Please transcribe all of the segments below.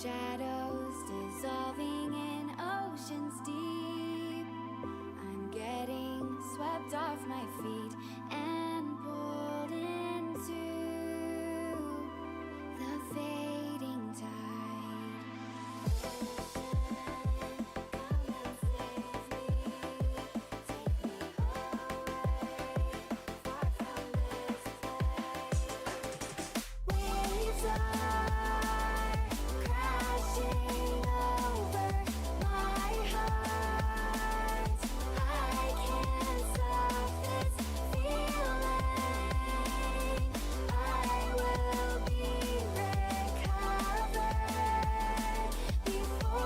shadows dissolving in oceans deep. I'm getting swept off my feet and pulled into the fading tide. Come and save me, take me away, far from this place. Waves are crashing over my heart. I can't stop this feeling. I will be recovered before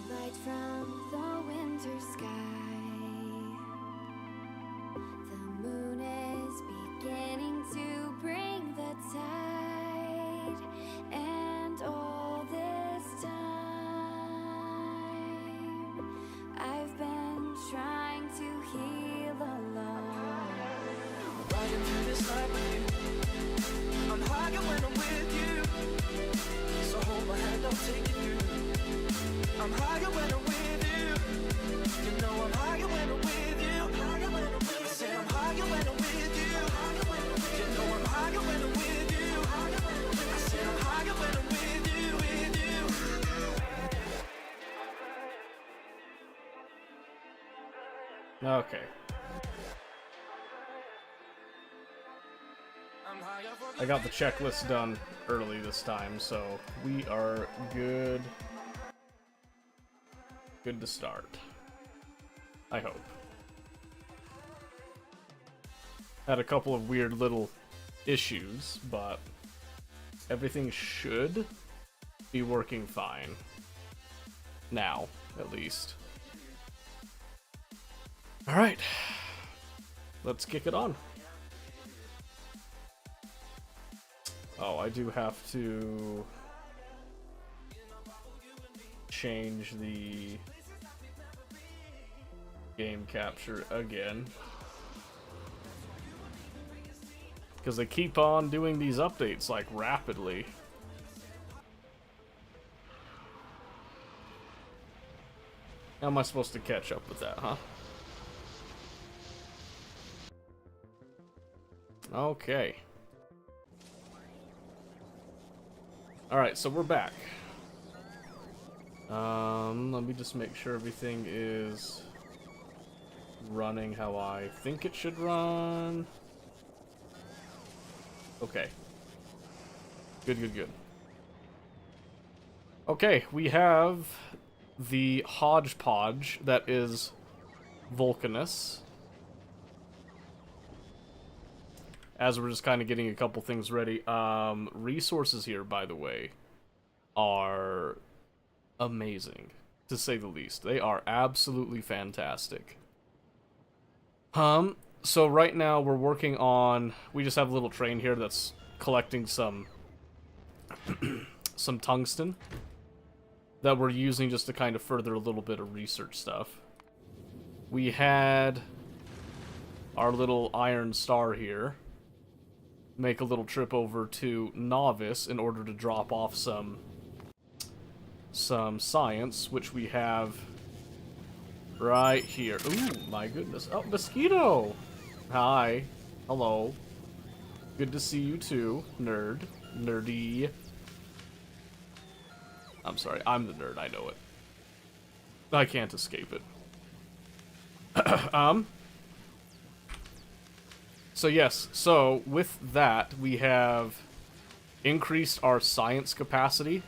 light from the winter sky. The moon is beginning to bring the tide, and all this time I've been trying to heal alone. Riding through this night with you. I'm higher when I'm with you. So hold my hand, I'll take you through. I'm higher when I'm with you. You know I'm higher when I'm with you. I said I'm higher when I'm with you. You know I'm higher when I'm with you. I said I'm higher when I'm with you, with you. Okay. I'm higher for I got the checklist done early this time, so we are good. Good to start. I hope. Had a couple of weird little issues, but everything should be working fine. Now, at least. Alright. Let's kick it on. Oh, I do have to change the game capture again, because they keep on doing these updates like rapidly. How am I supposed to catch up with that, huh? Okay. Alright, so we're back. Let me just make sure everything is running how I think it should run. Okay. Good, good, good. Okay, we have the hodgepodge that is Vulcanus. As we're just kind of getting a couple things ready. Resources here, by the way, are amazing, to say the least. They are absolutely fantastic. So right now we're working on, we just have a little train here that's collecting some some tungsten that we're using just to kind of further a little bit of research stuff. We had our little iron star here make a little trip over to Novice in order to drop off some science, which we have right here. Ooh, my goodness. Oh, Mosquito! Hi. Hello. Good to see you too, nerd. Nerdy. I'm sorry, I'm the nerd, I know it. I can't escape it. So yes, so with that, we have increased our science capacity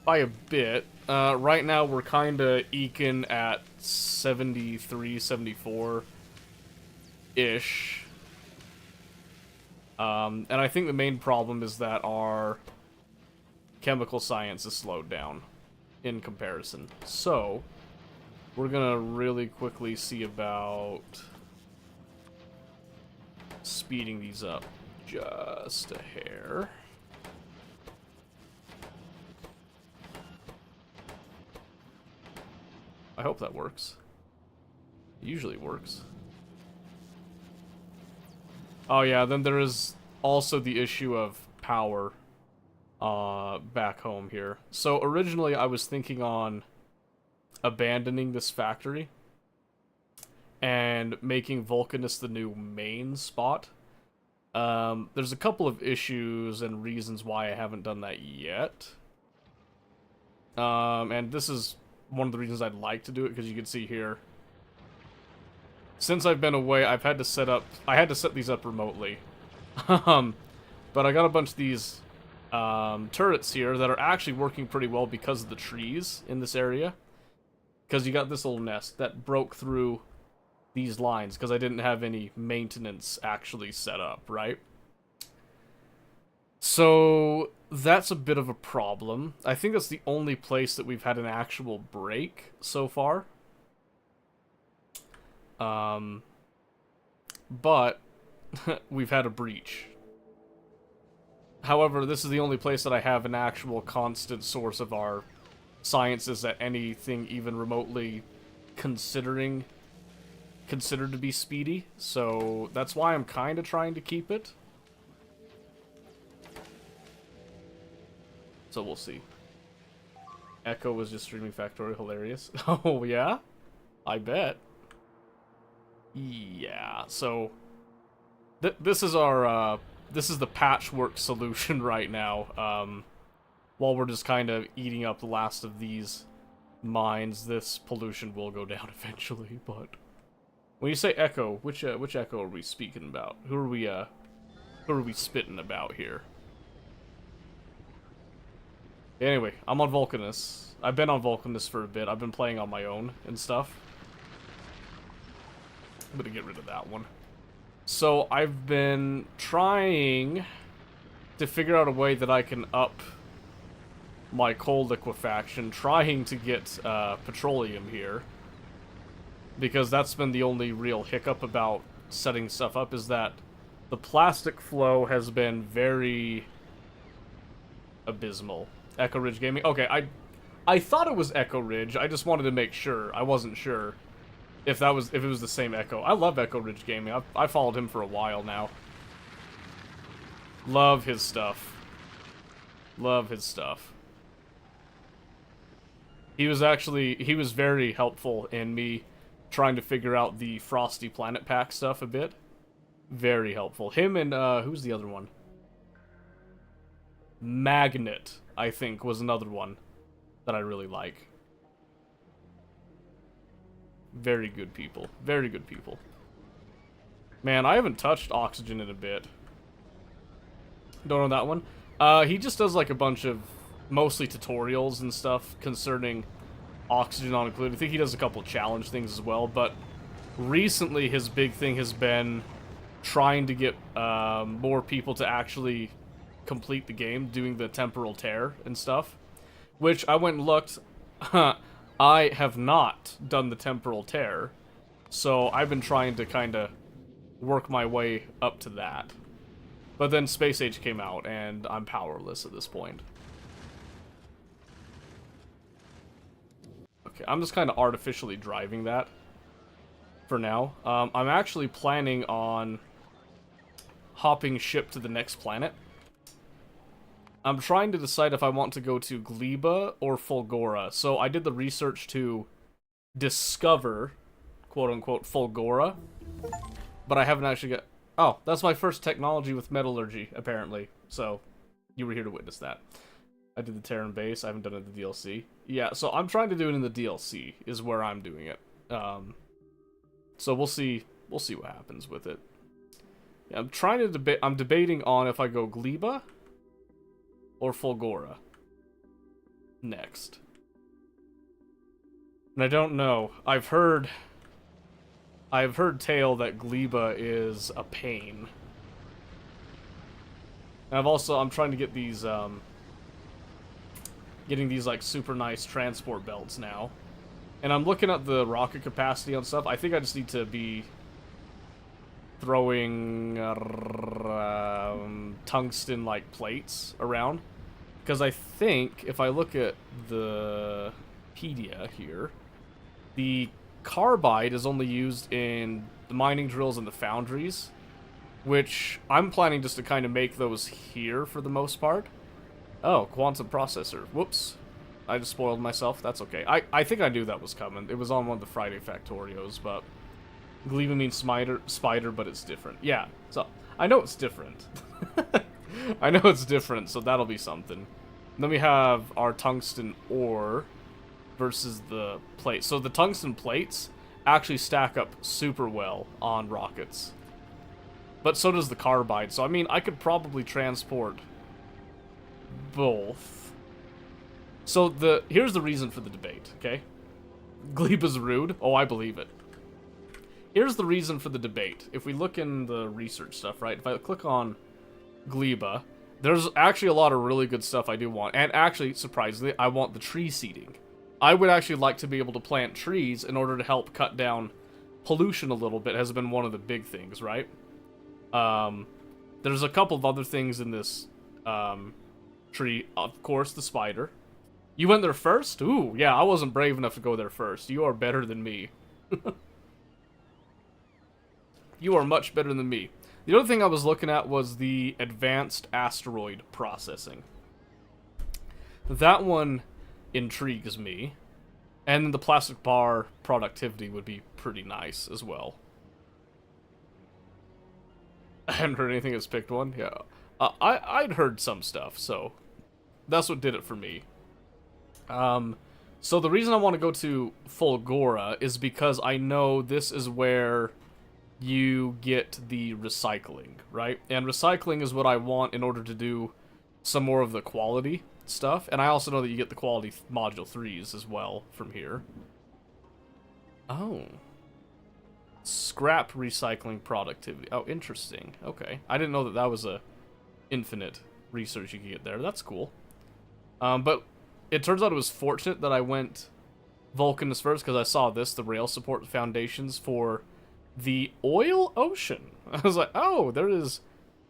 by a bit. Right now we're kind of eking at 73, 74-ish. And I think the main problem is that our chemical science is slowed down in comparison. So, we're gonna really quickly see about speeding these up just a hair. I hope that works. It usually works. Oh yeah, then there is also the issue of power back home here. So originally I was thinking on abandoning this factory and making Vulcanus the new main spot. There's a couple of issues and reasons why I haven't done that yet. And this is one of the reasons I'd like to do it, because you can see here, since I've been away, I had to set these up remotely. But I got a bunch of these turrets here that are actually working pretty well because of the trees in this area. Because you got this little nest that broke through these lines because I didn't have any maintenance actually set up, right? So that's a bit of a problem. I think that's the only place that we've had an actual break so far. But we've had a breach. However, this is the only place that I have an actual constant source of our sciences that anything even remotely considered to be speedy. So that's why I'm kind of trying to keep it. So we'll see. Echo was just streaming Factorio, hilarious. Oh yeah? I bet. Yeah, so this is our this is the patchwork solution right now. While we're just kind of eating up the last of these mines, this pollution will go down eventually. But when you say Echo, which Echo are we speaking about? Who are we spitting about here? Anyway, I'm on Vulcanus. I've been on Vulcanus for a bit. I've been playing on my own and stuff. I'm gonna get rid of that one. So I've been trying to figure out a way that I can up my coal liquefaction, trying to get petroleum here. Because that's been the only real hiccup about setting stuff up, is that the plastic flow has been very abysmal. Echo Ridge Gaming. Okay, I thought it was Echo Ridge. I just wanted to make sure. I wasn't sure if it was the same Echo. I love Echo Ridge Gaming. I followed him for a while now. Love his stuff. Love his stuff. He was very helpful in me trying to figure out the Frosty Planet Pack stuff a bit. Very helpful. Him and who's the other one? Magnet, I think, was another one that I really like. Very good people. Very good people. Man, I haven't touched Oxygen in a bit. Don't know that one. He just does like a bunch of mostly tutorials and stuff concerning Oxygen on Included. I think he does a couple challenge things as well, but recently his big thing has been trying to get more people to actually complete the game, doing the temporal tear and stuff, which I went and looked. I have not done the temporal tear, so I've been trying to kind of work my way up to that. But then Space Age came out, and I'm powerless at this point. Okay, I'm just kind of artificially driving that for now. I'm actually planning on hopping ship to the next planet. I'm trying to decide if I want to go to Gleba or Fulgora. So I did the research to discover, quote-unquote, Fulgora, but I haven't actually got... Oh, that's my first technology with metallurgy, apparently. So, you were here to witness that. I did the Terran base. I haven't done it in the DLC. Yeah, so I'm trying to do it in the DLC, is where I'm doing it. So we'll see what happens with it. Yeah, I'm debating on if I go Gleba or Fulgora next. And I don't know. I've heard tale that Gleba is a pain. And I'm trying to get these getting these like super nice transport belts now. And I'm looking at the rocket capacity on stuff. I think I just need to be throwing tungsten like plates around, because I think if I look at the Pedia here, the carbide is only used in the mining drills and the foundries, which I'm planning just to kind of make those here for the most part. Oh, quantum processor. Whoops. I just spoiled myself. That's okay. I think I knew that was coming. It was on one of the Friday Factorios, but Gleba means spider, but it's different. Yeah, so I know it's different. I know it's different, so that'll be something. Then we have our tungsten ore versus the plate. So the tungsten plates actually stack up super well on rockets. But so does the carbide. So, I mean, I could probably transport both. So, here's the reason for the debate, okay? Gleba's rude. Oh, I believe it. Here's the reason for the debate. If we look in the research stuff, right? If I click on Gleba, there's actually a lot of really good stuff I do want. And actually, surprisingly, I want the tree seeding. I would actually like to be able to plant trees in order to help cut down pollution a little bit. Has been one of the big things, right? There's a couple of other things in this tree. Of course, the spider. You went there first? Ooh, yeah, I wasn't brave enough to go there first. You are better than me. You are much better than me. The other thing I was looking at was the advanced asteroid processing. That one intrigues me. And then the plastic bar productivity would be pretty nice as well. I hadn't heard anything that's picked one. Yeah, I'd heard some stuff, so that's what did it for me. So the reason I want to go to Fulgora is because I know this is where you get the recycling, right? And recycling is what I want in order to do some more of the quality stuff. And I also know that you get the quality module 3s as well from here. Oh. Scrap recycling productivity. Oh, interesting. Okay. I didn't know that that was a infinite research you could get there. That's cool. But it turns out it was fortunate that I went Vulcanus first, because I saw this, the rail support foundations for the oil ocean. I was like, oh, there is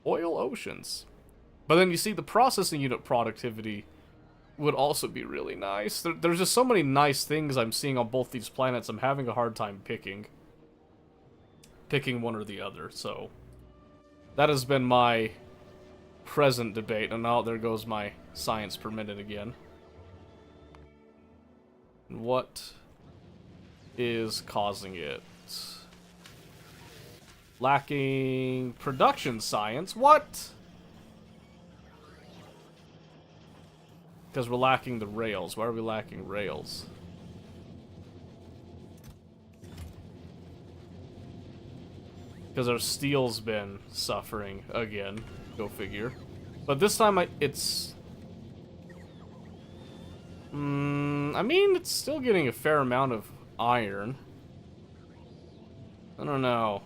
oil oceans. But then you see the processing unit productivity would also be really nice. There's just so many nice things I'm seeing on both these planets. I'm having a hard time picking one or the other. So that has been my present debate. And now there goes my science per minute again. What is causing it? Lacking production science? What? Because we're lacking the rails. Why are we lacking rails? Because our steel's been suffering again. Go figure. But this time it's... I mean, it's still getting a fair amount of iron. I don't know.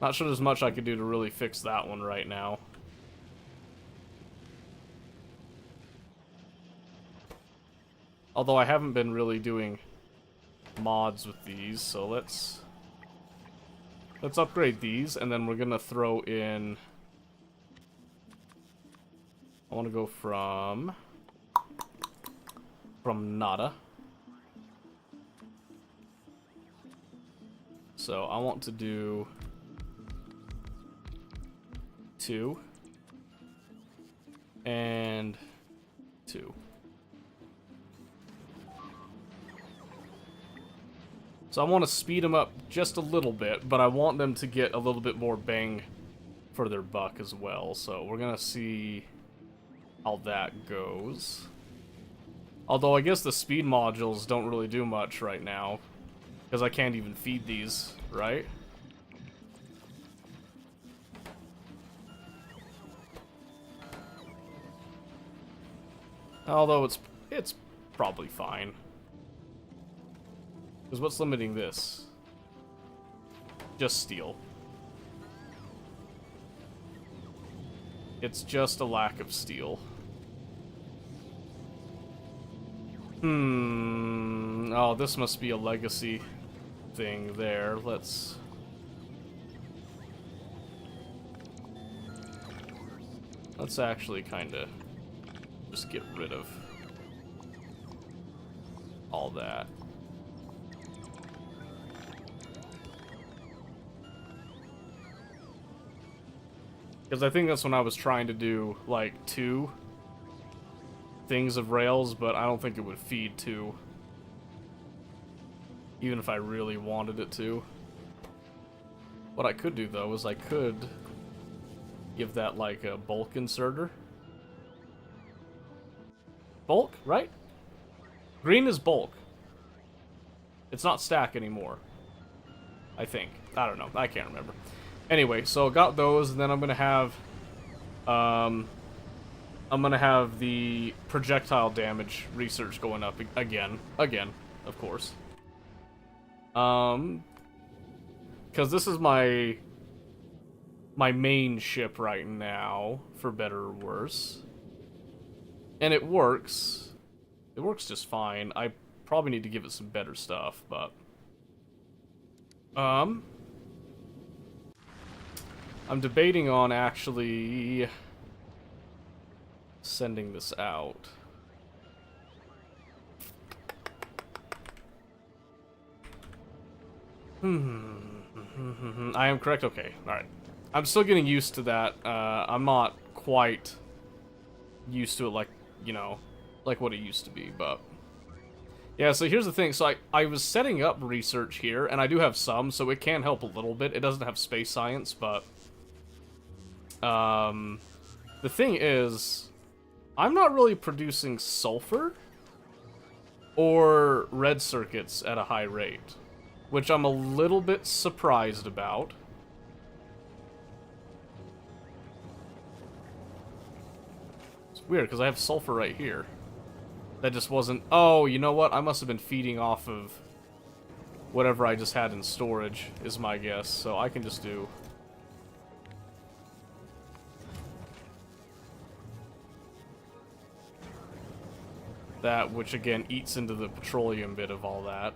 Not sure there's much I could do to really fix that one right now. Although I haven't been really doing mods with these, so let's upgrade these, and then we're gonna throw in... I want to go from nada. So I want to do 2 and 2. So I want to speed them up just a little bit, but I want them to get a little bit more bang for their buck as well. So we're gonna see how that goes. Although I guess the speed modules don't really do much right now, because I can't even feed these, right? Although it's probably fine. Because what's limiting this? Just steel. It's just a lack of steel. Oh, this must be a legacy thing there. Let's actually kind of just get rid of all that. Because I think that's when I was trying to do, like, 2 things of rails, but I don't think it would feed 2. Even if I really wanted it to. What I could do, though, is I could give that, like, a bulk inserter. Bulk, right? Green is bulk. It's not stack anymore. I think. I don't know. I can't remember. Anyway, so got those, and then I'm gonna have the projectile damage research going up again, of course. Because this is my main ship right now, for better or worse, and it works. It works just fine. I probably need to give it some better stuff, but I'm debating on actually sending this out. I am correct? Okay, alright. I'm still getting used to that. I'm not quite used to it like, you know, like what it used to be, but... Yeah, so here's the thing. So I was setting up research here, and I do have some, so it can help a little bit. It doesn't have space science, but... the thing is, I'm not really producing sulfur or red circuits at a high rate, which I'm a little bit surprised about. It's weird, because I have sulfur right here. That just wasn't... Oh, you know what? I must have been feeding off of whatever I just had in storage, is my guess. So I can just do... that, which again eats into the petroleum bit of all that.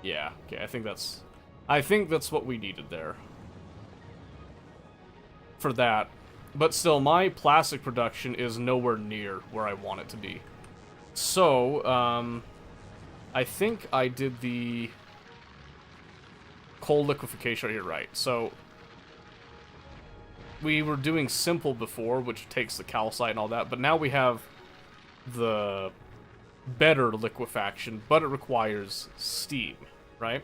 Yeah, okay, I think that's what we needed there. For that. But still, my plastic production is nowhere near where I want it to be. So, I think I did the coal liquefaction right here, right. So, we were doing simple before, which takes the calcite and all that, but now we have the better liquefaction, but it requires steam, right?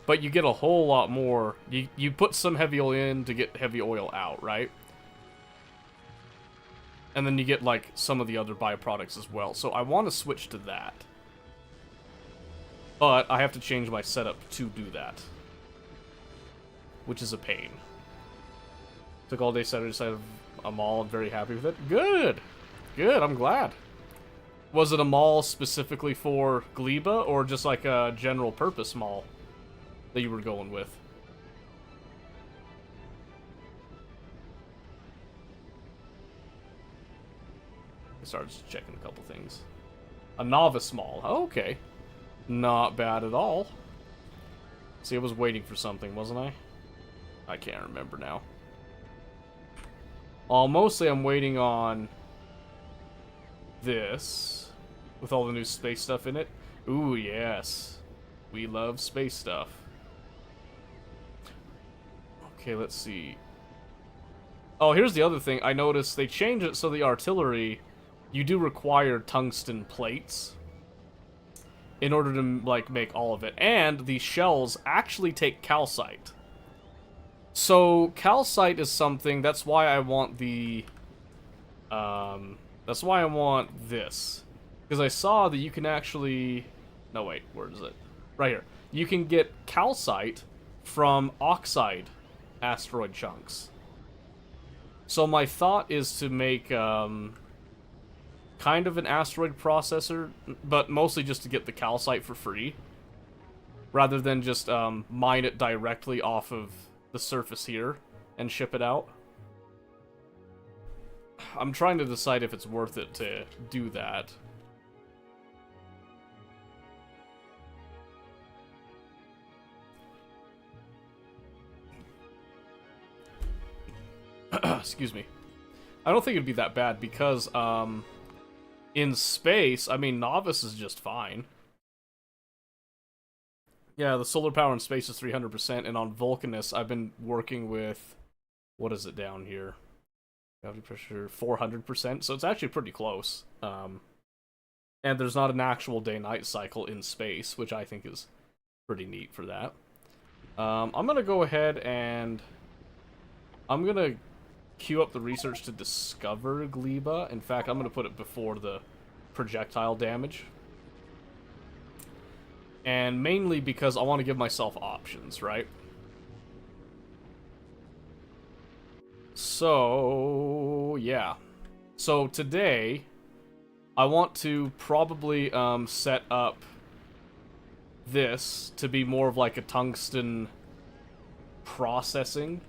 But you get a whole lot more. You put some heavy oil in to get heavy oil out, right? And then you get, like, some of the other byproducts as well. So I want to switch to that. But I have to change my setup to do that. Which is a pain. Took all day Saturday, decided I'm all very happy with it. Good! Good, I'm glad. Was it a mall specifically for Gleba, or just like a general purpose mall that you were going with? I started checking a couple things. A novice mall. Okay. Not bad at all. See, I was waiting for something, wasn't I? I can't remember now. Mostly I'm waiting on this, with all the new space stuff in it. Ooh, yes. We love space stuff. Okay, let's see. Oh, here's the other thing. I noticed they changed it so the artillery, you do require tungsten plates in order to, like, make all of it. And the shells actually take calcite. So, calcite is something, that's why I want the, that's why I want this. Because I saw that you can actually, no wait, where is it? Right here. You can get calcite from oxide asteroid chunks. So my thought is to make kind of an asteroid processor, but mostly just to get the calcite for free, rather than just mine it directly off of the surface here and ship it out. I'm trying to decide if it's worth it to do that. Excuse me. I don't think it'd be that bad because, in space, I mean, Novice is just fine. Yeah, the solar power in space is 300%, and on Vulcanus, I've been working with, what is it down here? Gravity pressure, 400%, so it's actually pretty close. And there's not an actual day-night cycle in space, which I think is pretty neat for that. I'm gonna go ahead and I'm gonna queue up the research to discover Gleba. In fact, I'm gonna put it before the projectile damage. And mainly because I want to give myself options, right? So, yeah. So today, I want to probably set up this to be more of like a tungsten processing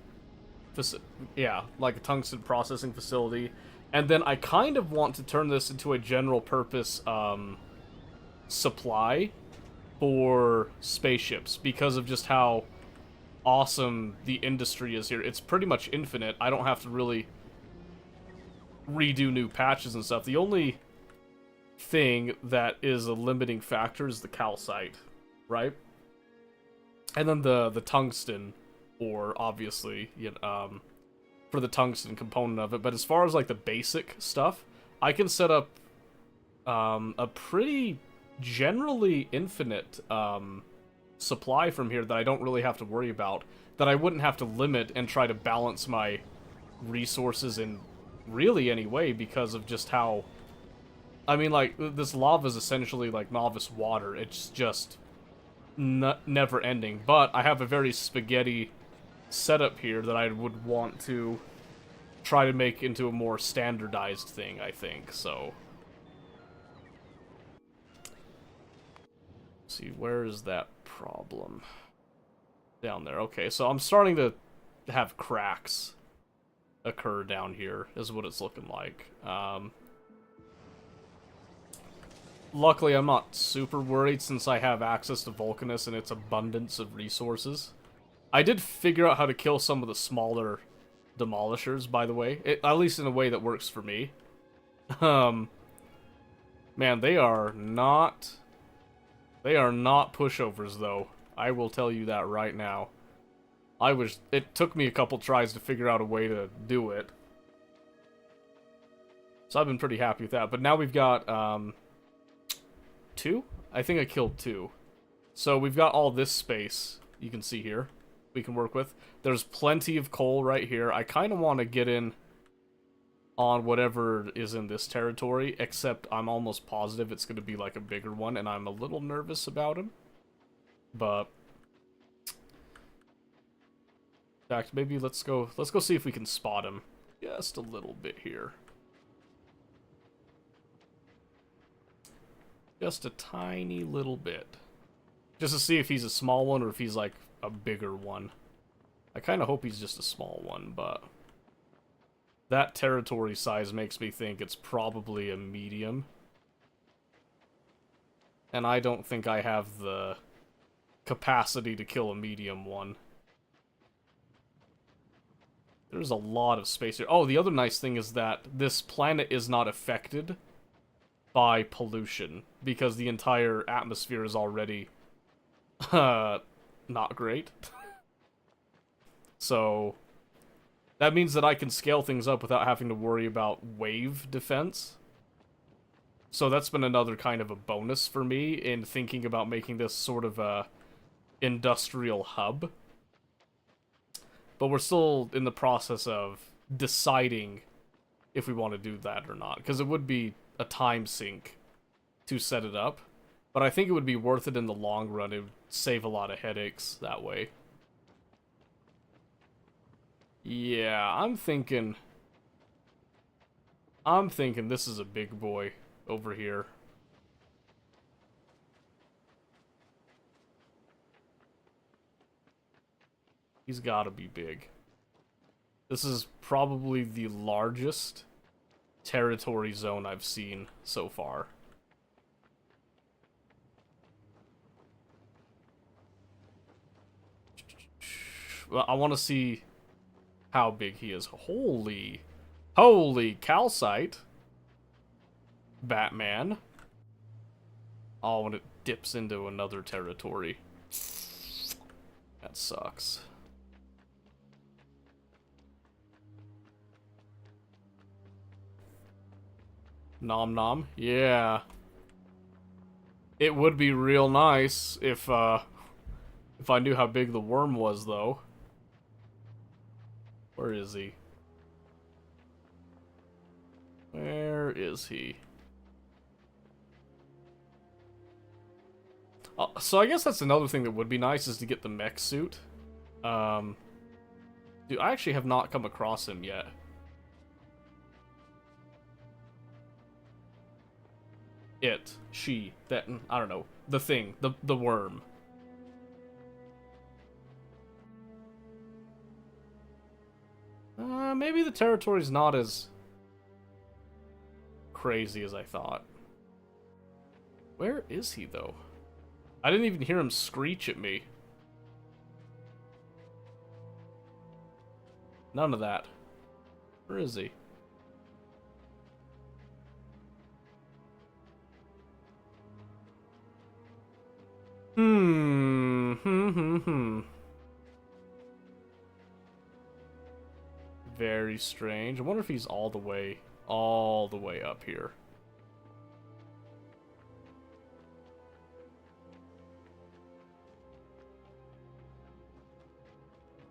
like a tungsten processing facility. And then I kind of want to turn this into a general purpose supply for spaceships because of just how awesome the industry is here. It's pretty much infinite. I don't have to really redo new patches and stuff. The only thing that is a limiting factor is the calcite, right? And then the tungsten ore, obviously, for the tungsten component of it. But as far as like the basic stuff, I can set up a pretty generally infinite supply from here that I don't really have to worry about, that I wouldn't have to limit and try to balance my resources in really any way because of just how, I mean, like, this lava is essentially like Novice water. It's just never ending. But I have a very spaghetti setup here that I would want to try to make into a more standardized thing, I think. So, let's see, where is that problem? Down there. Okay, so I'm starting to have cracks occur down here, is what it's looking like. Luckily, I'm not super worried since I have access to Vulcanus and its abundance of resources. I did figure out how to kill some of the smaller demolishers, by the way. At least in a way that works for me. Man, they are not pushovers, though. I will tell you that right now. It took me a couple tries to figure out a way to do it. So I've been pretty happy with that. But now we've got, 2? I think I killed 2. So we've got all this space, you can see here, we can work with. There's plenty of coal right here. I kind of want to get in on whatever is in this territory, except I'm almost positive it's going to be like a bigger one, and I'm a little nervous about him. But in fact, maybe let's go see if we can spot him just a little bit here. Just a tiny little bit. Just to see if he's a small one or if he's like a bigger one. I kind of hope he's just a small one, but that territory size makes me think it's probably a medium. And I don't think I have the capacity to kill a medium one. There's a lot of space here. Oh, the other nice thing is that this planet is not affected by pollution, because the entire atmosphere is already not great. So that means that I can scale things up without having to worry about wave defense. So that's been another kind of a bonus for me in thinking about making this sort of a industrial hub. But we're still in the process of deciding if we want to do that or not, because it would be a time sink to set it up, but I think it would be worth it in the long run. It would save a lot of headaches that way. Yeah, I'm thinking I'm thinking this is a big boy over here. He's gotta be big. This is probably the largest territory zone I've seen so far. Well, I want to see how big he is. Holy calcite. Batman. Oh, and it dips into another territory. That sucks. Nom nom. Yeah. It would be real nice if I knew how big the worm was, though. Where is he? Where is he? So I guess that's another thing that would be nice, is to get the mech suit. Dude, I actually have not come across him yet. It, she, that, I don't know, the thing, the worm. Maybe the territory's not as crazy as I thought. Where is he, though? I didn't even hear him screech at me. None of that. Where is he? Very strange. I wonder if he's all the way up here.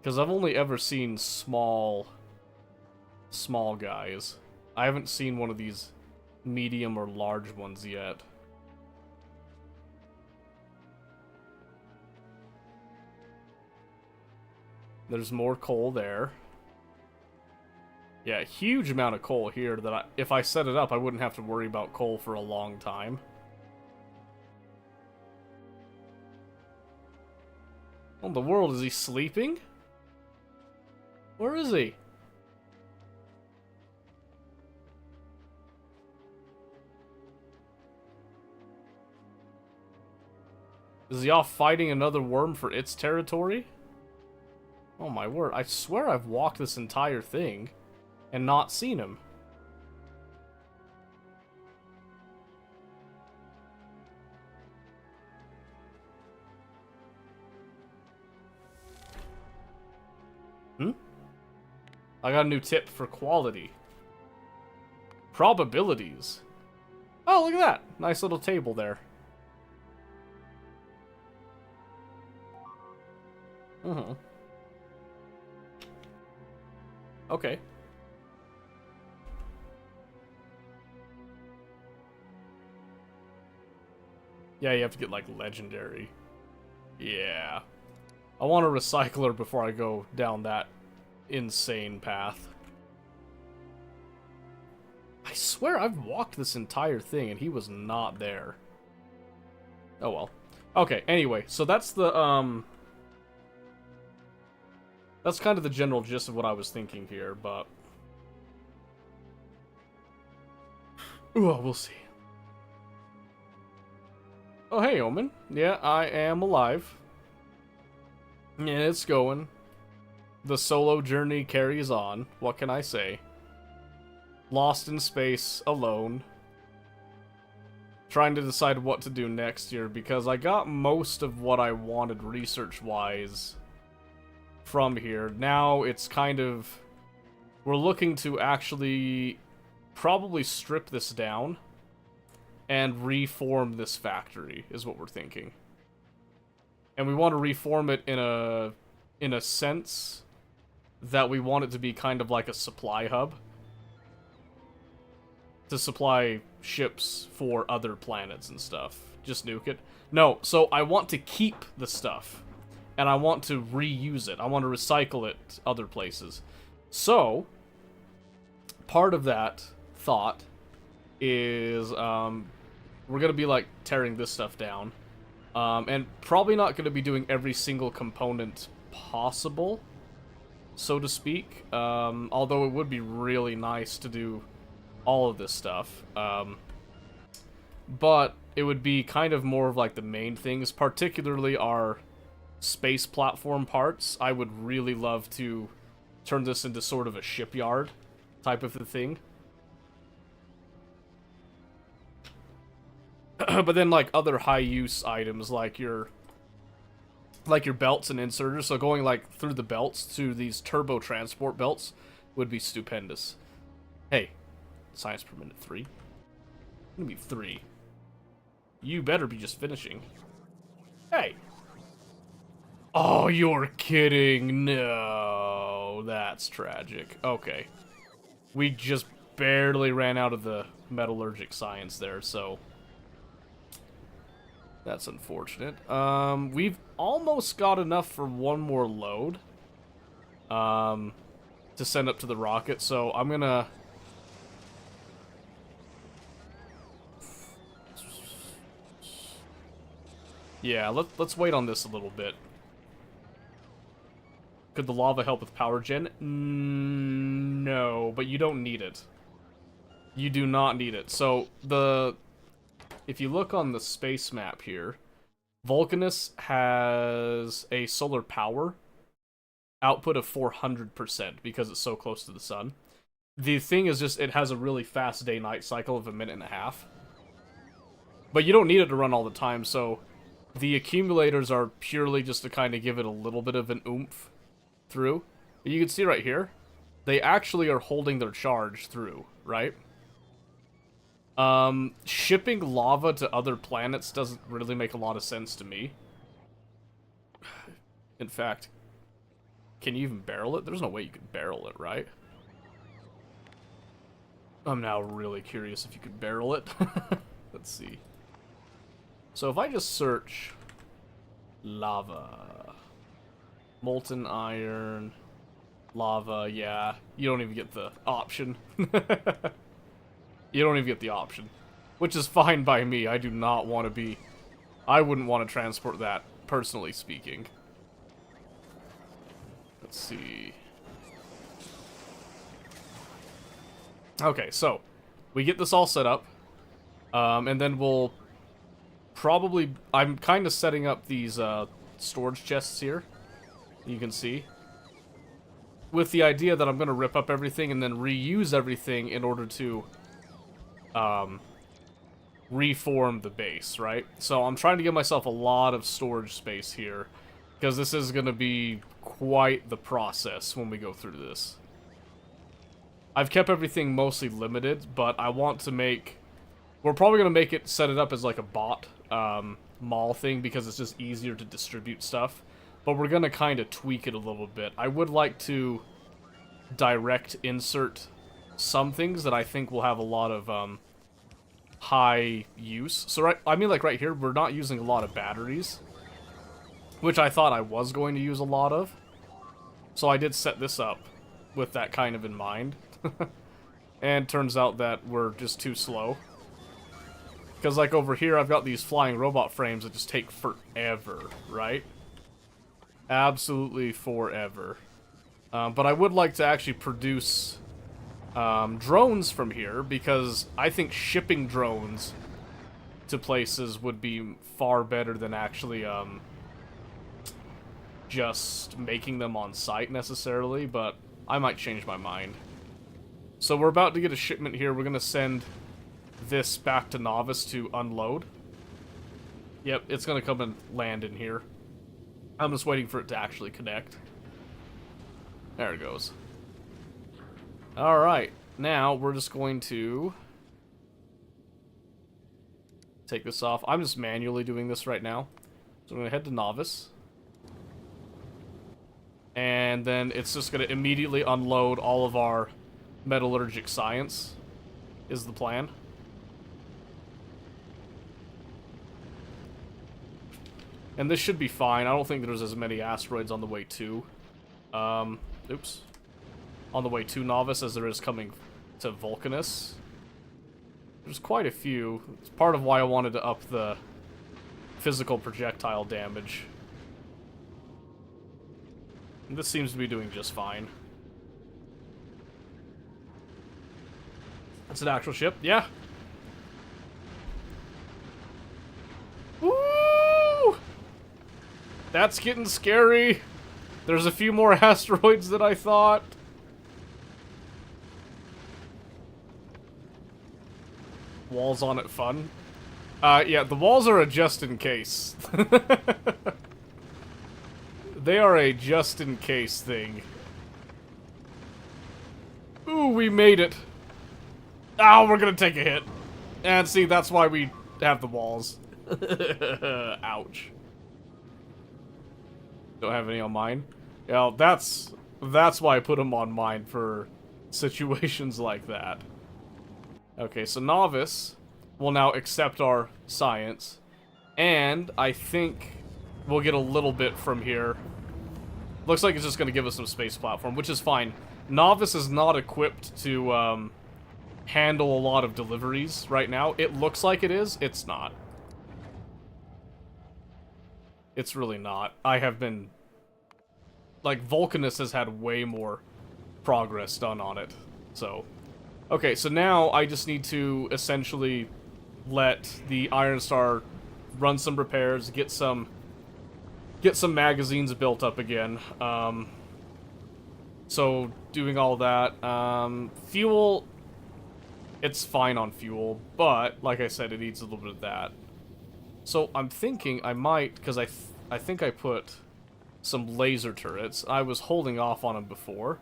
Because I've only ever seen small guys. I haven't seen one of these medium or large ones yet. There's more coal there. Yeah, huge amount of coal here that if I set it up, I wouldn't have to worry about coal for a long time. What in the world? Is he sleeping? Where is he? Is he off fighting another worm for its territory? Oh my word, I swear I've walked this entire thing and not seen him. I got a new tip for quality. Probabilities. Oh, look at that. Nice little table there. Okay. Yeah, you have to get, like, legendary. Yeah. I want a recycler before I go down that insane path. I swear I've walked this entire thing and he was not there. Oh well. Okay, anyway, so that's the, that's kind of the general gist of what I was thinking here, but... Ooh, we'll see. Oh, hey, Omen. Yeah, I am alive. And it's going. The solo journey carries on. What can I say? Lost in space, alone. Trying to decide what to do next year, because I got most of what I wanted research-wise from here. Now it's kind of... We're looking to actually probably strip this down and reform this factory, is what we're thinking. And we want to reform it in a sense that we want it to be kind of like a supply hub. To supply ships for other planets and stuff. Just nuke it. No, so I want to keep the stuff. And I want to reuse it. I want to recycle it other places. So, part of that thought is we're gonna be like tearing this stuff down, and probably not gonna be doing every single component possible, so to speak. Although it would be really nice to do all of this stuff. But it would be kind of more of like the main things, particularly our space platform parts. I would really love to turn this into sort of a shipyard type of a thing. But then like other high use items like your belts and inserters, so going like through the belts to these turbo transport belts would be stupendous. Hey, science per minute 3. Gonna be 3. You better be just finishing. Hey. Oh, you're kidding. No, that's tragic. Okay. We just barely ran out of the metallurgic science there, so that's unfortunate. We've almost got enough for one more load to send up to the rocket, so I'm gonna yeah, let's wait on this a little bit. Could the lava help with power gen? No, but you don't need it. You do not need it. So, if you look on the space map here, Vulcanus has a solar power output of 400% because it's so close to the sun. The thing is just, it has a really fast day-night cycle of 1.5 minutes. But you don't need it to run all the time, so the accumulators are purely just to kind of give it a little bit of an oomph through. You can see right here, they actually are holding their charge through, right? Shipping lava to other planets doesn't really make a lot of sense to me. In fact, can you even barrel it? There's no way you could barrel it, right? I'm now really curious if you could barrel it. Let's see. So if I just search lava, molten iron, lava, yeah, you don't even get the option. You don't even get the option, which is fine by me. I do not want to be, I wouldn't want to transport that, personally speaking. Let's see. Okay, so we get this all set up, and then we'll probably, I'm kind of setting up these storage chests here, you can see, with the idea that I'm going to rip up everything and then reuse everything in order to reform the base, right? So I'm trying to give myself a lot of storage space here, because this is going to be quite the process when we go through this. I've kept everything mostly limited, but I want to make, we're probably going to make it, set it up as like a bot mall thing, because it's just easier to distribute stuff, but we're going to kind of tweak it a little bit. I would like to direct insert some things that I think will have a lot of high use. So I mean like right here, we're not using a lot of batteries, which I thought I was going to use a lot of. So I did set this up with that kind of in mind. And turns out that we're just too slow. Because like over here, I've got these flying robot frames that just take forever, right? Absolutely forever. But I would like to actually produce drones from here, because I think shipping drones to places would be far better than actually just making them on site necessarily, but I might change my mind. So we're about to get a shipment here. We're going to send this back to Novice to unload. Yep, it's going to come and land in here. I'm just waiting for it to actually connect. There it goes. Alright, now we're just going to take this off. I'm just manually doing this right now. So I'm going to head to Novice. And then it's just going to immediately unload all of our metallurgic science, is the plan. And this should be fine. I don't think there's as many asteroids on the way to, oops. On the way to Novice as there is coming to Vulcanus. There's quite a few. It's part of why I wanted to up the physical projectile damage. And this seems to be doing just fine. It's an actual ship, yeah. Woo! That's getting scary. There's a few more asteroids than I thought. Walls on it fun. Yeah, the walls are a just in case. They are a just in case thing. Ooh, we made it. Oh, we're gonna take a hit. And see, that's why we have the walls. Ouch. Don't have any on mine. Yeah, that's why I put them on mine, for situations like that. Okay, so Novice will now accept our science, and I think we'll get a little bit from here. Looks like it's just going to give us some space platform, which is fine. Novice is not equipped to handle a lot of deliveries right now. It looks like it is. It's not. It's really not. I have been... Like, Vulcanus has had way more progress done on it. So... Okay, so now I just need to essentially let the Iron Star run some repairs, get some magazines built up again. So doing all that. Fuel, it's fine on fuel, but like I said, it needs a little bit of that. So I'm thinking I might, because I think I put some laser turrets. I was holding off on them before,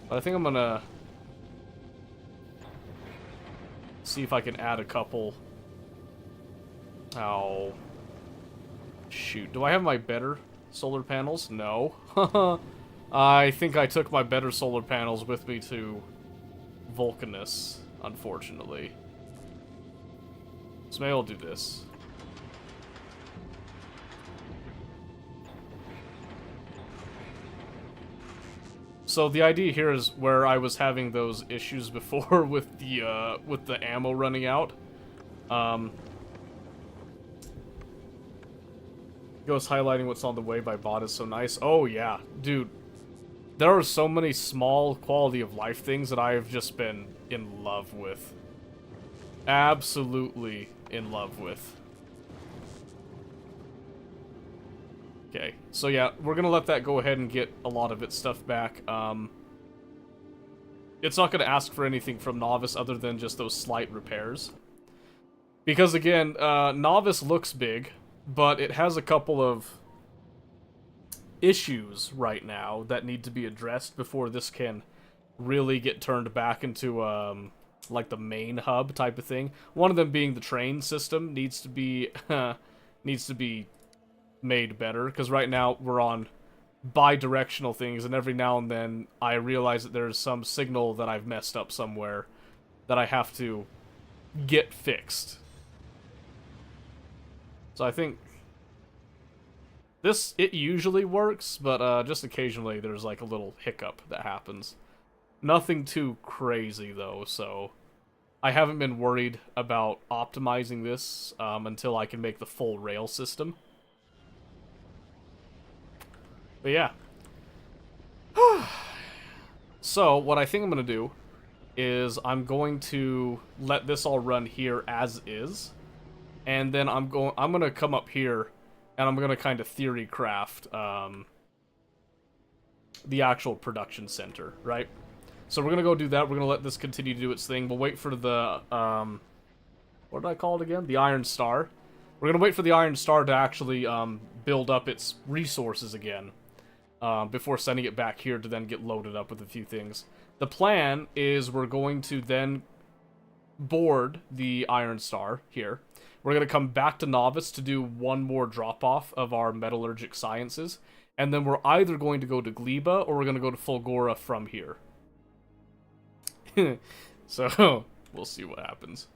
but I think I'm gonna see if I can add a couple. Oh. Shoot. Do I have my better solar panels? No. I think I took my better solar panels with me to Vulcanus, unfortunately. So maybe I'll do this. So the idea here is where I was having those issues before with the ammo running out. Ghost highlighting what's on the way by bot is so nice. Oh yeah, dude. There are so many small quality of life things that I have just been in love with. Absolutely in love with. Okay, so yeah, we're gonna let that go ahead and get a lot of its stuff back. It's not gonna ask for anything from Novice other than just those slight repairs. Because again, Novice looks big, but it has a couple of issues right now that need to be addressed before this can really get turned back into like the main hub type of thing. One of them being the train system needs to be made better, because right now we're on bi-directional things, and every now and then I realize that there's some signal that I've messed up somewhere that I have to get fixed. So I think it usually works, but just occasionally there's like a little hiccup that happens. Nothing too crazy though, so I haven't been worried about optimizing this until I can make the full rail system. But yeah. So what I think I'm going to do is I'm going to let this all run here as is. And then I'm going to come up here and I'm going to kind of theory craft the actual production center, right? So we're going to go do that. We're going to let this continue to do its thing. We'll wait for the what did I call it again? The Iron Star. We're going to wait for the Iron Star to actually build up its resources again before sending it back here to then get loaded up with a few things. The plan is we're going to then board the Iron Star here. We're going to come back to Novice to do one more drop-off of our metallurgic sciences, and then we're either going to go to Gleba or we're going to go to Fulgora from here. So, we'll see what happens.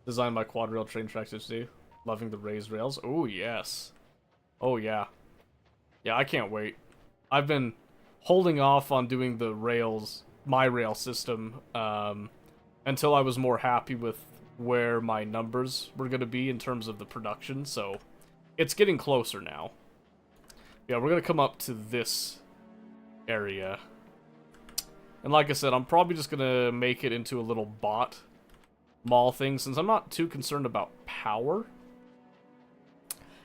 Designed by Quad Rail Train Tracks HD. Loving the raised rails. Oh, yes. Oh, yeah. Yeah, I can't wait. I've been holding off on doing the rails, my rail system, until I was more happy with where my numbers were going to be in terms of the production, so it's getting closer now. Yeah, we're going to come up to this area. And like I said, I'm probably just going to make it into a little bot mall thing, since I'm not too concerned about power.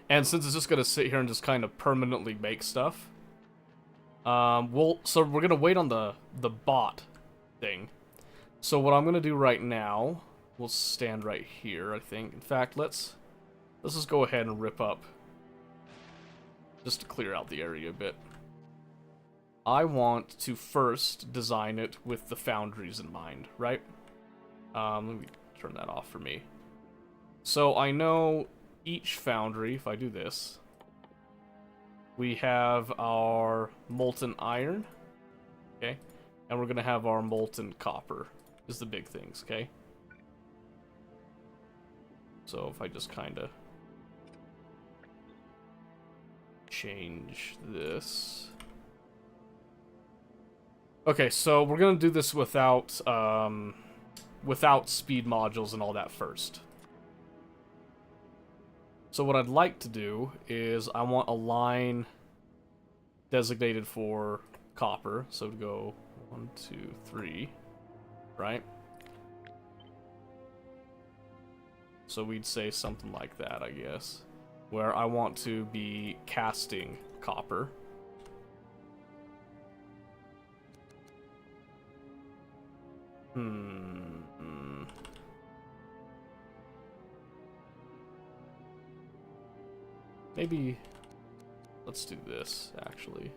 And since it's just going to sit here and just kind of permanently make stuff. So we're going to wait on the bot thing. So what I'm going to do right now, we'll stand right here, I think. In fact, let's just go ahead and rip up, just to clear out the area a bit. I want to first design it with the foundries in mind, right? Let me turn that off for me. So I know each foundry, if I do this, we have our molten iron, okay? And we're going to have our molten copper, is the big things, okay? So if I just kind of change this. Okay, so we're gonna do this without speed modules and all that first. So what I'd like to do is I want a line designated for copper. So to go 1, 2, 3, right? So we'd say something like that, I guess, where I want to be casting copper. Maybe let's do this, actually.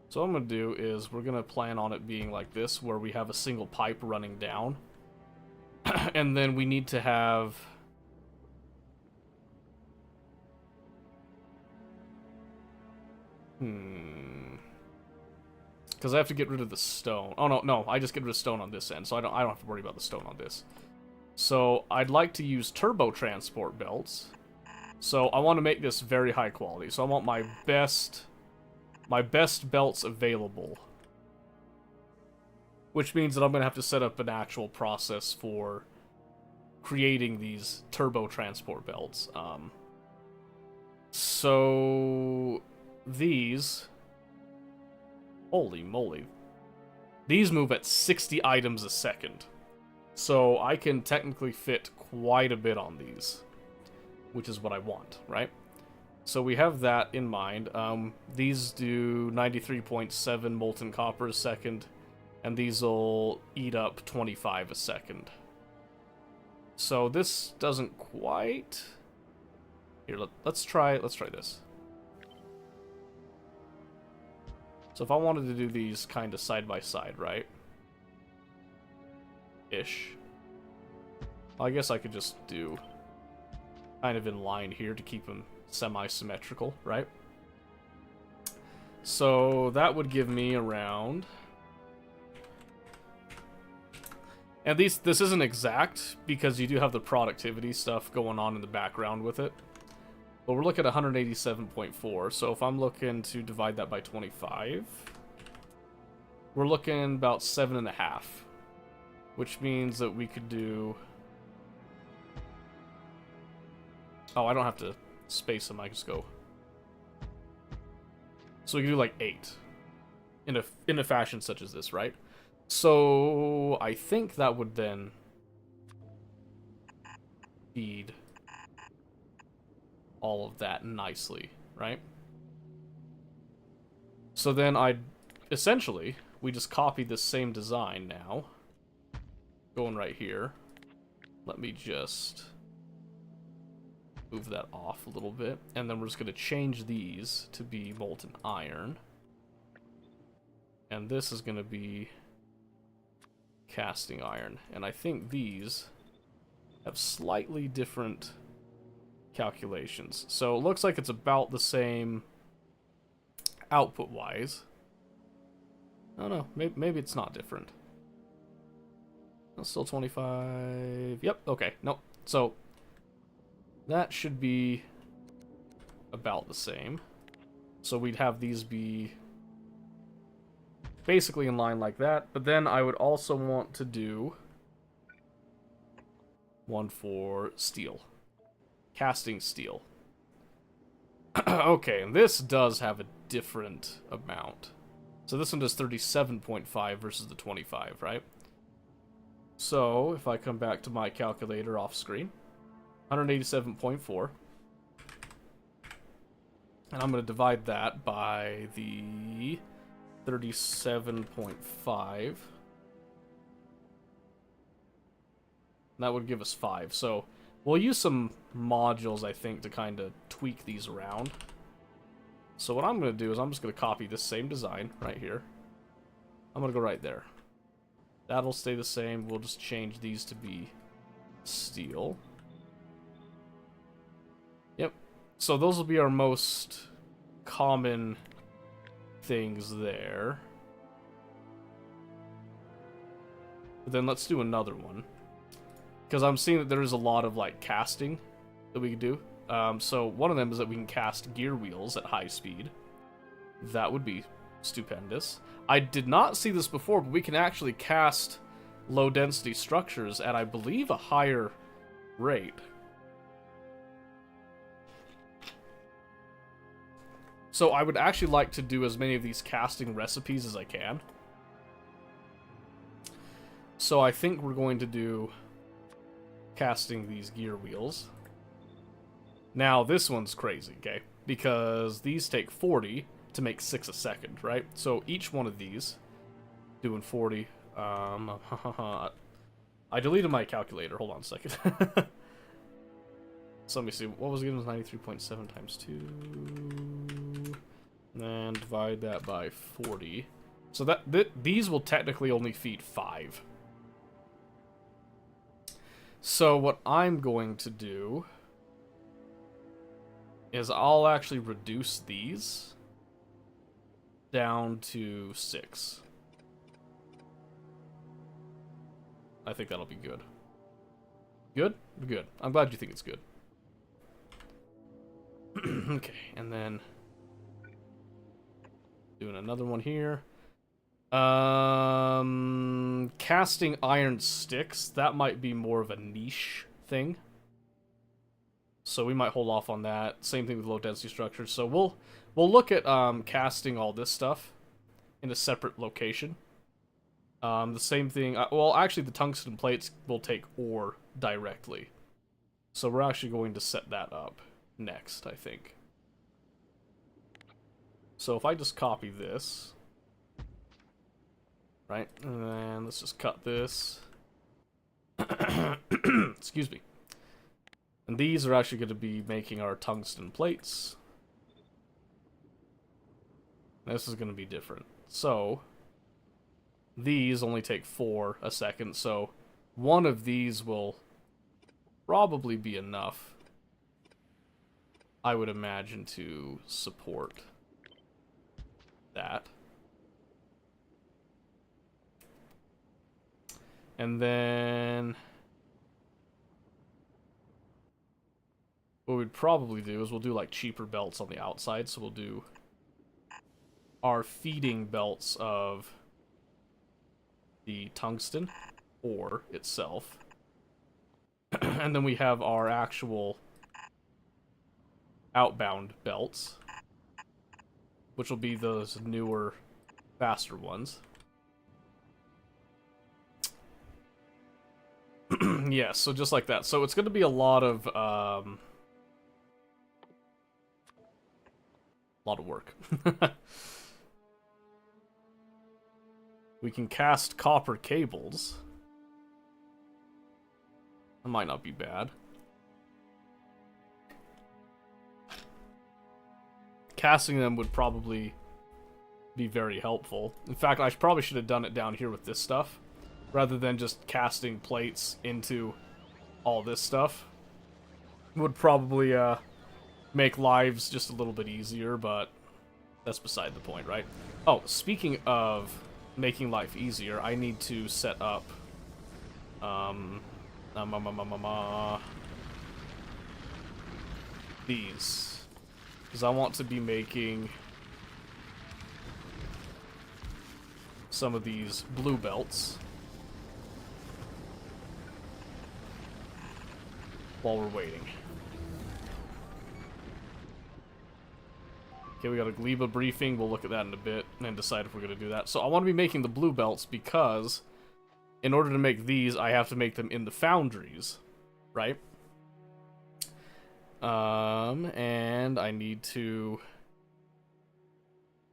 So what I'm going to do is we're going to plan on it being like this, where we have a single pipe running down. And then we need to have... Because I have to get rid of the stone. Oh, no, I just get rid of stone on this end, so I don't have to worry about the stone on this. So I'd like to use turbo transport belts. So I want to make this very high quality. So I want my best belts available. Which means that I'm going to have to set up an actual process for creating these turbo transport belts. So these... Holy moly. These move at 60 items a second. So I can technically fit quite a bit on these, which is what I want, right? So we have that in mind. These do 93.7 molten copper a second, and these will eat up 25 a second. So this doesn't quite... Here, let's try this. So if I wanted to do these kind of side by side, right? Ish. I guess I could just do kind of in line here to keep them semi-symmetrical, right? So that would give me around... And this isn't exact, because you do have the productivity stuff going on in the background with it. But we're looking at 187.4, so if I'm looking to divide that by 25, we're looking about 7.5, which means that we could do... Oh, I don't have to space them, I just go... So we can do like 8, in a fashion such as this, right? So I think that would then feed all of that nicely, right? So then essentially, we just copy this same design now. Going right here. Let me just move that off a little bit. And then we're just going to change these to be molten iron. And this is going to be casting iron. And I think these have slightly different calculations. So it looks like it's about the same output-wise. Oh no, maybe it's not different. That's still 25. Yep, okay, nope. So that should be about the same. So we'd have these be basically in line like that. But then I would also want to do one for steel. Casting steel. Okay, and this does have a different amount. So this one does 37.5 versus the 25, right? So, if I come back to my calculator off screen, 187.4. And I'm going to divide that by the 37.5. That would give us 5. So, we'll use some modules, I think, to kind of tweak these around. So what I'm going to do is I'm just going to copy this same design right here. I'm going to go right there. That'll stay the same. We'll just change these to be steel. Yep. So those will be our most common things there. But then let's do another one. Because I'm seeing that there is a lot of like casting that we can do. So one of them is that we can cast gear wheels at high speed. That would be stupendous. I did not see this before, but we can actually cast low density structures at, I believe, a higher rate. So I would actually like to do as many of these casting recipes as I can. So I think we're going to do casting these gear wheels. Now, this one's crazy, okay? Because these take 40 to make 6 a second, right? So each one of these, doing 40, I deleted my calculator, hold on a second. So let me see, what was it again? It was 93.7 times 2, and divide that by 40. So these will technically only feed 5. So what I'm going to do is I'll actually reduce these down to 6. I think that'll be good. Good? Good. I'm glad you think it's good. Okay, and then doing another one here. Casting iron sticks, that might be more of a niche thing. So we might hold off on that. Same thing with low density structures. So we'll look at casting all this stuff in a separate location. The same thing. Well, actually, the tungsten plates will take ore directly. So we're actually going to set that up next, I think. So if I just copy this, right, and then let's just cut this. Excuse me. And these are actually going to be making our tungsten plates. This is going to be different. So, these only take 4 a second, so one of these will probably be enough, I would imagine, to support that. And then what we'd probably do is we'll do like cheaper belts on the outside. So we'll do our feeding belts of the tungsten ore itself. And then we have our actual outbound belts, which will be those newer, faster ones. Yeah, so just like that. So it's going to be a lot of work. We can cast copper cables. That might not be bad. Casting them would probably be very helpful. In fact, I probably should have done it down here with this stuff, rather than just casting plates into all this stuff. Would probably make lives just a little bit easier, but that's beside the point, right? Oh, speaking of making life easier, I need to set up these, because I want to be making some of these blue belts while we're waiting. Okay, we got a Gleba briefing. We'll look at that in a bit and decide if we're going to do that. So I want to be making the blue belts because in order to make these, I have to make them in the foundries, right? And I need to...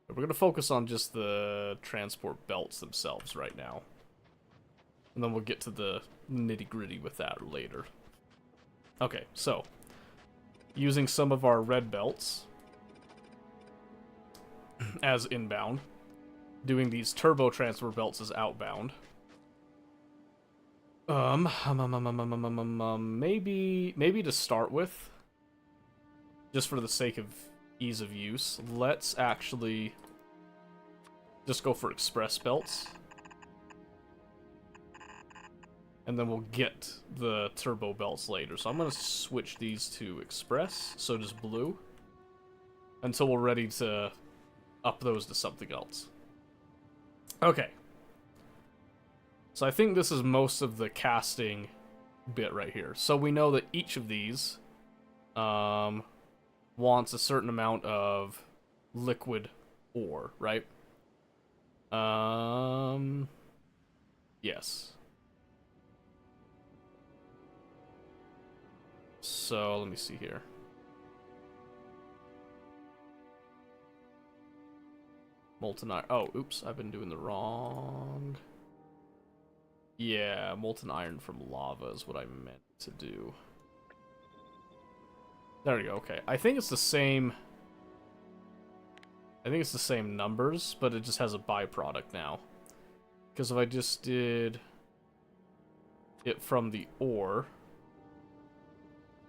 We're going to focus on just the transport belts themselves right now. And then we'll get to the nitty-gritty with that later. Okay, so using some of our red belts as inbound, doing these turbo transfer belts as outbound. Maybe to start with, just for the sake of ease of use, let's actually just go for express belts. And then we'll get the turbo belts later. So I'm going to switch these to express, so just blue, until we're ready to up those to something else. Okay. So I think this is most of the casting bit right here. So we know that each of these wants a certain amount of liquid ore, right? Yes. So let me see here. Molten iron. Oh, oops, I've been doing the wrong. Yeah, molten iron from lava is what I meant to do. There we go, okay. I think it's the same... I think it's the same numbers, but it just has a byproduct now. Because if I just did it from the ore,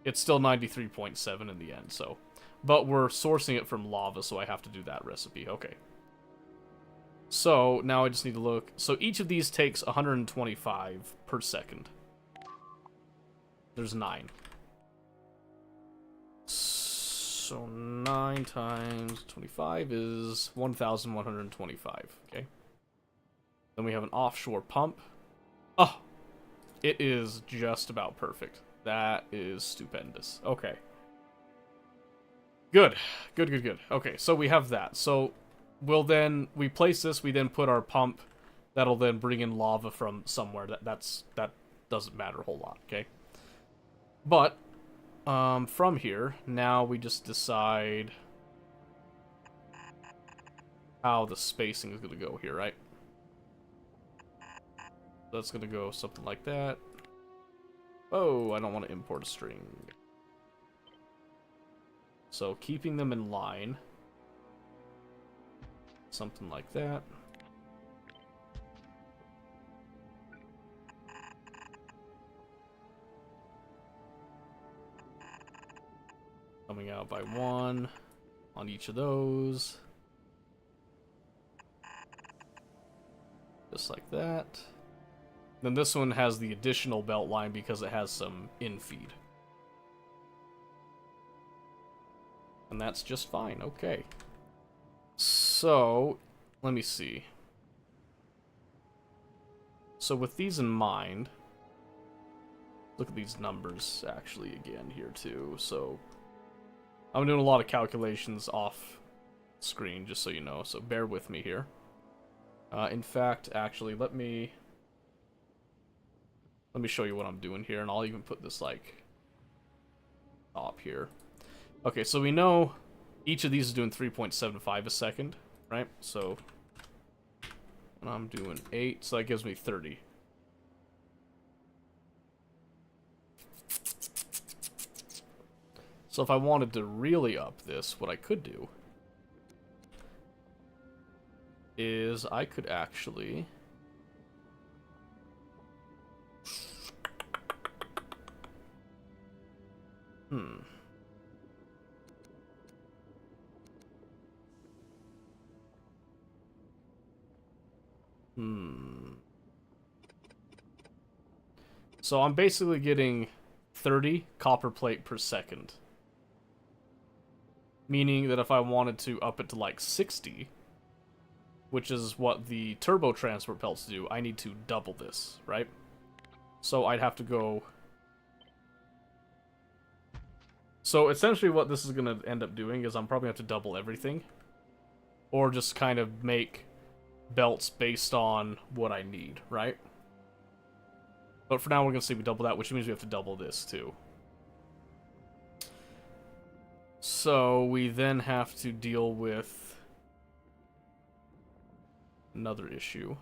it's still 93.7 in the end, so... But we're sourcing it from lava, so I have to do that recipe. Okay. So, now I just need to look. So, each of these takes 125 per second. There's 9. So, 9 times 25 is 1,125, okay? Then we have an offshore pump. Oh! It is just about perfect. That is stupendous. Okay. Good. Good. Okay, so we have that. So... we place this, we then put our pump, that'll then bring in lava from somewhere. That doesn't matter a whole lot, okay? But, from here, now we just decide how the spacing is going to go here, right? That's going to go something like that. Oh, I don't want to import a string. So, keeping them in line. Something like that. Coming out by 1 on each of those. Just like that. Then this one has the additional belt line because it has some infeed. And that's just fine, okay. So, let me see. So with these in mind, look at these numbers actually again here too. So, I'm doing a lot of calculations off screen, just so you know, so bear with me here. In fact, actually, let me show you what I'm doing here, and I'll even put this, like, top here. Okay, so we know each of these is doing 3.75 a second, right? So, and I'm doing 8, so that gives me 30. So if I wanted to really up this, what I could do is I could actually... So I'm basically getting 30 copper plate per second. Meaning that if I wanted to up it to like 60, which is what the turbo transport belts do, I need to double this, right? So I'd have to go... So essentially what this is going to end up doing is I'm probably going to have to double everything. Or just kind of make belts based on what I need, right? But for now we're going to say we double that, which means we have to double this too. So we then have to deal with another issue,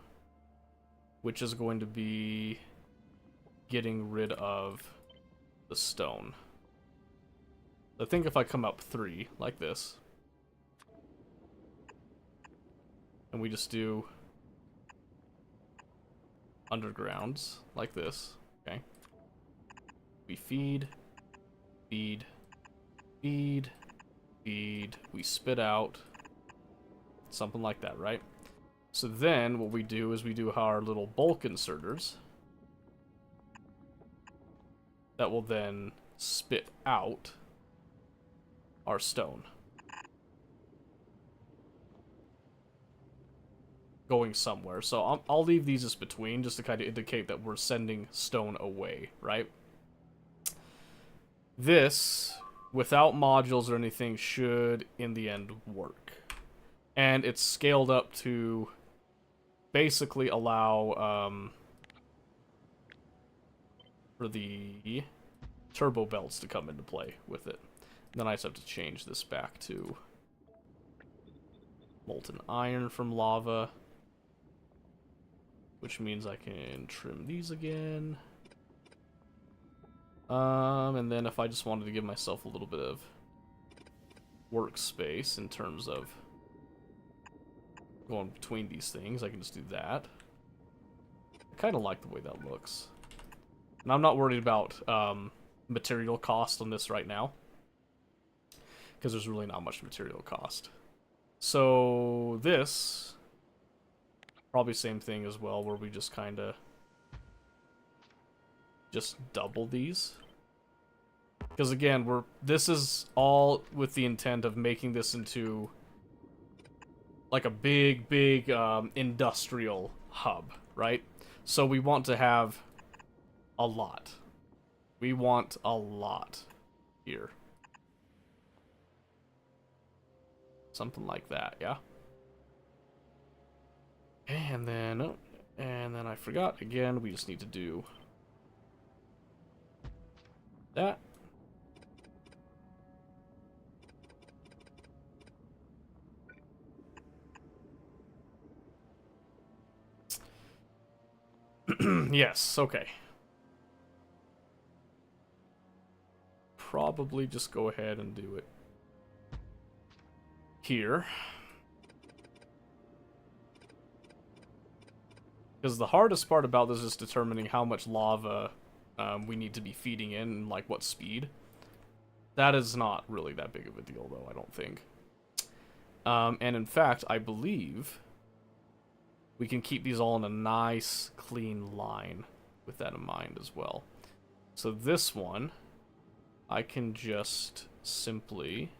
which is going to be getting rid of the stone. I think if I come up 3, like this, and we just do undergrounds, like this, okay? We feed, feed, feed, feed, we spit out, something like that, right? So then what we do is we do our little bulk inserters that will then spit out our stone. Going somewhere. So I'll leave these as between just to kind of indicate that we're sending stone away, right? This, without modules or anything, should in the end work. And it's scaled up to basically allow for the turbo belts to come into play with it. And then I just have to change this back to molten iron from lava, which means I can trim these again. And then if I just wanted to give myself a little bit of workspace in terms of going between these things, I can just do that. I kind of like the way that looks. And I'm not worried about material cost on this right now, because there's really not much material cost. So this, probably same thing as well, where we just kind of just double these. Because again, this is all with the intent of making this into like a big industrial hub, right? So we want to have a lot. We want a lot here. Something like that, yeah? And then I forgot again, we just need to do that. Yes, okay. Probably just go ahead and do it here. Because the hardest part about this is determining how much lava we need to be feeding in and like what speed. That is not really that big of a deal though, I don't think. And in fact, I believe we can keep these all in a nice, clean line with that in mind as well. So this one, I can just simply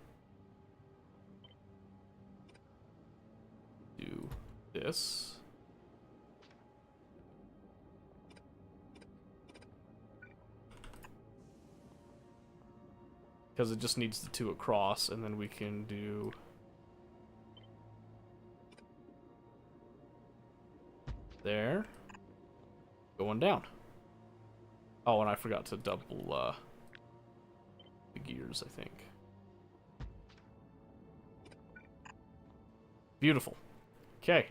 do this. Because it just needs the 2 across, and then we can do there, going down. Oh, and I forgot to double the gears, I think. Beautiful. Okay.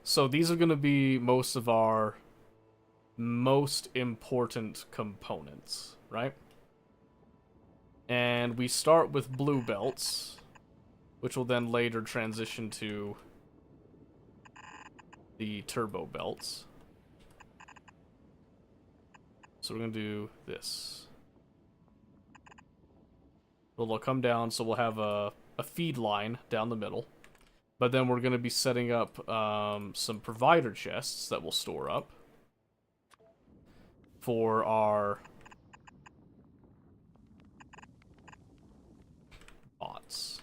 So these are going to be most of our most important components, right? And we start with blue belts, which will then later transition to the turbo belts. So we're going to do this. So they'll come down, so we'll have a feed line down the middle. But then we're going to be setting up some provider chests that we'll store up for our bots.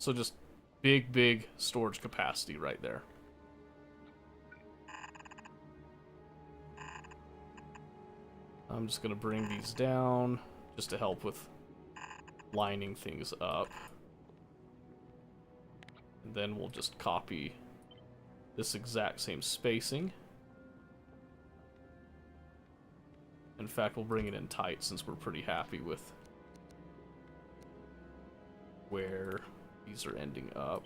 So just big storage capacity right there. I'm just going to bring these down just to help with lining things up. And then we'll just copy this exact same spacing. In fact, we'll bring it in tight since we're pretty happy with where these are ending up.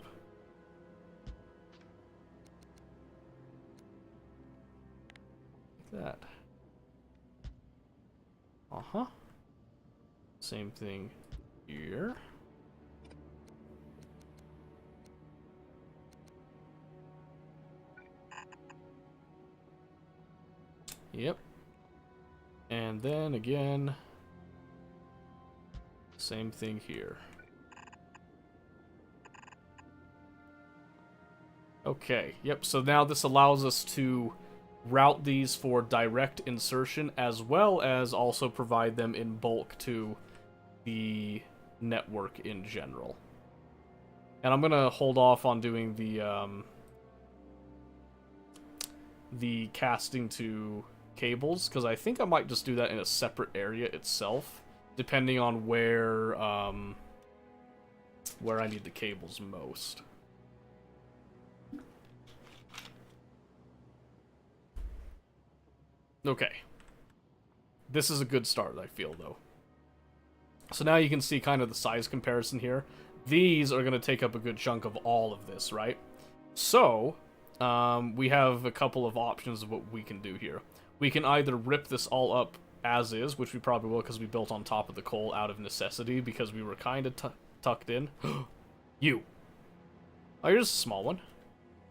Like that. Uh-huh. Same thing here. Yep. And then again, same thing here. Okay, yep, so now this allows us to route these for direct insertion as well as also provide them in bulk to the network in general. And I'm gonna hold off on doing the casting to cables, because I think I might just do that in a separate area itself, depending on where I need the cables most. Okay. This is a good start, I feel, though. So now you can see kind of the size comparison here. These are going to take up a good chunk of all of this, right? So, we have a couple of options of what we can do here. We can either rip this all up as is, which we probably will because we built on top of the coal out of necessity because we were kind of tucked in. You. Oh, you're just a small one.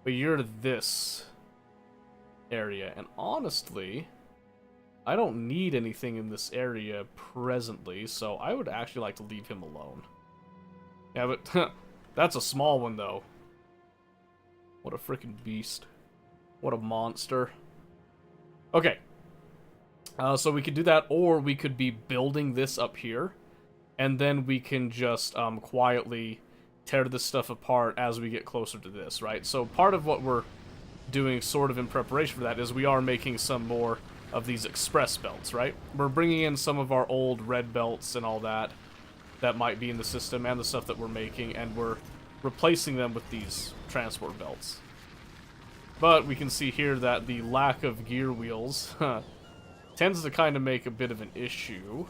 But you're this area. And honestly, I don't need anything in this area presently, so I would actually like to leave him alone. Yeah, but that's a small one, though. What a freaking beast. What a monster. Okay. So we could do that, or we could be building this up here, and then we can just quietly tear this stuff apart as we get closer to this, right? So part of what we're doing sort of in preparation for that is we are making some more of these express belts, right? We're bringing in some of our old red belts and all that might be in the system and the stuff that we're making, and we're replacing them with these transport belts. But we can see here that the lack of gear wheels tends to kind of make a bit of an issue,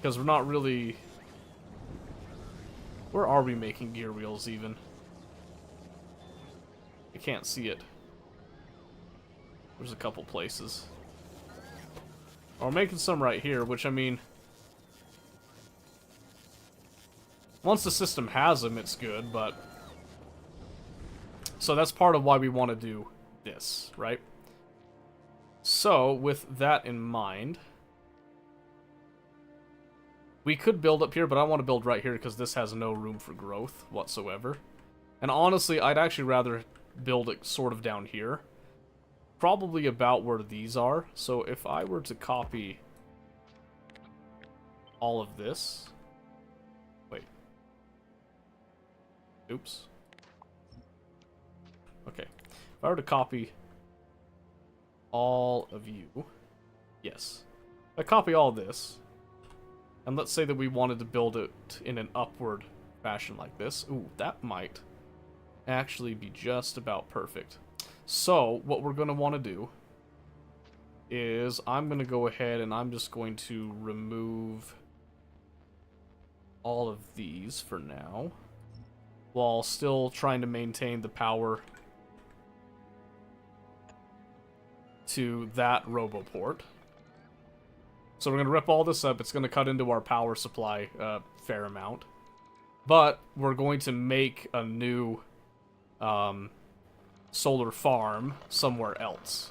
because we're not really... Where are we making gear wheels even? I can't see it. There's a couple places. We're making some right here, which, I mean, once the system has them, it's good, but... So that's part of why we want to do this, right? So, with that in mind, we could build up here, but I want to build right here because this has no room for growth whatsoever. And honestly, I'd actually rather build it sort of down here. Probably about where these are. So if I were to copy all of this... Wait. Oops. Okay. If I were to copy all of you... Yes. If I copy all this, and let's say that we wanted to build it in an upward fashion like this. Ooh, that might actually be just about perfect. So, what we're going to want to do is I'm going to go ahead and I'm just going to remove all of these for now, while still trying to maintain the power to that RoboPort. So we're going to rip all this up. It's going to cut into our power supply a fair amount. But we're going to make a new solar farm somewhere else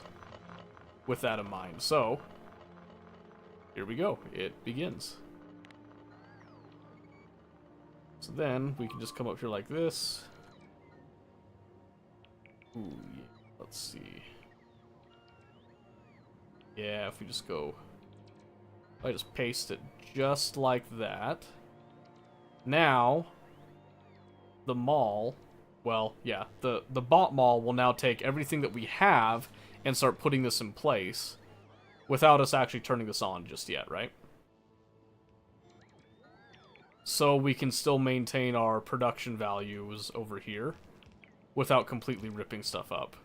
with that in mind. So, here we go. It begins. So then, we can just come up here like this. Ooh, yeah. Let's see. Yeah, if we just go... I just paste it just like that. Now, the mall, well, yeah, the bot mall will now take everything that we have and start putting this in place without us actually turning this on just yet, right? So we can still maintain our production values over here without completely ripping stuff up.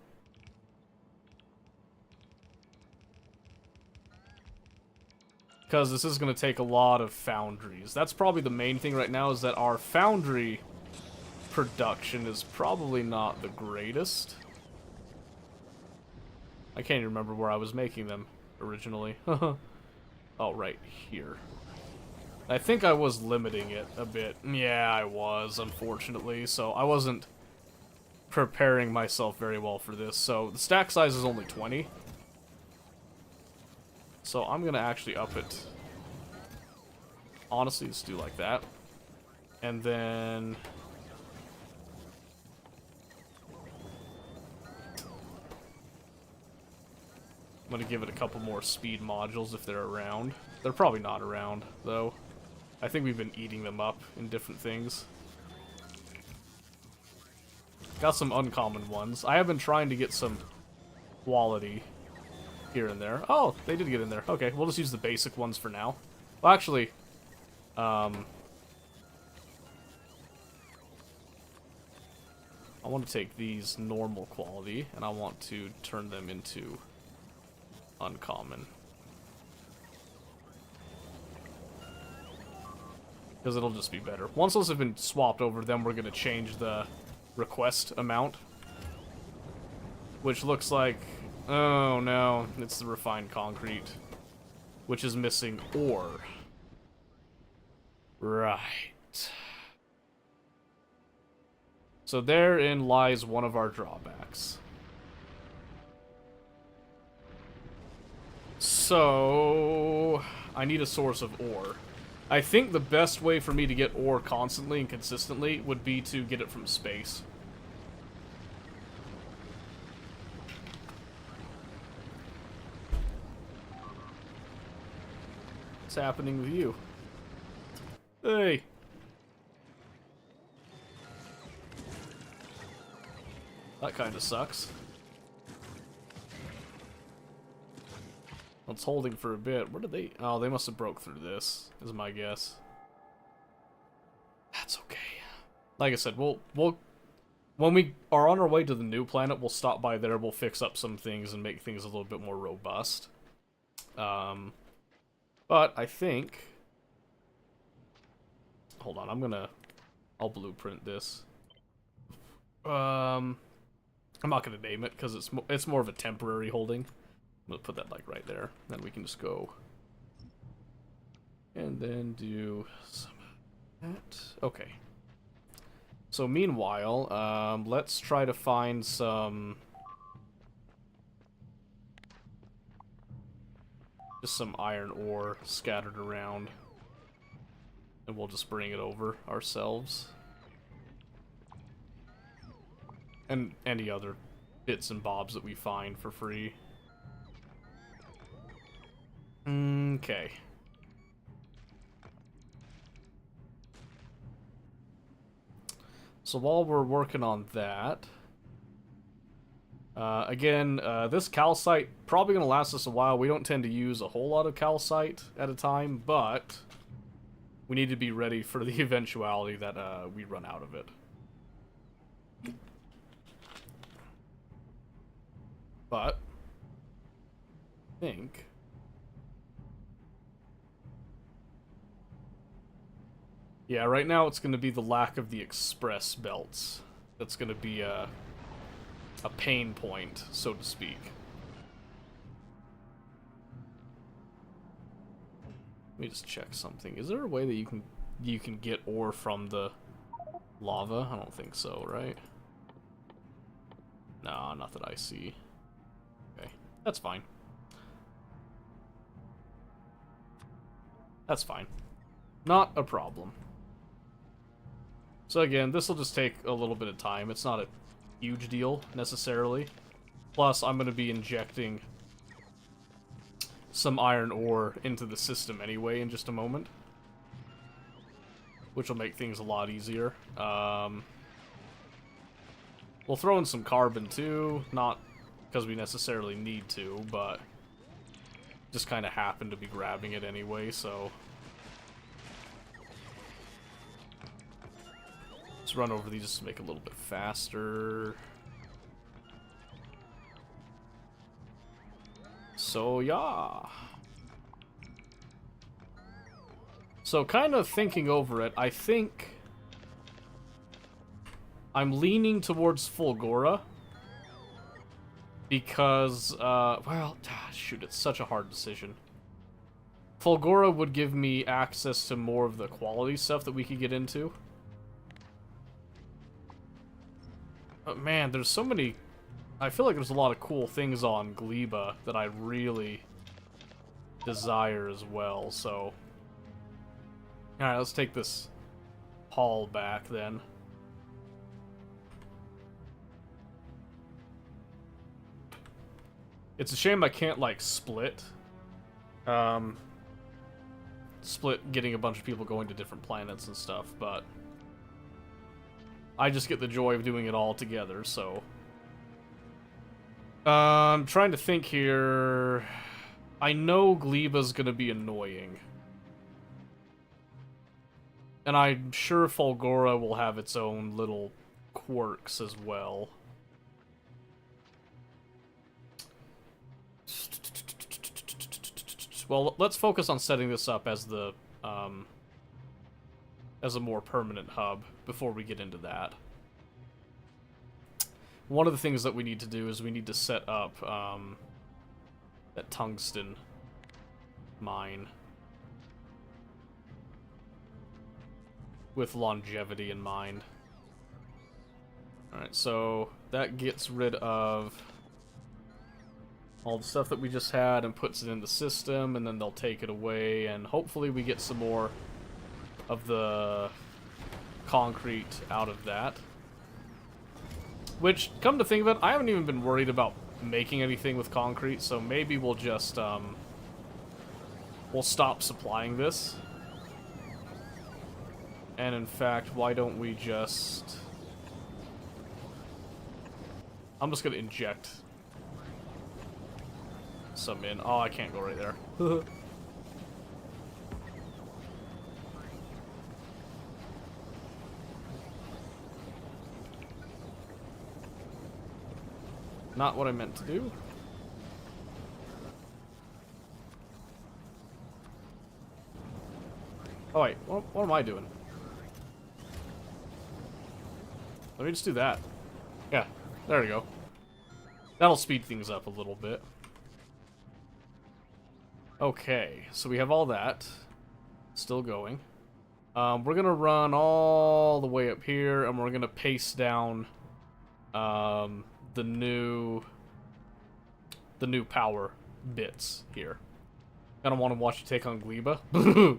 Because this is going to take a lot of foundries. That's probably the main thing right now, is that our foundry production is probably not the greatest. I can't even remember where I was making them originally. Oh, right here. I think I was limiting it a bit. Yeah, I was, unfortunately. So I wasn't preparing myself very well for this. So the stack size is only 20. So I'm going to actually up it. Honestly, let's do like that. And then... I'm going to give it a couple more speed modules if they're around. They're probably not around, though. I think we've been eating them up in different things. Got some uncommon ones. I have been trying to get some quality here and there. Oh, they did get in there. Okay, we'll just use the basic ones for now. Well, actually, I want to take these normal quality, and I want to turn them into uncommon. Because it'll just be better. Once those have been swapped over, then we're going to change the request amount. Which looks like... Oh no, it's the refined concrete. Which is missing ore. Right. So therein lies one of our drawbacks. So... I need a source of ore. I think the best way for me to get ore constantly and consistently would be to get it from space. What's happening with you? Hey! That kind of sucks. It's holding for a bit. Where did they... Oh, they must have broke through this, is my guess. That's okay. Like I said, we'll when we are on our way to the new planet, we'll stop by there, we'll fix up some things and make things a little bit more robust. But I think... Hold on, I'll blueprint this. I'm not gonna name it, because it's more of a temporary holding. I'm gonna put that like right there. Then we can just go and then do some of that. Okay. So meanwhile, let's try to find some just some iron ore scattered around, and we'll just bring it over ourselves. And any other bits and bobs that we find for free. Okay. So while we're working on that, again, this calcite probably going to last us a while. We don't tend to use a whole lot of calcite at a time, but we need to be ready for the eventuality that we run out of it. But I think... Yeah, right now it's going to be the lack of the express belts that's going to be a pain point, so to speak. Let me just check something. Is there a way that you can get ore from the lava? I don't think so, right? No, not that I see. Okay, that's fine. That's fine. Not a problem. So again, this will just take a little bit of time. It's not a huge deal, necessarily. Plus, I'm going to be injecting some iron ore into the system anyway in just a moment, which will make things a lot easier. We'll throw in some carbon too, not because we necessarily need to, but just kind of happen to be grabbing it anyway, so... Let's run over these just to make it a little bit faster. So, yeah. So, kind of thinking over it, I think I'm leaning towards Fulgora because, well, shoot, it's such a hard decision. Fulgora would give me access to more of the quality stuff that we could get into. But man, there's so many... I feel like there's a lot of cool things on Gleba that I really desire as well, so... Alright, let's take this haul back then. It's a shame I can't, like, split. Split getting a bunch of people going to different planets and stuff, but... I just get the joy of doing it all together, so... I'm trying to think here... I know Gleba's gonna be annoying. And I'm sure Fulgora will have its own little quirks as well. Well, let's focus on setting this up as the, as a more permanent hub before we get into that. One of the things that we need to do is we need to set up, that tungsten mine. With longevity in mind. Alright, so that gets rid of all the stuff that we just had and puts it in the system, and then they'll take it away, and hopefully we get some more of the concrete out of that. Which, come to think of it, I haven't even been worried about making anything with concrete, so maybe we'll just, we'll stop supplying this. And in fact, why don't we just... I'm just gonna inject some in. Oh, I can't go right there. Not what I meant to do. Oh wait, what am I doing? Let me just do that. Yeah, there we go. That'll speed things up a little bit. Okay, so we have all that. Still going. We're gonna run all the way up here, and we're gonna paste down the new power bits here. I don't want to watch you take on Gleba.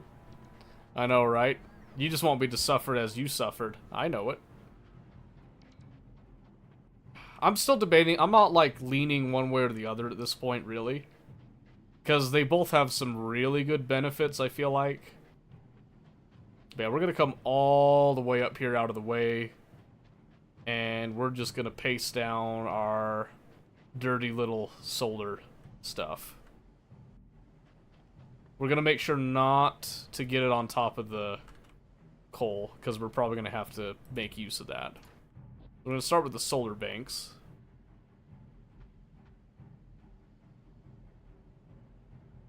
I know, right? You just want me to suffer as you suffered. I know it. I'm still debating. I'm not, like, leaning one way or the other at this point, really. Because they both have some really good benefits, I feel like. But yeah, we're going to come all the way up here out of the way. And we're just going to paste down our dirty little solar stuff. We're going to make sure not to get it on top of the coal, because we're probably going to have to make use of that. We're going to start with the solar banks.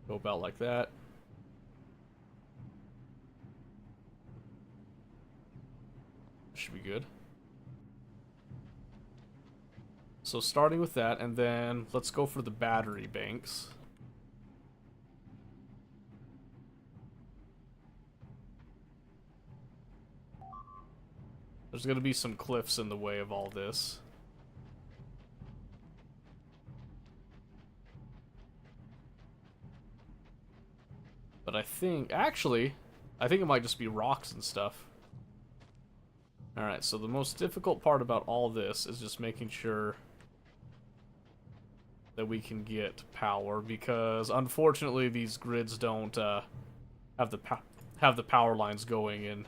Go about like that. Should be good. So starting with that, and then let's go for the battery banks. There's going to be some cliffs in the way of all this. But I think, actually, I think it might just be rocks and stuff. Alright, so the most difficult part about all this is just making sure that we can get power, because unfortunately these grids don't have the power lines going in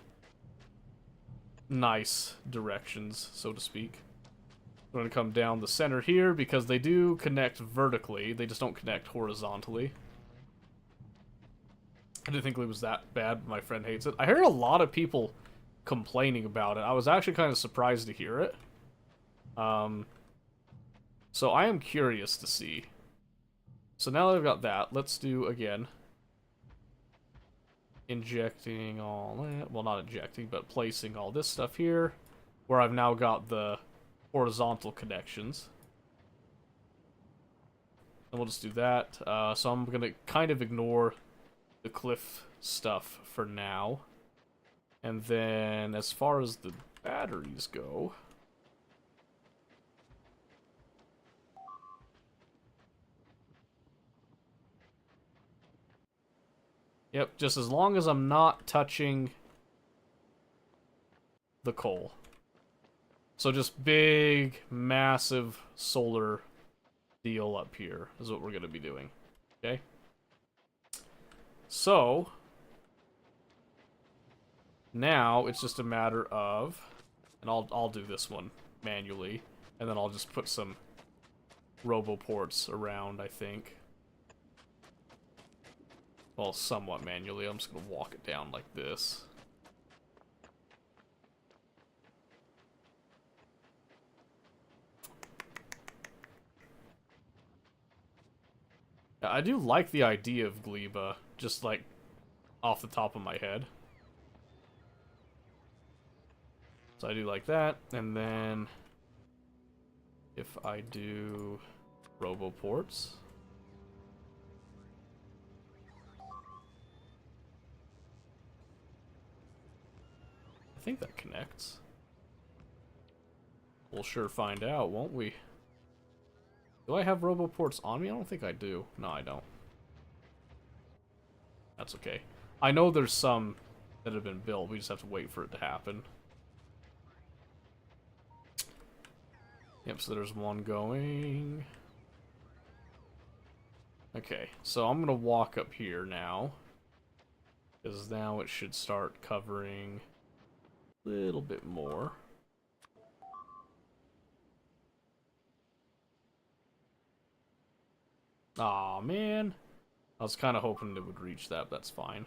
nice directions, so to speak. I'm going to come down the center here because they do connect vertically. They just don't connect horizontally. I didn't think it was that bad. My friend hates it. I heard a lot of people complaining about it. I was actually kind of surprised to hear it. So I am curious to see. So now that I've got that, let's do again. Injecting all that. Well, not injecting, but placing all this stuff here. Where I've now got the horizontal connections. And we'll just do that. So I'm going to kind of ignore the cliff stuff for now. And then as far as the batteries go... Yep, just as long as I'm not touching the coal. So just big, massive solar deal up here is what we're going to be doing. Okay? So, now it's just a matter of, and I'll do this one manually, and then I'll just put some roboports around, I think. Well, somewhat manually. I'm just going to walk it down like this. Yeah, I do like the idea of Gleba, just like off the top of my head. So I do like that, and then if I do roboports... I think that connects. We'll sure find out, won't we? Do I have roboports on me? I don't think I do. No, I don't. That's okay. I know there's some that have been built. We just have to wait for it to happen. Yep, so there's one going. Okay, so I'm gonna walk up here now. Because now it should start covering a little bit more. Aw, man. I was kind of hoping it would reach that, but that's fine.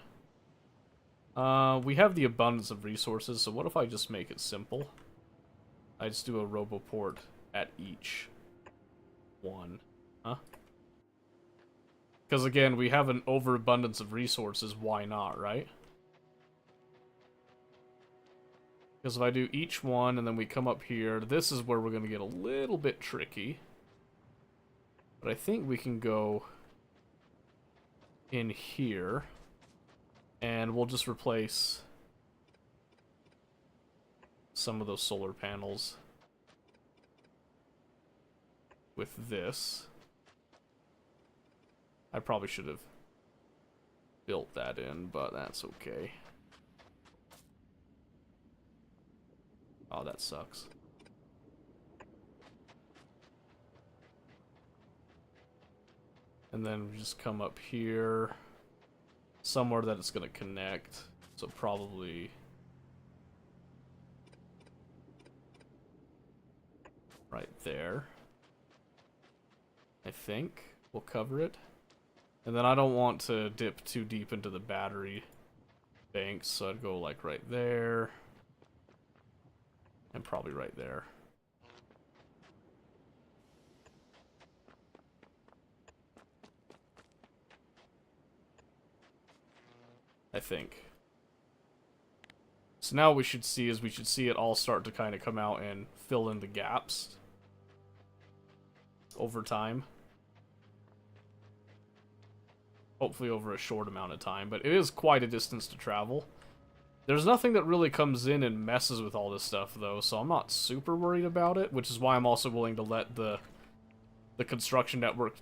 We have the abundance of resources, so what if I just make it simple? I just do a roboport at each one. Huh? Because again, we have an overabundance of resources, why not, right? Because if I do each one and then we come up here, this is where we're going to get a little bit tricky. But I think we can go in here and we'll just replace some of those solar panels with this. I probably should have built that in, but that's okay. Oh, that sucks. And then we just come up here, somewhere that it's going to connect. So probably right there. I think we'll cover it. And then I don't want to dip too deep into the battery banks, so I'd go like right there. And probably right there. I think. So now what we should see is we should see it all start to kind of come out and fill in the gaps over time. Hopefully over a short amount of time, but it is quite a distance to travel. There's nothing that really comes in and messes with all this stuff, though, so I'm not super worried about it, which is why I'm also willing to let the construction network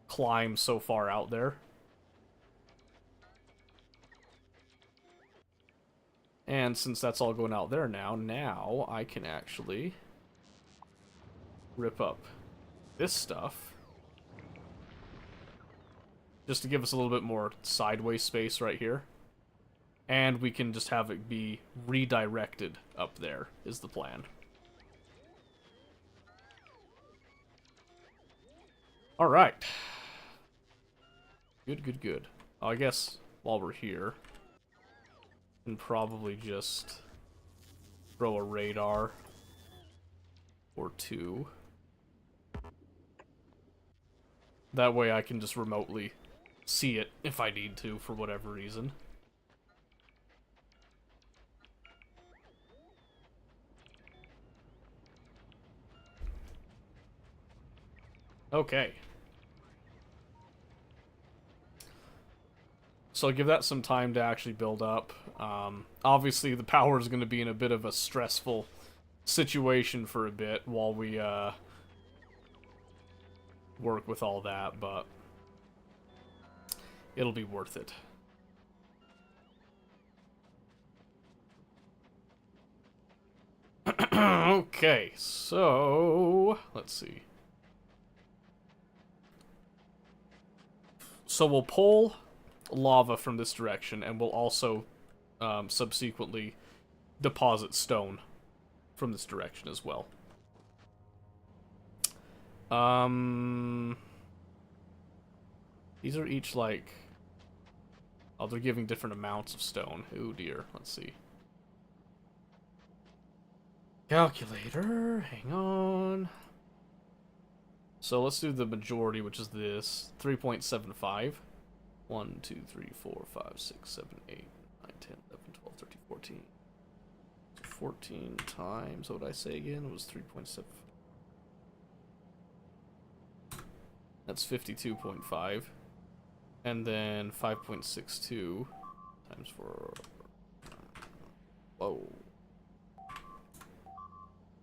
climb so far out there. And since that's all going out there now I can actually rip up this stuff. Just to give us a little bit more sideways space right here. And we can just have it be redirected up there, is the plan. Alright. Good, good, good. I guess while we're here, we can probably just throw a radar or two. That way I can just remotely see it if I need to for whatever reason. Okay. So I'll give that some time to actually build up. Obviously, the power is going to be in a bit of a stressful situation for a bit while we work with all that, but it'll be worth it. Okay, so let's see. So we'll pull lava from this direction, and we'll also subsequently deposit stone from this direction as well. These are each like... Oh, they're giving different amounts of stone. Oh dear, let's see. Calculator, hang on. So let's do the majority, which is this. 3.75. 1, 2, 3, 4, 5, 6, 7, 8, 9, 10, 11, 12, 13, 14. 14 times, what did I say again? It was 3.7. That's 52.5. And then 5.62 times 4. Whoa.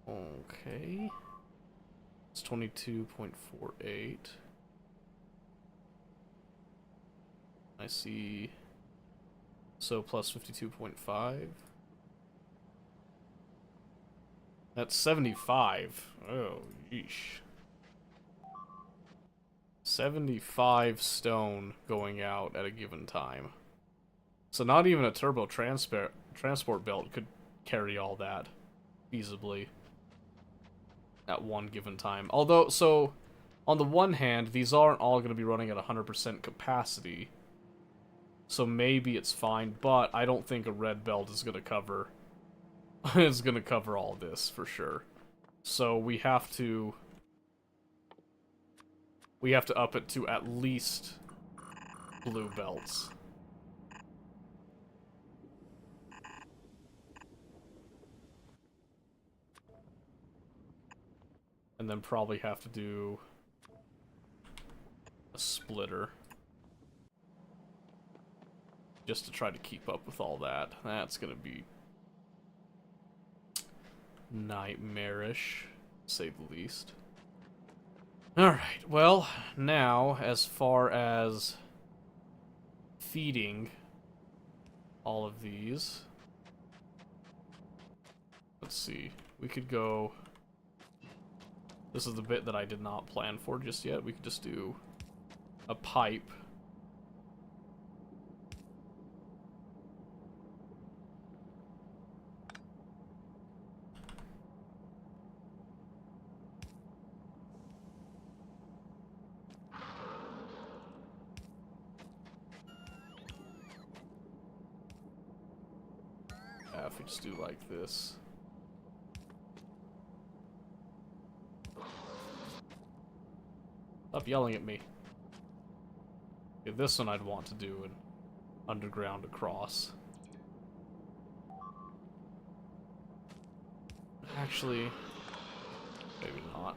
Okay. It's 22.48. I see. So plus 52.5. That's 75. Oh, yeesh. 75 stone going out at a given time. So not even a turbo transport belt could carry all that feasibly at one given time. Although, so on the one hand, these aren't all going to be running at 100% capacity. So maybe it's fine, but I don't think a red belt is going to cover all this for sure. So we have to up it to at least blue belts. And then probably have to do a splitter. Just to try to keep up with all that. That's gonna be nightmarish, to say the least. Alright, well, now, as far as feeding all of these, let's see, we could go, this is the bit that I did not plan for just yet, we could just do a pipe. If we just do like this. Stop yelling at me. Okay, this one I'd want to do an underground across. Actually, maybe not.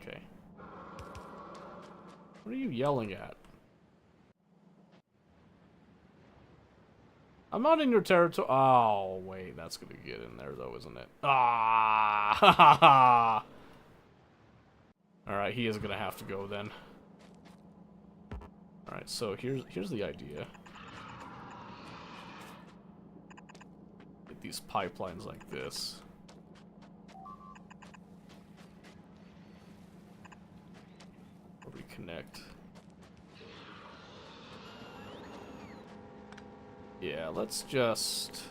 Okay. What are you yelling at? I'm not in your territory. Oh, wait, that's gonna get in there though, isn't it? Ah! Ha ha ha! Alright, he is gonna have to go then. Alright, so here's the idea. Get these pipelines like this. Where we connect. Yeah, let's just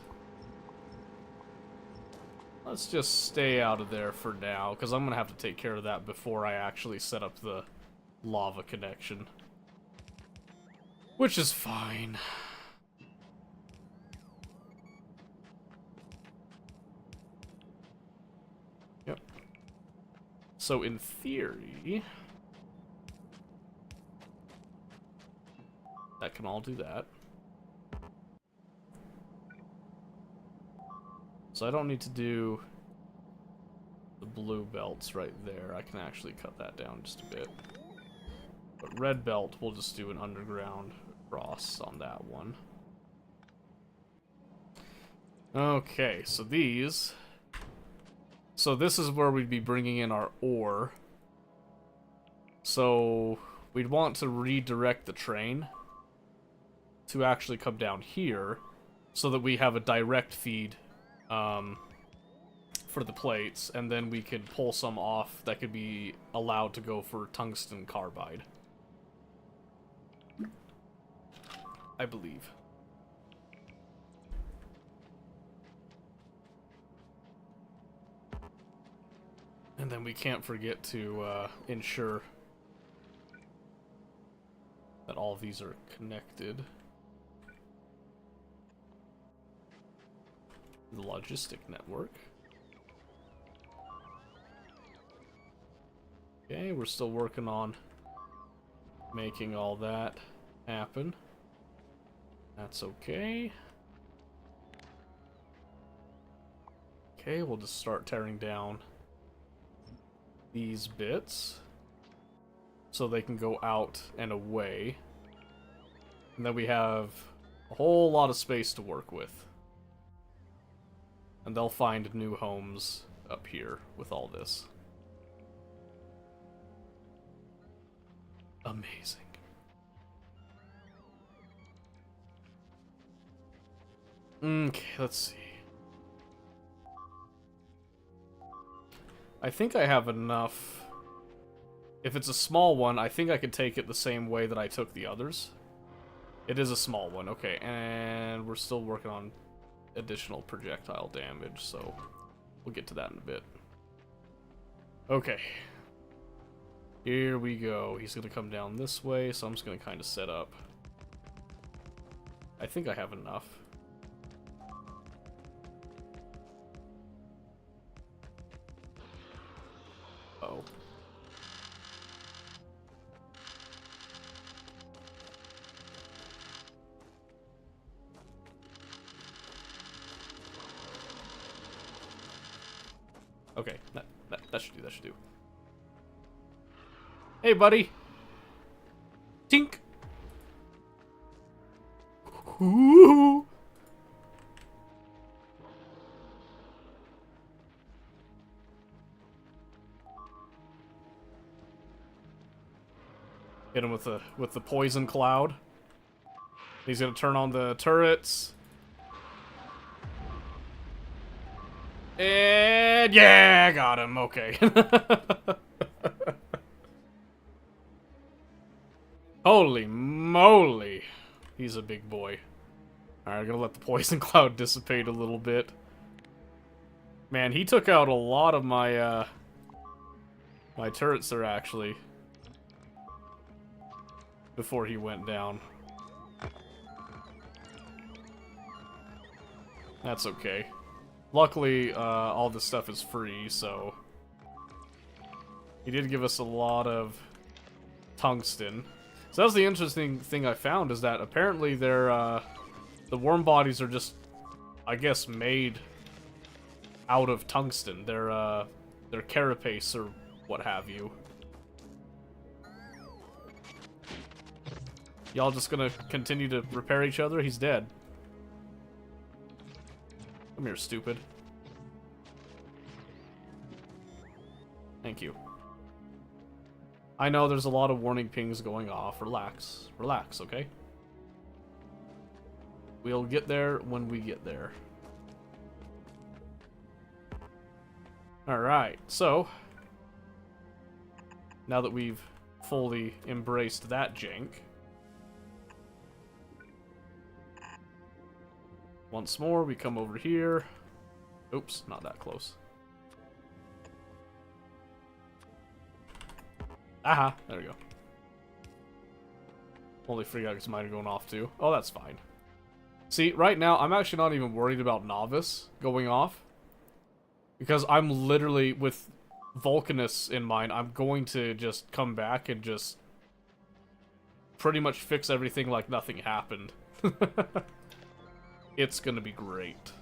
Let's just stay out of there for now, because I'm going to have to take care of that before I actually set up the lava connection. Which is fine. Yep. So in theory, that can all do that. So I don't need to do the blue belts right there. I can actually cut that down just a bit. But red belt, we'll just do an underground cross on that one. Okay, so these... So this is where we'd be bringing in our ore. So we'd want to redirect the train to actually come down here so that we have a direct feed for the plates, and then we could pull some off that could be allowed to go for tungsten carbide. I believe. And then we can't forget to ensure that all of these are connected. The logistic network. Okay, we're still working on making all that happen. That's okay. Okay, we'll just start tearing down these bits so they can go out and away. And then we have a whole lot of space to work with. And they'll find new homes up here with all this. Amazing. Okay, let's see. I think I have enough. If it's a small one, I think I could take it the same way that I took the others. It is a small one, okay, and we're still working on additional projectile damage, so we'll get to that in a bit. Okay. Here we go. He's gonna come down this way, so I'm just gonna kind of set up. I think I have enough. Oh. Okay, that should do, that should do. Hey, buddy! Tink! Ooh. Hit him with the poison cloud. He's gonna turn on the turrets. And yeah, got him. Okay. Holy moly. He's a big boy. Alright, I'm gonna let the poison cloud dissipate a little bit. Man, he took out a lot of my, my turrets there, actually. Before he went down. That's okay. Luckily, all this stuff is free, so... He did give us a lot of tungsten. So that's the interesting thing I found, is that apparently they're, the worm bodies are just, I guess, made out of tungsten. They're carapace or what have you. Y'all just gonna continue to repair each other? He's dead. Come here, stupid. Thank you. I know there's a lot of warning pings going off. Relax. Relax, okay? We'll get there when we get there. Alright, so... now that we've fully embraced that jank... once more, we come over here. Oops, not that close. Aha, there we go. Only freak out because mine are going off too. Oh, that's fine. See, right now, I'm actually not even worried about Novice going off. Because I'm literally, with Vulcanus in mind, I'm going to just come back and just pretty much fix everything like nothing happened. It's gonna be great.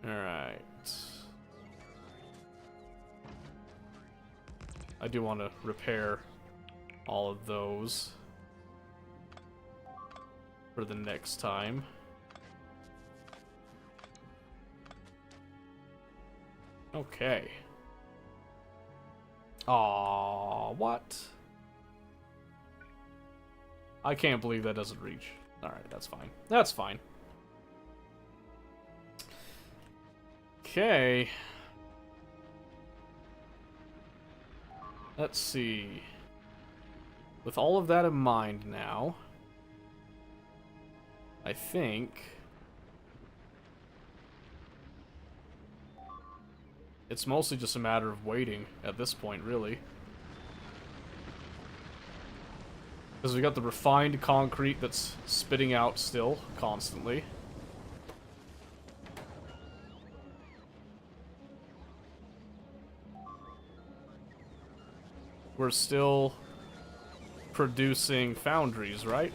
Alright. I do want to repair all of those for the next time. Okay. Aww, what? I can't believe that doesn't reach. Alright, that's fine. That's fine. Okay. Let's see. With all of that in mind now, I think it's mostly just a matter of waiting at this point, really. Because we got the refined concrete that's spitting out still, constantly. We're still producing foundries, right?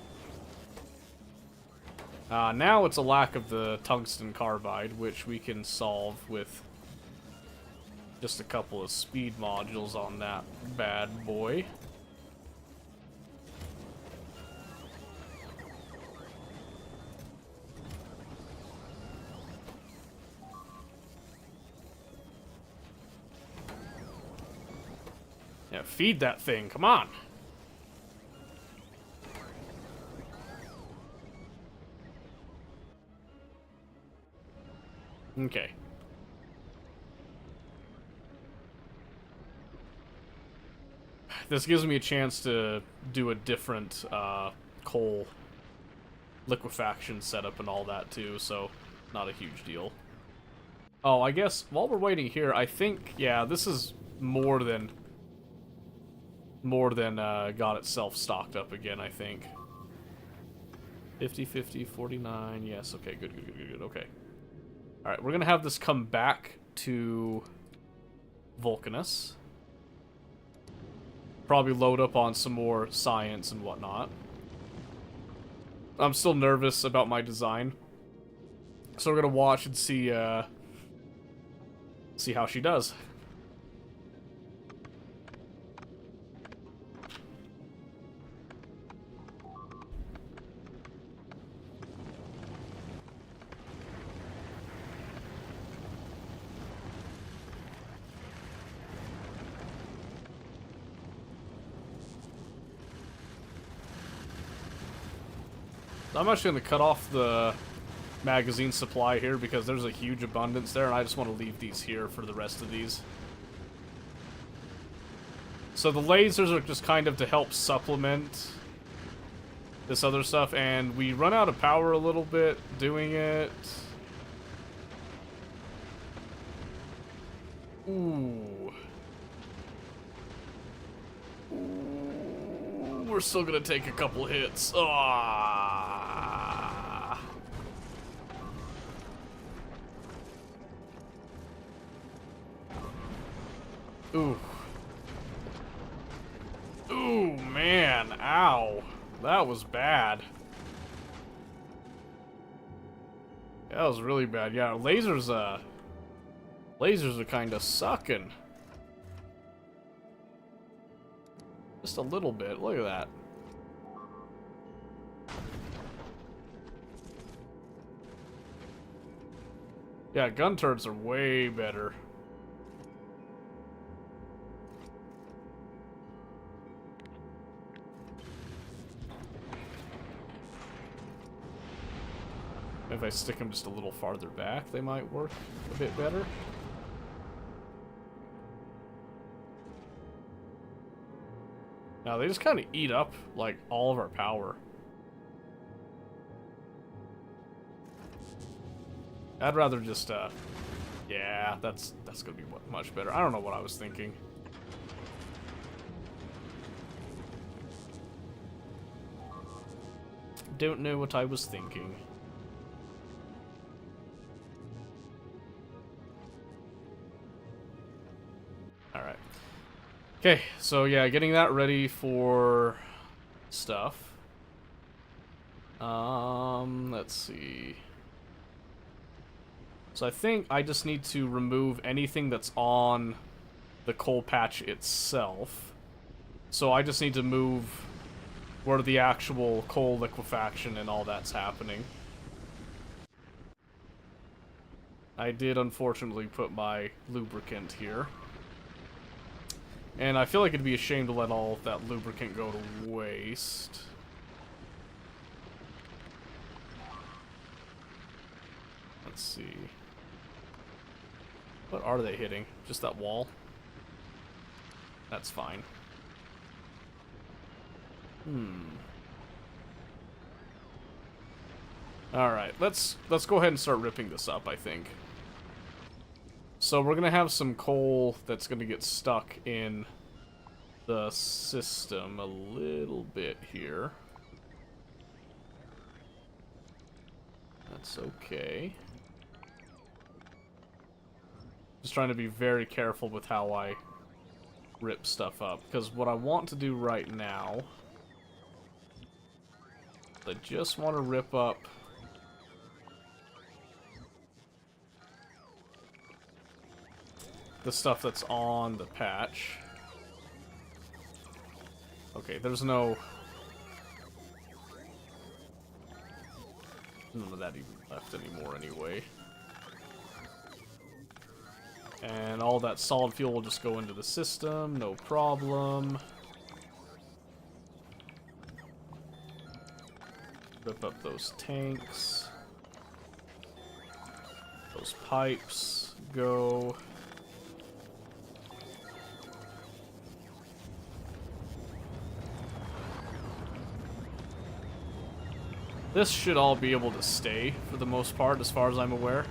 Now it's a lack of the tungsten carbide, which we can solve with just a couple of speed modules on that bad boy. Yeah, feed that thing, come on! Okay. This gives me a chance to do a different coal liquefaction setup and all that too, so not a huge deal. Oh, I guess while we're waiting here, I think, yeah, this is more than got itself stocked up again, I think. 50, 50, 49, yes, okay, good, okay. Alright, we're gonna have this come back to Vulcanus. Probably load up on some more science and whatnot. I'm still nervous about my design. So we're gonna watch and see how she does. I'm actually going to cut off the magazine supply here because there's a huge abundance there, and I just want to leave these here for the rest of these. So the lasers are just kind of to help supplement this other stuff, and we run out of power a little bit doing it. Ooh. We're still gonna take a couple hits. Ah. Ooh. Ooh, man. Ow. That was bad. That was really bad. Yeah, lasers are kind of sucking. Just a little bit. Look at that. Yeah, gun turrets are way better. If I stick them just a little farther back, they might work a bit better. Now, they just kind of eat up, like, all of our power. I'd rather just, yeah, that's gonna be much better. I don't know what I was thinking. Don't know what I was thinking. Alright. Okay, so yeah, getting that ready for stuff. Let's see. So I think I just need to remove anything that's on the coal patch itself. So I just need to move where the actual coal liquefaction and all that's happening. I did unfortunately put my lubricant here. And I feel like it'd be a shame to let all of that lubricant go to waste. Let's see. What are they hitting? Just that wall? That's fine. Alright, let's go ahead and start ripping this up, I think. So we're gonna have some coal that's gonna get stuck in the system a little bit here. That's okay. Just trying to be very careful with how I rip stuff up, because what I want to do right now, I just want to rip up the stuff that's on the patch. Okay, there's none of that even left anymore anyway. And all that solid fuel will just go into the system, no problem. Rip up those tanks. Those pipes go. This should all be able to stay for the most part, as far as I'm aware.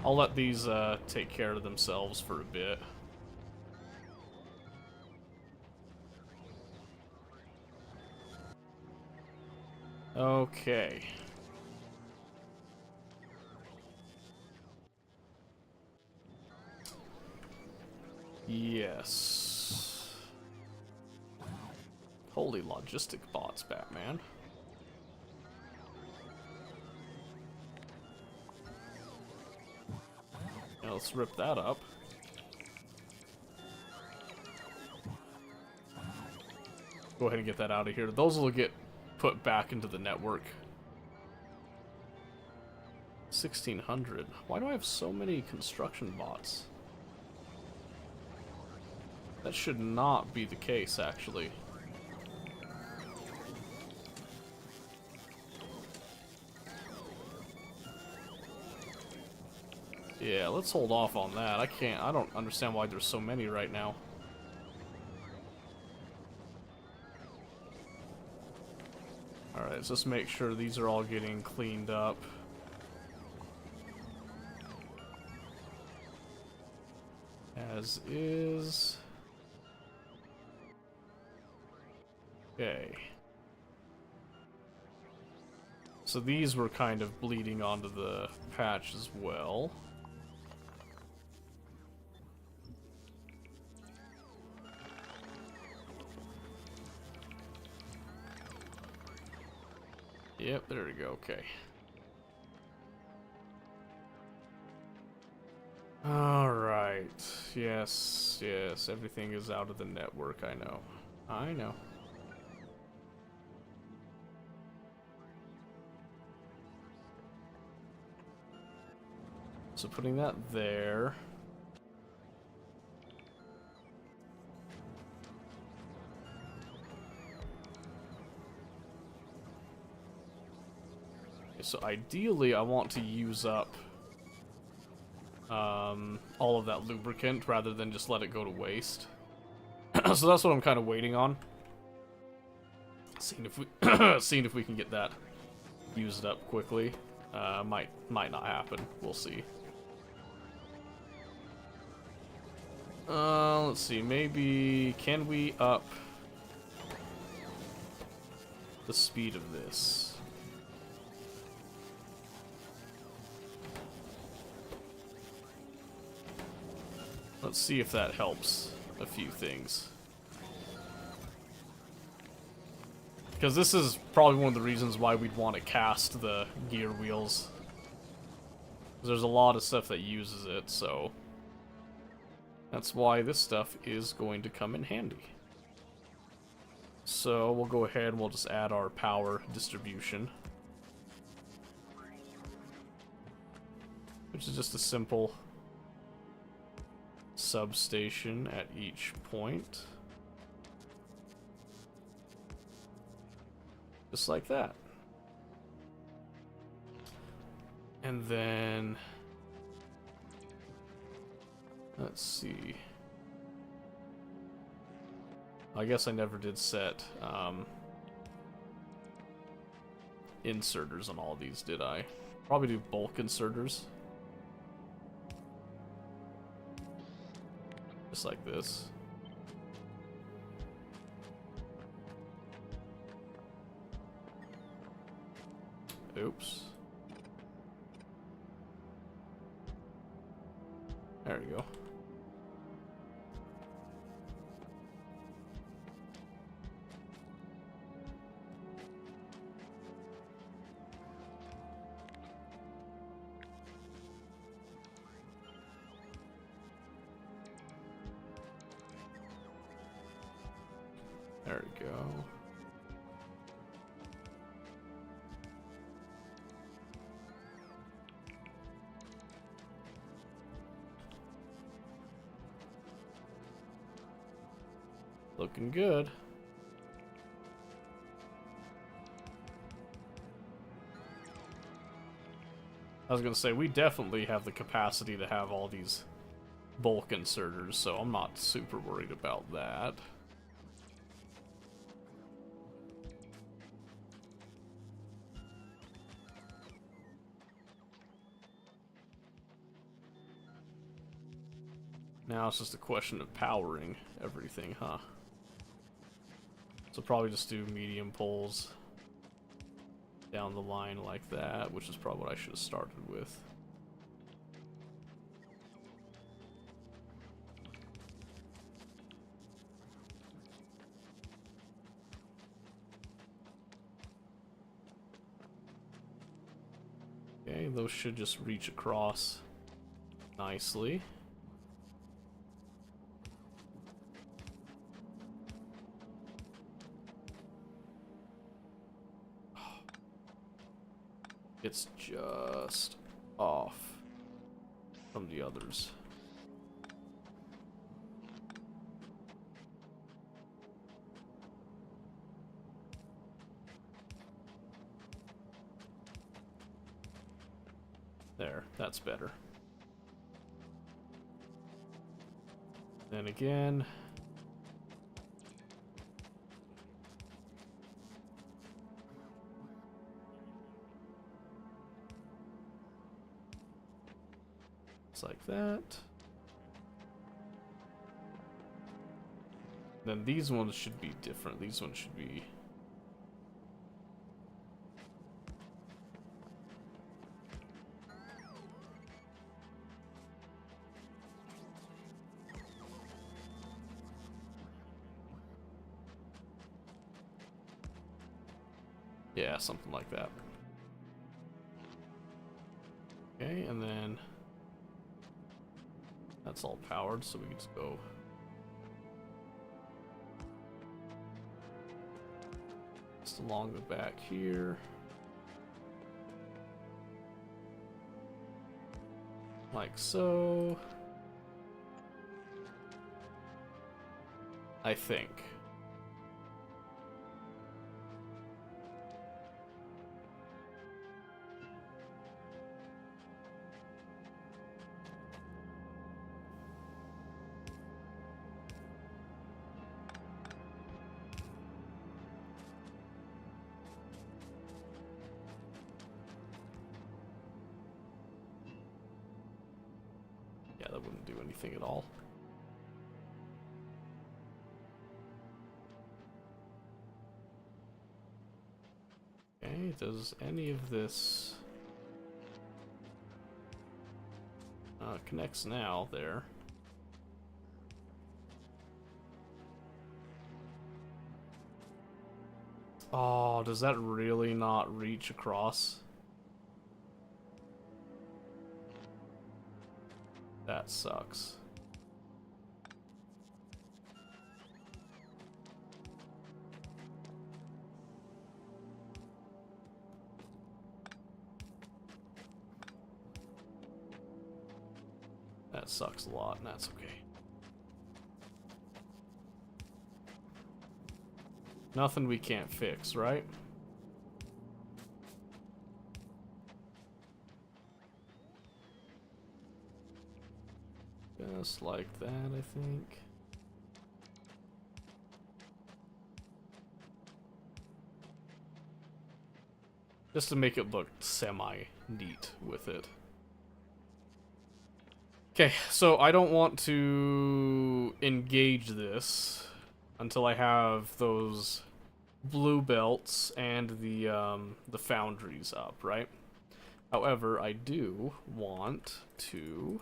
I'll let these take care of themselves for a bit. Okay. Yes. Holy logistic bots, Batman. Now let's rip that up. Go ahead and get that out of here. Those will get put back into the network. 1600. Why do I have so many construction bots? That should not be the case, actually. Yeah, let's hold off on that. I don't understand why there's so many right now. Alright, let's just make sure these are all getting cleaned up. As is. Okay. So these were kind of bleeding onto the patch as well. Yep, there we go, okay. Alright. Yes, yes, everything is out of the network, I know. I know. So putting that there. So ideally, I want to use up all of that lubricant rather than just let it go to waste. So that's what I'm kind of waiting on. Seeing if we can get that use it up quickly. Might not happen. We'll see. Let's see. Maybe can we up the speed of this? Let's see if that helps a few things. Because this is probably one of the reasons why we'd want to cast the gear wheels. There's a lot of stuff that uses it, so that's why this stuff is going to come in handy. So we'll go ahead and we'll just add our power distribution, which is just a simple substation at each point. Just like that. And then let's see. I guess I never did set inserters on all of these, did I? Probably do bulk inserters. Just like this. Oops. There we go. There we go. Looking good. I was gonna say, we definitely have the capacity to have all these bulk inserters, so I'm not super worried about that. Now it's just a question of powering everything, huh? So probably just do medium pulls down the line like that, which is probably what I should have started with. Okay, those should just reach across nicely. It's just off from the others. There, that's better. Then again, like that. Then these ones should be different. These ones should be yeah, something like that. Okay, and then that's all powered, so we can just go just along the back here. Like so. I think. that wouldn't do anything at all. Okay, does any of this... connects now, there. Oh, does that really not reach across? That sucks. That sucks a lot, and that's okay. Nothing we can't fix, right? Just like that, I think. Just to make it look semi-neat with it. Okay, so I don't want to engage this until I have those blue belts and the foundries up, right? However, I do want to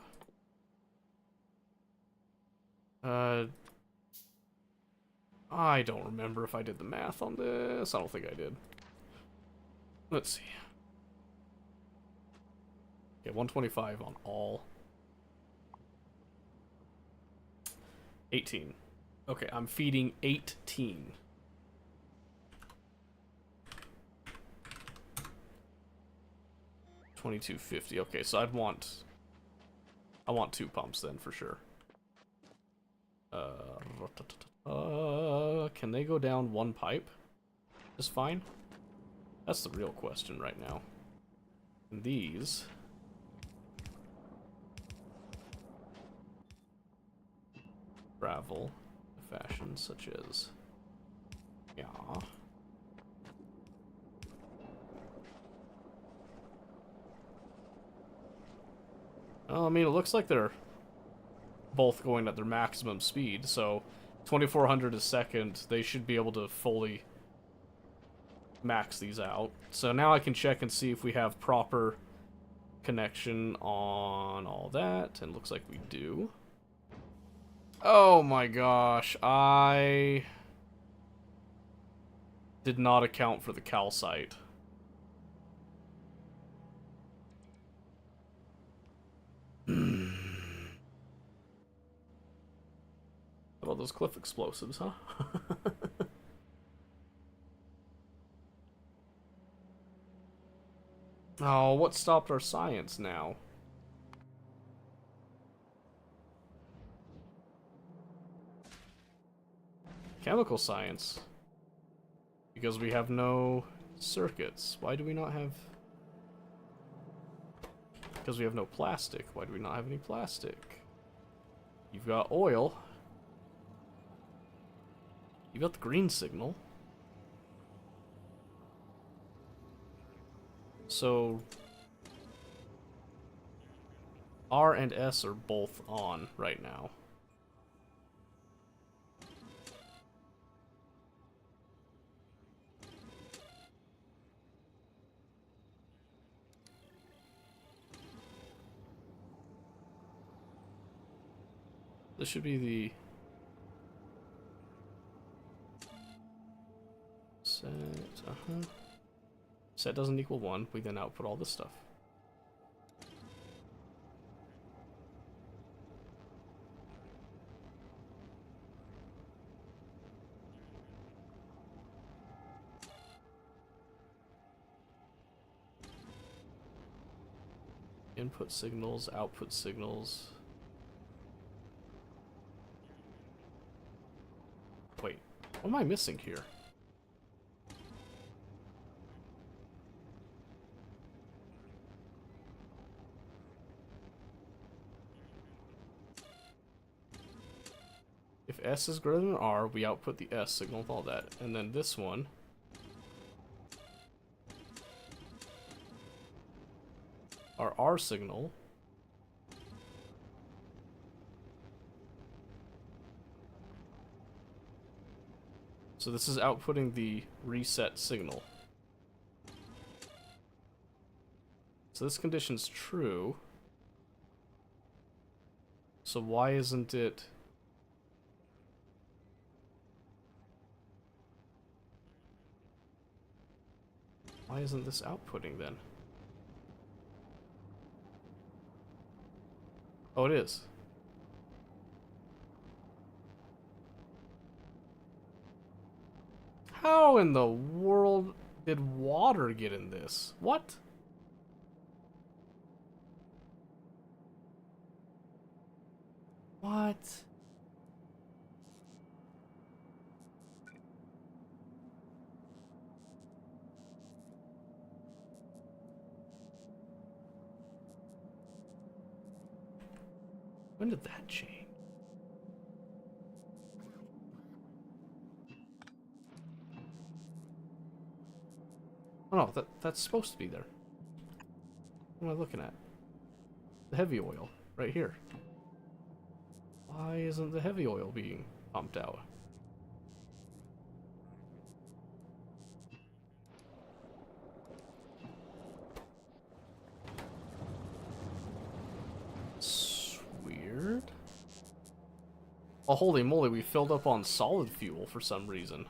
I don't remember if I did the math on this. I don't think I did. Let's see. Okay, 125 on all. 18. Okay, I'm feeding 18. $22.50. Okay, so I want 2 pumps then for sure. Can they go down 1 pipe? Just fine? That's the real question right now. And these travel fashion such as, yeah. I mean, it looks like they're both going at their maximum speed, so 2400 a second, they should be able to fully max these out. So now I can check and see if we have proper connection on all that, and looks like we do. Oh my gosh, I did not account for the calcite. How about those cliff explosives, huh? Oh, what stopped our science now? Chemical science. Because we have no circuits. Why do we not have... Because we have no plastic. Why do we not have any plastic? You've got oil. You've got the green signal. So... R and S are both on right now. This should be the set. Set doesn't equal 1. We then output all this stuff. Input signals, output signals. Wait, what am I missing here? If S is greater than R, we output the S signal with all that. And then this one. Our R signal So this is outputting the reset signal. So this condition's true. So why isn't it... Why isn't this outputting then? Oh, it is. How in the world did water get in this? What? What? When did that change? Oh no, that's supposed to be there. What am I looking at? The heavy oil, right here. Why isn't the heavy oil being pumped out? It's weird. Oh, holy moly, we filled up on solid fuel for some reason.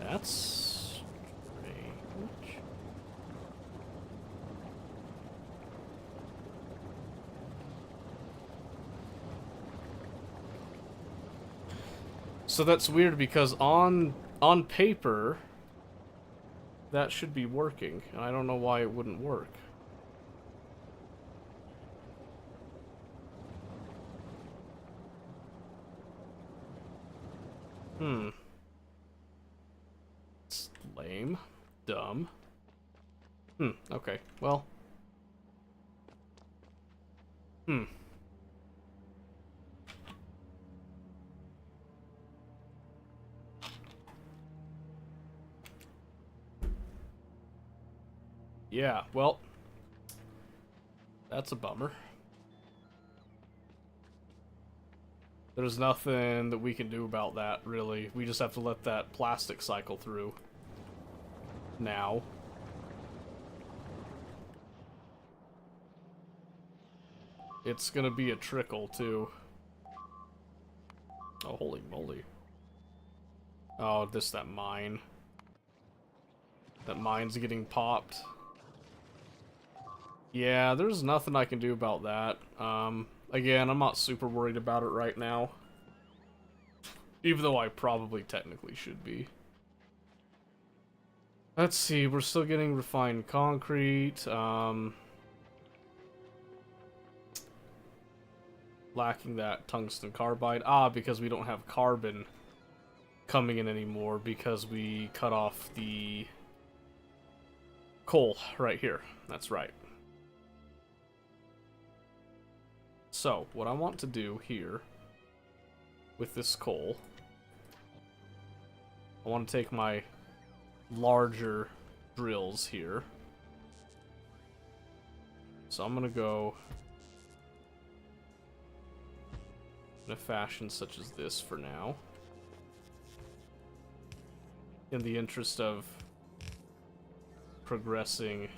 That's strange. So that's weird because on paper that should be working, and I don't know why it wouldn't work. It's lame. Dumb. Okay. Well. Yeah, well. That's a bummer. There's nothing that we can do about that, really. We just have to let that plastic cycle through. Now. It's gonna be a trickle, too. Oh, holy moly. Oh, that mine. That mine's getting popped. Yeah, there's nothing I can do about that. Again, I'm not super worried about it right now. Even though I probably technically should be. Let's see, we're still getting refined concrete. Lacking that tungsten carbide. Ah, because we don't have carbon coming in anymore because we cut off the coal right here. That's right. So, what I want to do here with this coal, I want to take my larger drills here. So I'm going to go in a fashion such as this for now, in the interest of progressing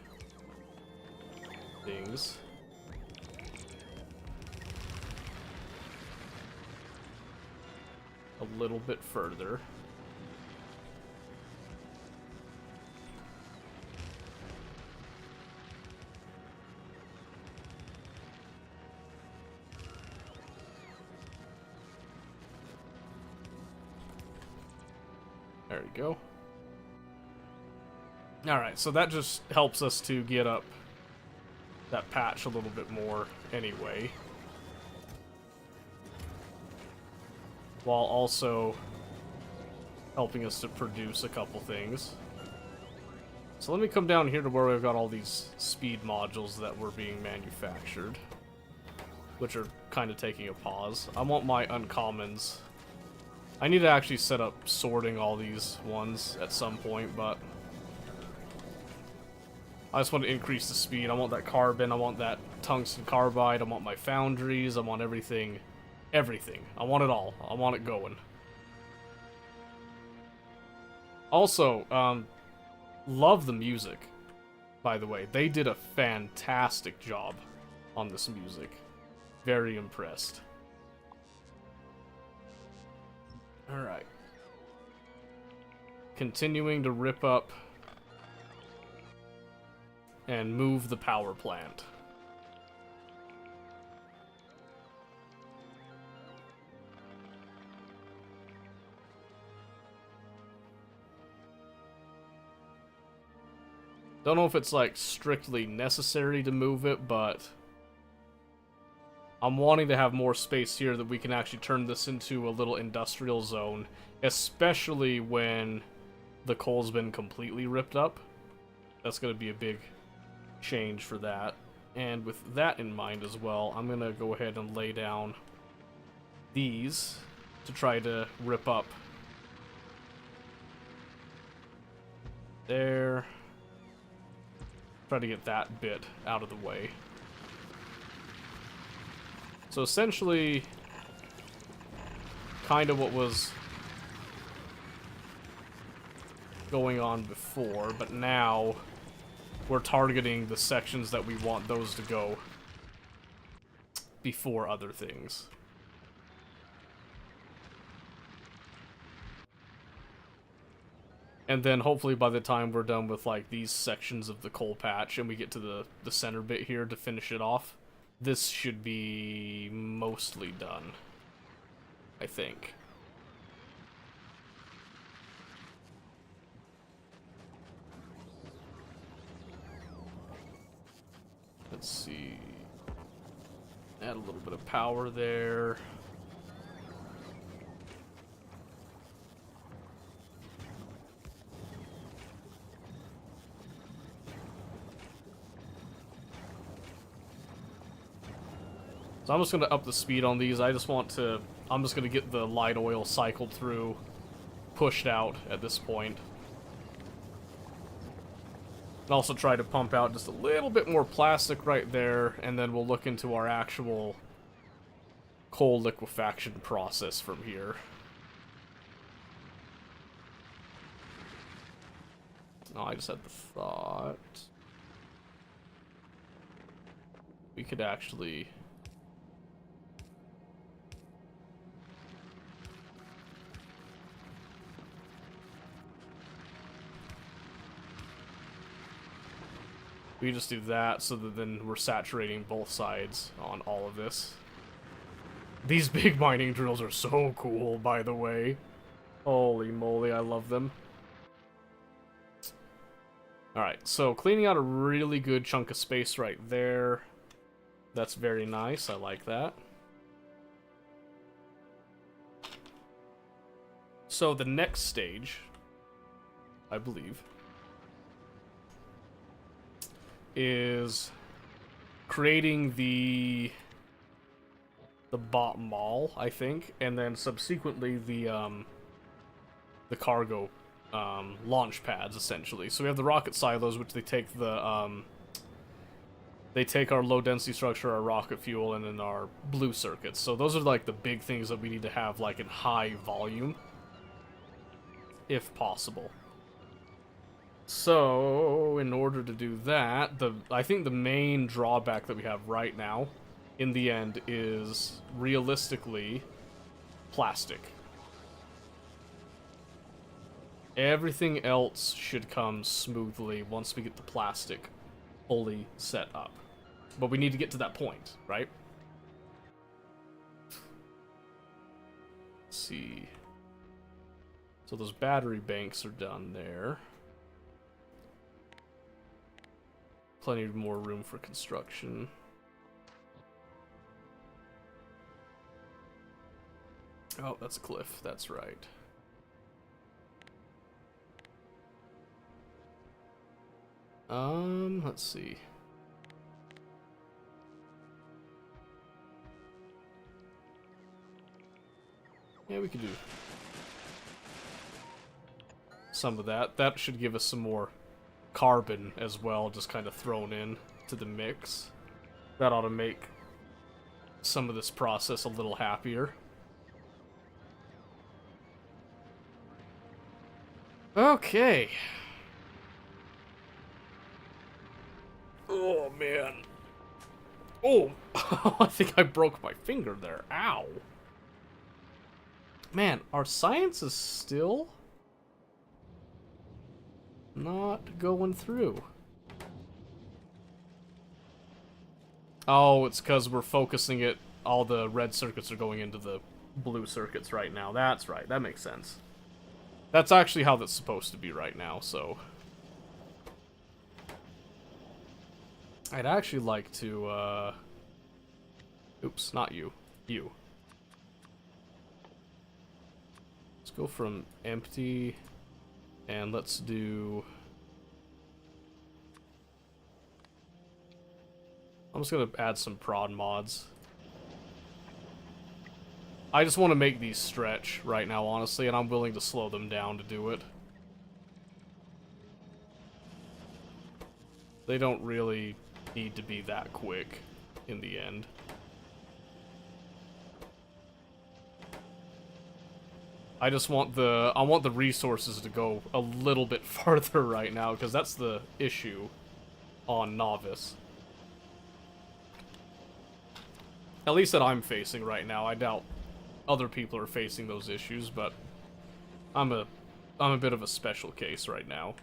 things. A little bit further. There we go. Alright, so that just helps us to get up that patch a little bit more anyway. While also helping us to produce a couple things. So let me come down here to where we've got all these speed modules that were being manufactured, which are kind of taking a pause. I want my uncommons. I need to actually set up sorting all these ones at some point, but I just want to increase the speed. I want that carbon, I want that tungsten carbide, I want my foundries, I want everything Everything. I want it all. I want it going. Also, love the music, by the way. They did a fantastic job on this music. Very impressed. Alright. Continuing to rip up and move the power plant. Don't know if it's like strictly necessary to move it, but I'm wanting to have more space here that we can actually turn this into a little industrial zone, especially when the coal's been completely ripped up. That's going to be a big change for that. And with that in mind as well, I'm going to go ahead and lay down these to try to rip up there. Try to get that bit out of the way. So essentially, kind of what was going on before, but now we're targeting the sections that we want those to go before other things. And then hopefully by the time we're done with like these sections of the coal patch and we get to the center bit here to finish it off, this should be mostly done, I think. Let's see. Add a little bit of power there. So I'm just going to up the speed on these. I'm just going to get the light oil cycled through, pushed out at this point. And also try to pump out just a little bit more plastic right there, and then we'll look into our actual coal liquefaction process from here. Oh, I just had the thought. We could actually... We just do that so that then we're saturating both sides on all of this. These big mining drills are so cool, by the way. Holy moly, I love them. Alright, so cleaning out a really good chunk of space right there. That's very nice, I like that. So the next stage, I believe, is creating the bot mall, I think, and then subsequently the cargo launch pads, essentially. So we have the rocket silos, which they take our low density structure, our rocket fuel, and then our blue circuits. So those are like the big things that we need to have like in high volume, if possible. So, in order to do that, I think the main drawback that we have right now, in the end, is realistically plastic. Everything else should come smoothly once we get the plastic fully set up. But we need to get to that point, right? Let's see. So those battery banks are done there. Plenty more room for construction. Oh, that's a cliff. That's right. Let's see. Yeah, we could do some of that. That should give us some more carbon as well, just kind of thrown in to the mix. That ought to make some of this process a little happier. Okay. Oh, man. Oh, I think I broke my finger there. Ow. Man, our science is still not going through. Oh, it's because we're focusing it. All the red circuits are going into the blue circuits right now. That's right. That makes sense. That's actually how that's supposed to be right now, so... I'd actually like to, Oops, not you. You. Let's go from empty, and let's do... I'm just gonna add some prod mods. I just want to make these stretch right now, honestly, and I'm willing to slow them down to do it. They don't really need to be that quick in the end. I just want I want the resources to go a little bit farther right now, because that's the issue on Novice. At least that I'm facing right now. I doubt other people are facing those issues, but I'm a bit of a special case right now.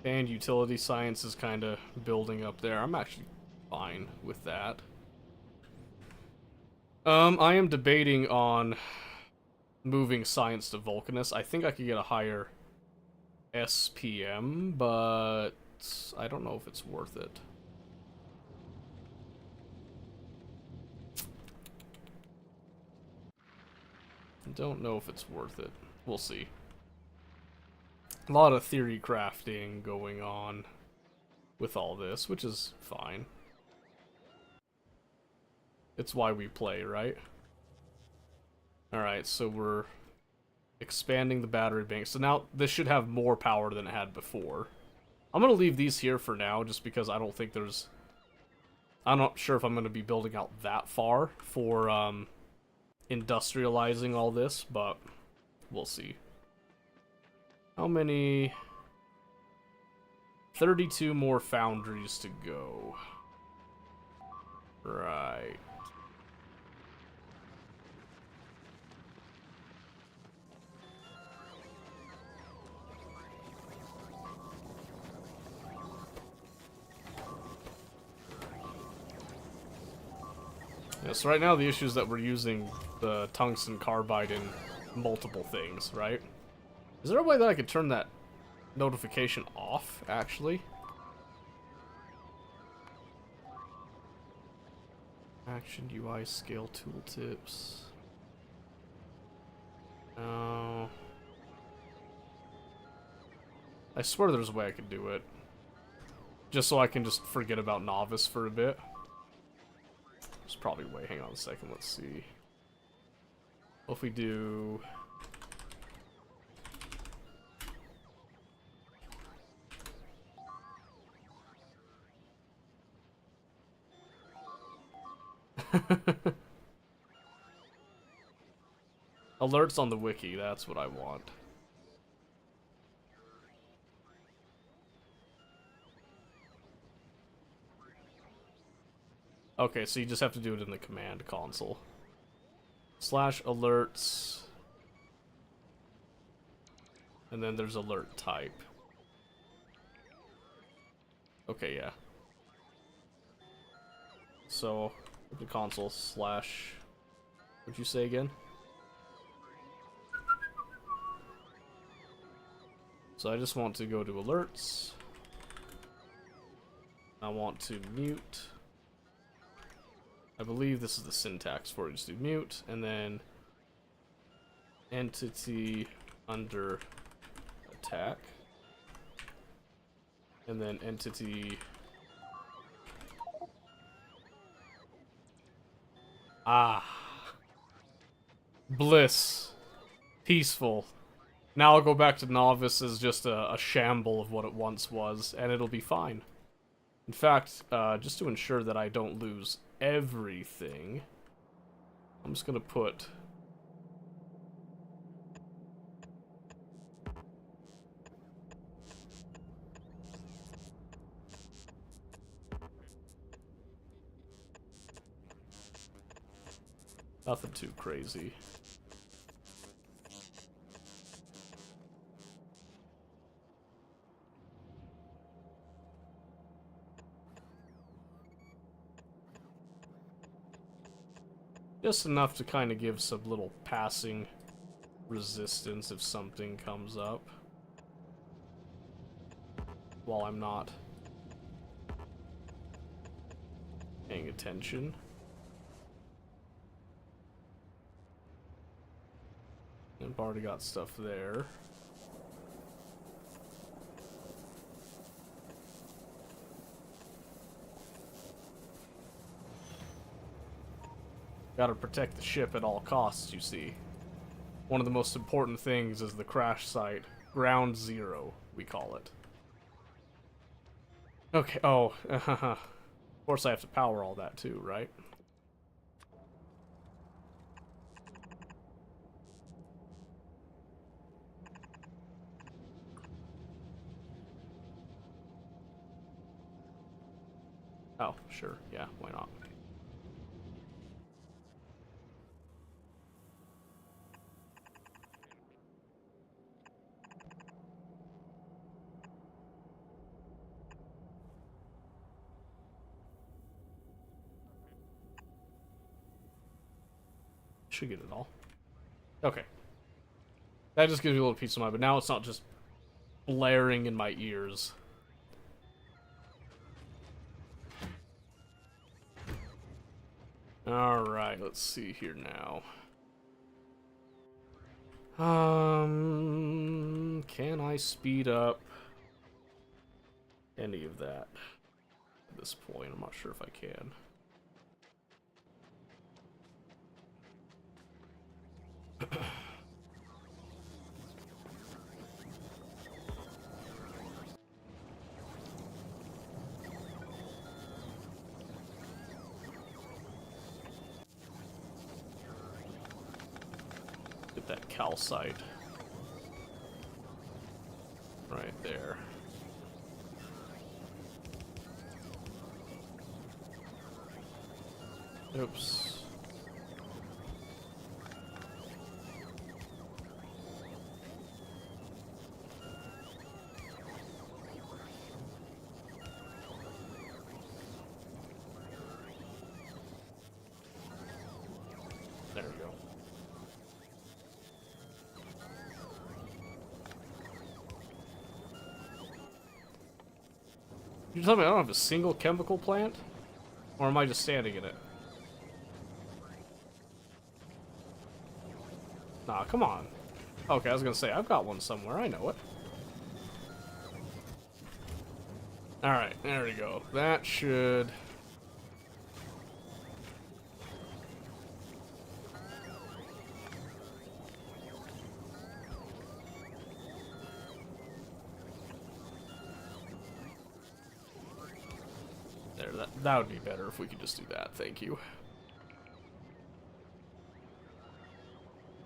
And utility science is kind of building up there. I'm actually fine with that. I am debating on moving science to Vulcanus. I think I could get a higher SPM, but I don't know if it's worth it. I don't know if it's worth it. We'll see. A lot of theory crafting going on with all this, which is fine. It's why we play, right? Alright, so we're expanding the battery bank. So now this should have more power than it had before. I'm going to leave these here for now, just because I don't think there's... I'm not sure if I'm going to be building out that far for industrializing all this, but we'll see. How many... 32 more foundries to go. Right. Yeah, so right now the issue is that we're using the tungsten carbide in multiple things, right? Is there a way that I could turn that notification off, actually? Action UI scale tooltips. No. I swear there's a way I could do it. Just so I can just forget about Novice for a bit. There's probably a way. Hang on a second, let's see. What if we do... Alerts on the wiki, that's what I want. Okay, so you just have to do it in the command console. /alerts. And then there's alert type. Okay, yeah. So, the console / what'd you say again? So I just want to go to alerts. I want to mute. I believe this is the syntax for it. Just do mute, and then entity under attack, and then entity. Bliss. Peaceful. Now I'll go back to Novice as just a shamble of what it once was, and it'll be fine. In fact, just to ensure that I don't lose everything, I'm just gonna put... nothing too crazy. Just enough to kind of give some little passing resistance if something comes up. While I'm not paying attention. And I've already got stuff there. Gotta protect the ship at all costs, you see. One of the most important things is the crash site. Ground Zero, we call it. Okay, oh, of course I have to power all that too, right? Oh, sure, yeah, why not? Should get it all. Okay. That just gives you a little peace of mind, but now it's not just blaring in my ears. Alright, let's see here now. Can I speed up any of that at this point? I'm not sure if I can. Get that calcite right there. Oops. There we go. You tell me I don't have a single chemical plant? Or am I just standing in it? Nah, come on. Okay, I was gonna say, I've got one somewhere, I know it. Alright, there we go. That should... there, that would be better if we could just do that, thank you.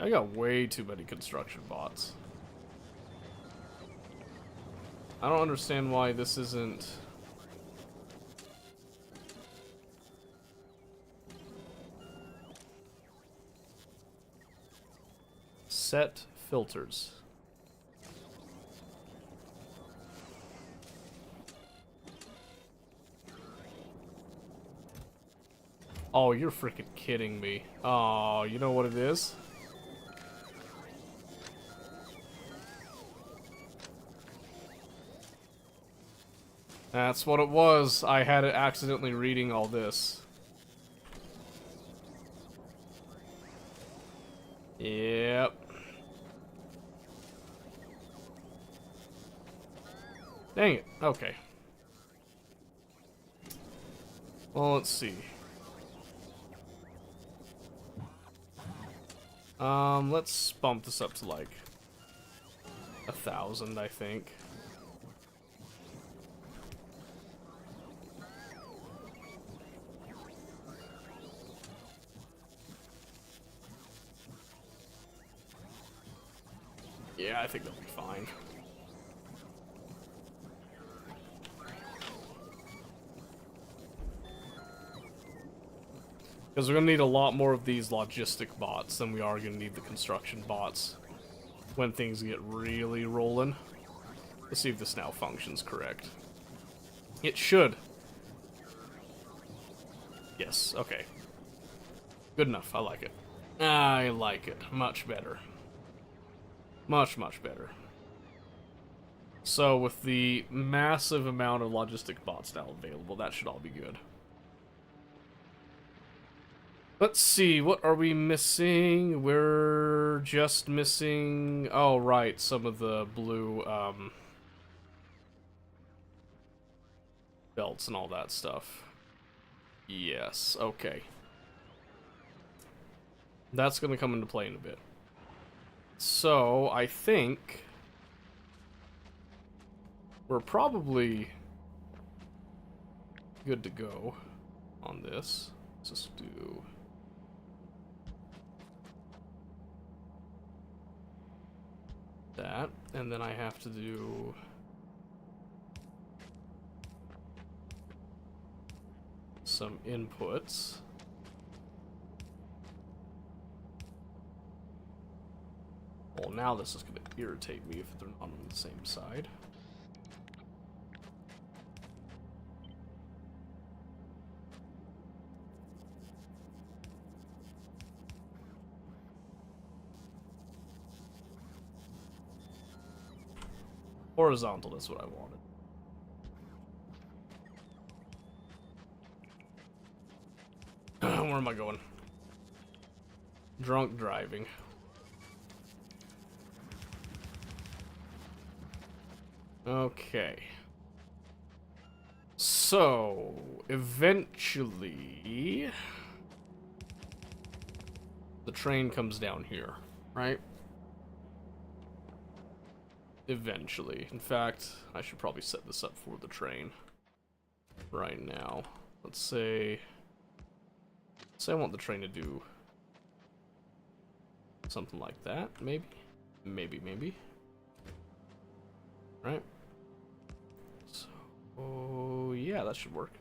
I got way too many construction bots. I don't understand why this isn't... set filters. Oh, you're freaking kidding me. Oh, you know what it is? That's what it was. I had it accidentally reading all this. Yep. Dang it. Okay. Well, let's see. Let's bump this up to like 1,000, I think. Yeah, I think that'll be fine. Because we're going to need a lot more of these logistic bots than we are going to need the construction bots when things get really rolling. Let's see if this now functions correct. It should. Yes, okay. Good enough, I like it. I like it. Much better. Much, much better. So, with the massive amount of logistic bots now available, that should all be good. Let's see, what are we missing? We're just missing... Oh, right, some of the blue, belts and all that stuff. Yes, okay. That's gonna come into play in a bit. So, I think... we're probably good to go on this. Let's just do... that, and then I have to do some inputs. Well, now this is going to irritate me if they're not on the same side. Horizontal is what I wanted. Where am I going? Drunk driving. Okay. So, eventually... the train comes down here, right? Eventually. In fact, I should probably set this up for the train right now. Let's say I want the train to do something like that, maybe? Maybe. Right? So, yeah, that should work.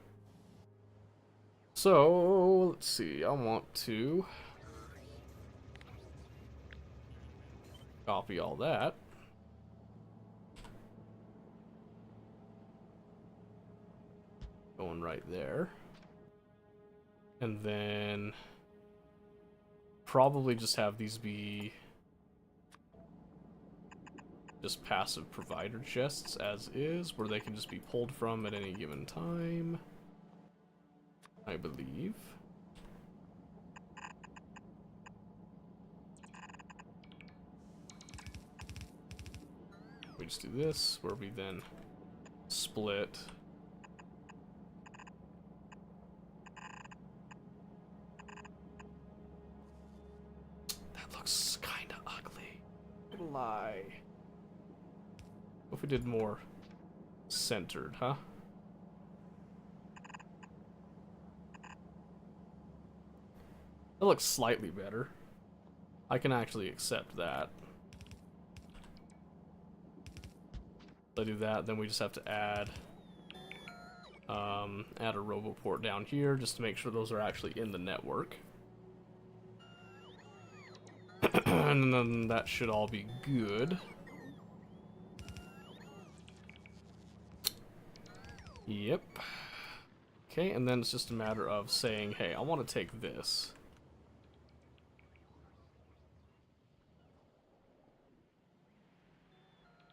So, let's see, I want to copy all that. Going right there. And then probably just have these be just passive provider chests as is, where they can just be pulled from at any given time, I believe. We just do this, where we then split kind of ugly. Don't lie. What if we did more centered, huh? That looks slightly better. I can actually accept that. I do that, then we just have to add a RoboPort down here just to make sure those are actually in the network. And then that should all be good. Yep. Okay, and then it's just a matter of saying, hey, I want to take this.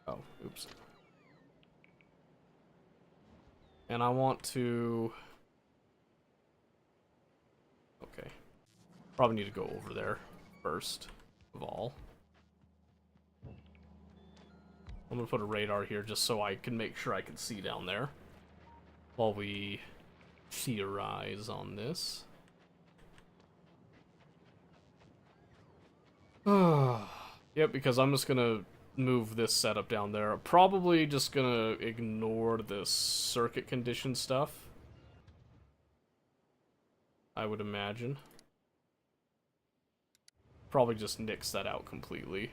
Oh, oops. And I want to... okay. Probably need to go over there first of all. I'm gonna put a radar here just so I can make sure I can see down there while we theorize on this. Yep, because I'm just gonna move this setup down there. I'm probably just gonna ignore the circuit condition stuff, I would imagine. Probably just nix that out completely.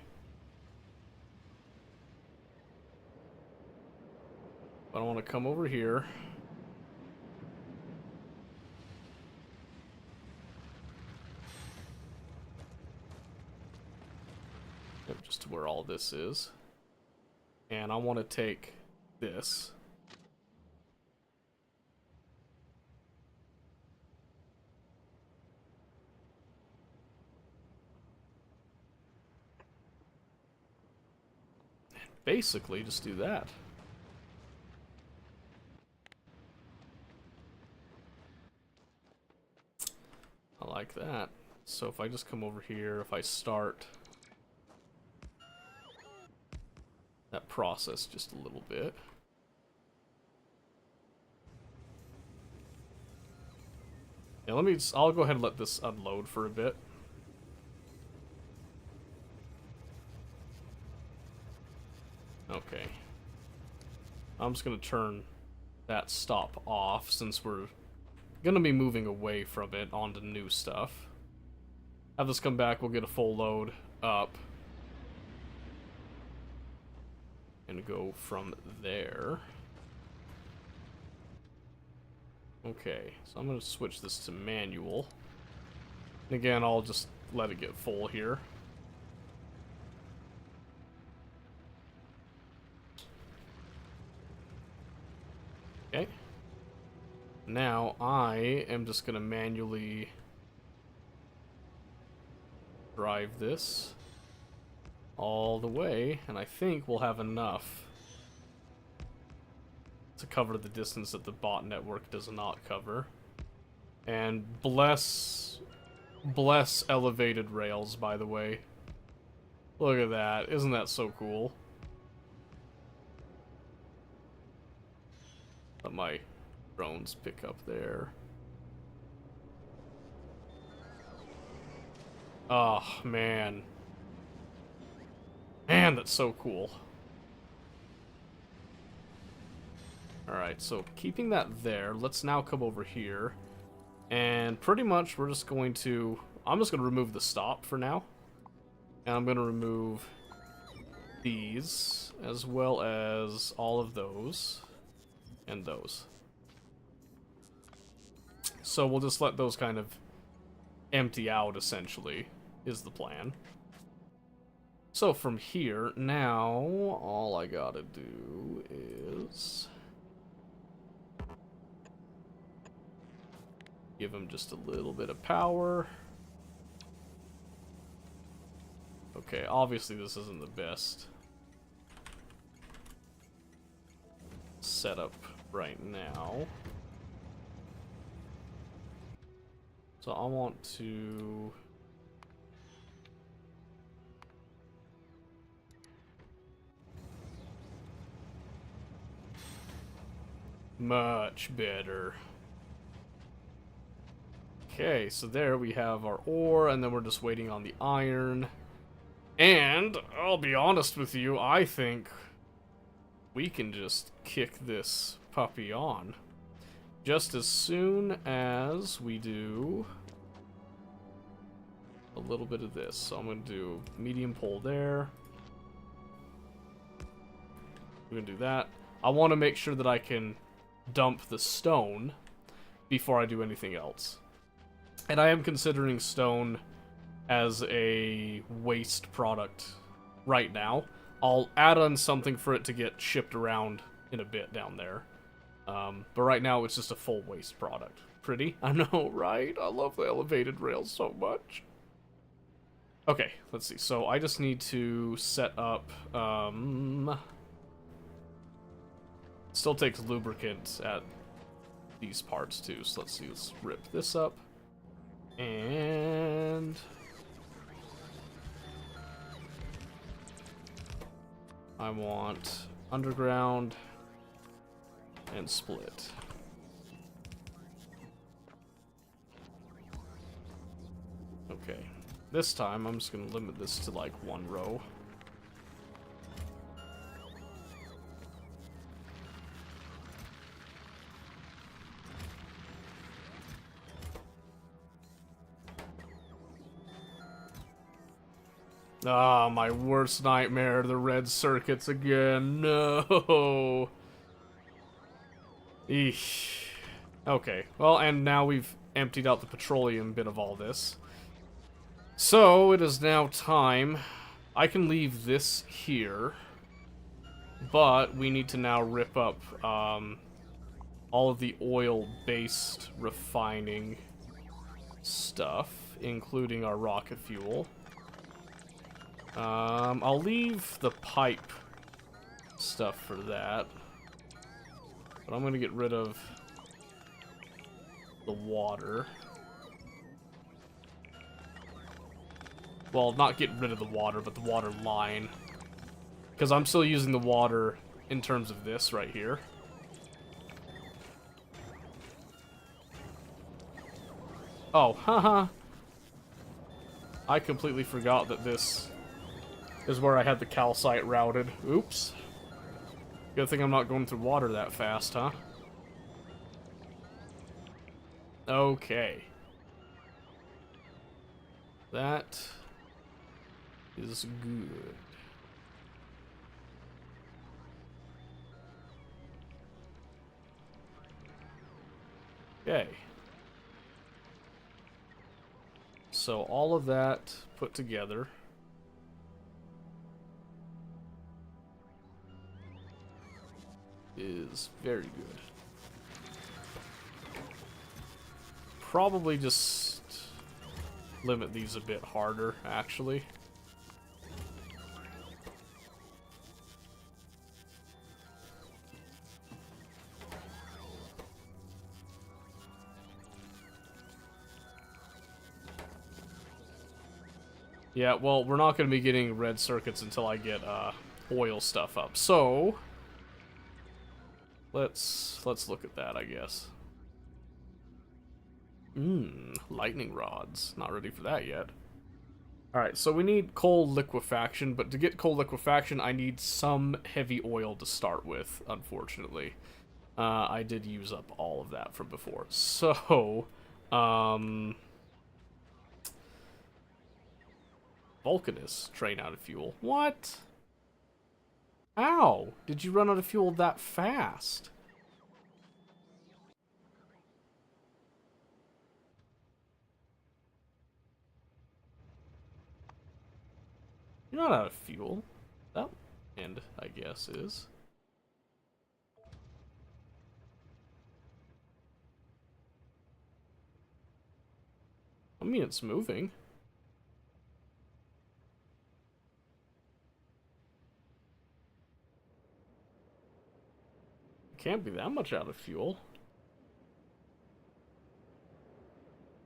But I want to come over here. Yep, just to where all this is. And I want to take this. Basically, just do that. I like that. So if I just come over here, if I start that process just a little bit. Yeah, I'll go ahead and let this unload for a bit. Okay. I'm just gonna turn that stop off since we're gonna be moving away from it onto new stuff. Have this come back, we'll get a full load up. And go from there. Okay, so I'm gonna switch this to manual. And again, I'll just let it get full here. Okay. Now I am just gonna manually drive this all the way, and I think we'll have enough to cover the distance that the bot network does not cover. And bless elevated rails, by the way. Look at that. Isn't that so cool? Let my drones pick up there. Oh, man. Man, that's so cool. Alright, so keeping that there, let's now come over here. And pretty much we're just going to... I'm just going to remove the stop for now. And I'm going to remove these, as well as all of those. And those. So we'll just let those kind of empty out, essentially, is the plan. So from here, now, all I gotta do is give him just a little bit of power. Okay, obviously this isn't the best setup right now. So I want to... Much better. Okay, so there we have our ore, and then we're just waiting on the iron. And, I'll be honest with you, I think we can just kick this puppy on. Just as soon as we do a little bit of this. So I'm going to do medium pole there. We're going to do that. I want to make sure that I can dump the stone before I do anything else. And I am considering stone as a waste product right now. I'll add on something for it to get shipped around in a bit down there. But right now it's just a full waste product. Pretty? I know, right? I love the elevated rails so much. Okay, let's see. So I just need to set up... Still takes lubricant at these parts too, so let's see, let's rip this up. And... I want underground and split. Okay, this time I'm just gonna limit this to like one row. Ah, my worst nightmare, the red circuits again. No. Eesh. Okay, well, and now we've emptied out the petroleum bit of all this. So, it is now time. I can leave this here, but we need to now rip up all of the oil-based refining stuff, including our rocket fuel. I'll leave the pipe stuff for that, but I'm gonna get rid of the water. Well, not get rid of the water, but the water line. Because I'm still using the water in terms of this right here. Oh, haha. I completely forgot that this is where I had the calcite routed. Oops. Good thing I'm not going through water that fast, huh? Okay. That is good. Okay. So all of that put together is very good. Probably just limit these a bit harder, actually. Yeah, well, we're not going to be getting red circuits until I get oil stuff up. So let's look at that, I guess. Lightning rods. Not ready for that yet. Alright, so we need coal liquefaction, but to get coal liquefaction, I need some heavy oil to start with, unfortunately. I did use up all of that from before. So, Vulcanus train out of fuel. What? Ow! Did you run out of fuel that fast? You're not out of fuel. That end, I guess, is. I mean, it's moving. Can't be that much out of fuel.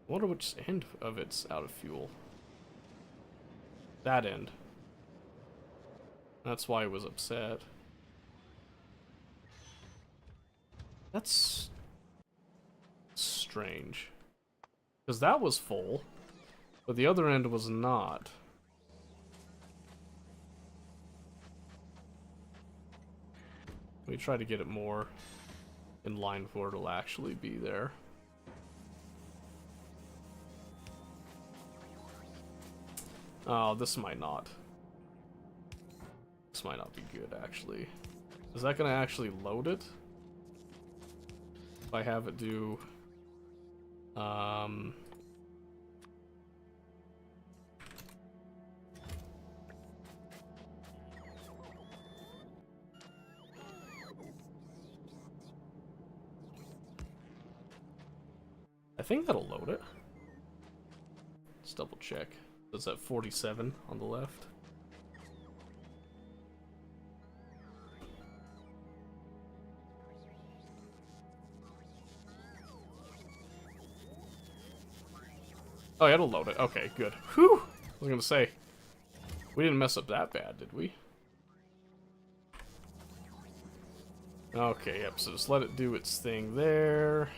I wonder which end of it's out of fuel. That end. That's why I was upset. That's strange. Because that was full, but the other end was not. Let me try to get it more in line with where it'll actually be there. Oh, this might not. This might not be good, actually. Is that gonna actually load it? If I have it do... I think that'll load it. Let's double check. Is that 47 on the left? Oh, yeah, it'll load it. Okay, good. Whew! I was gonna say, we didn't mess up that bad, did we? Okay, yep, so just let it do its thing there.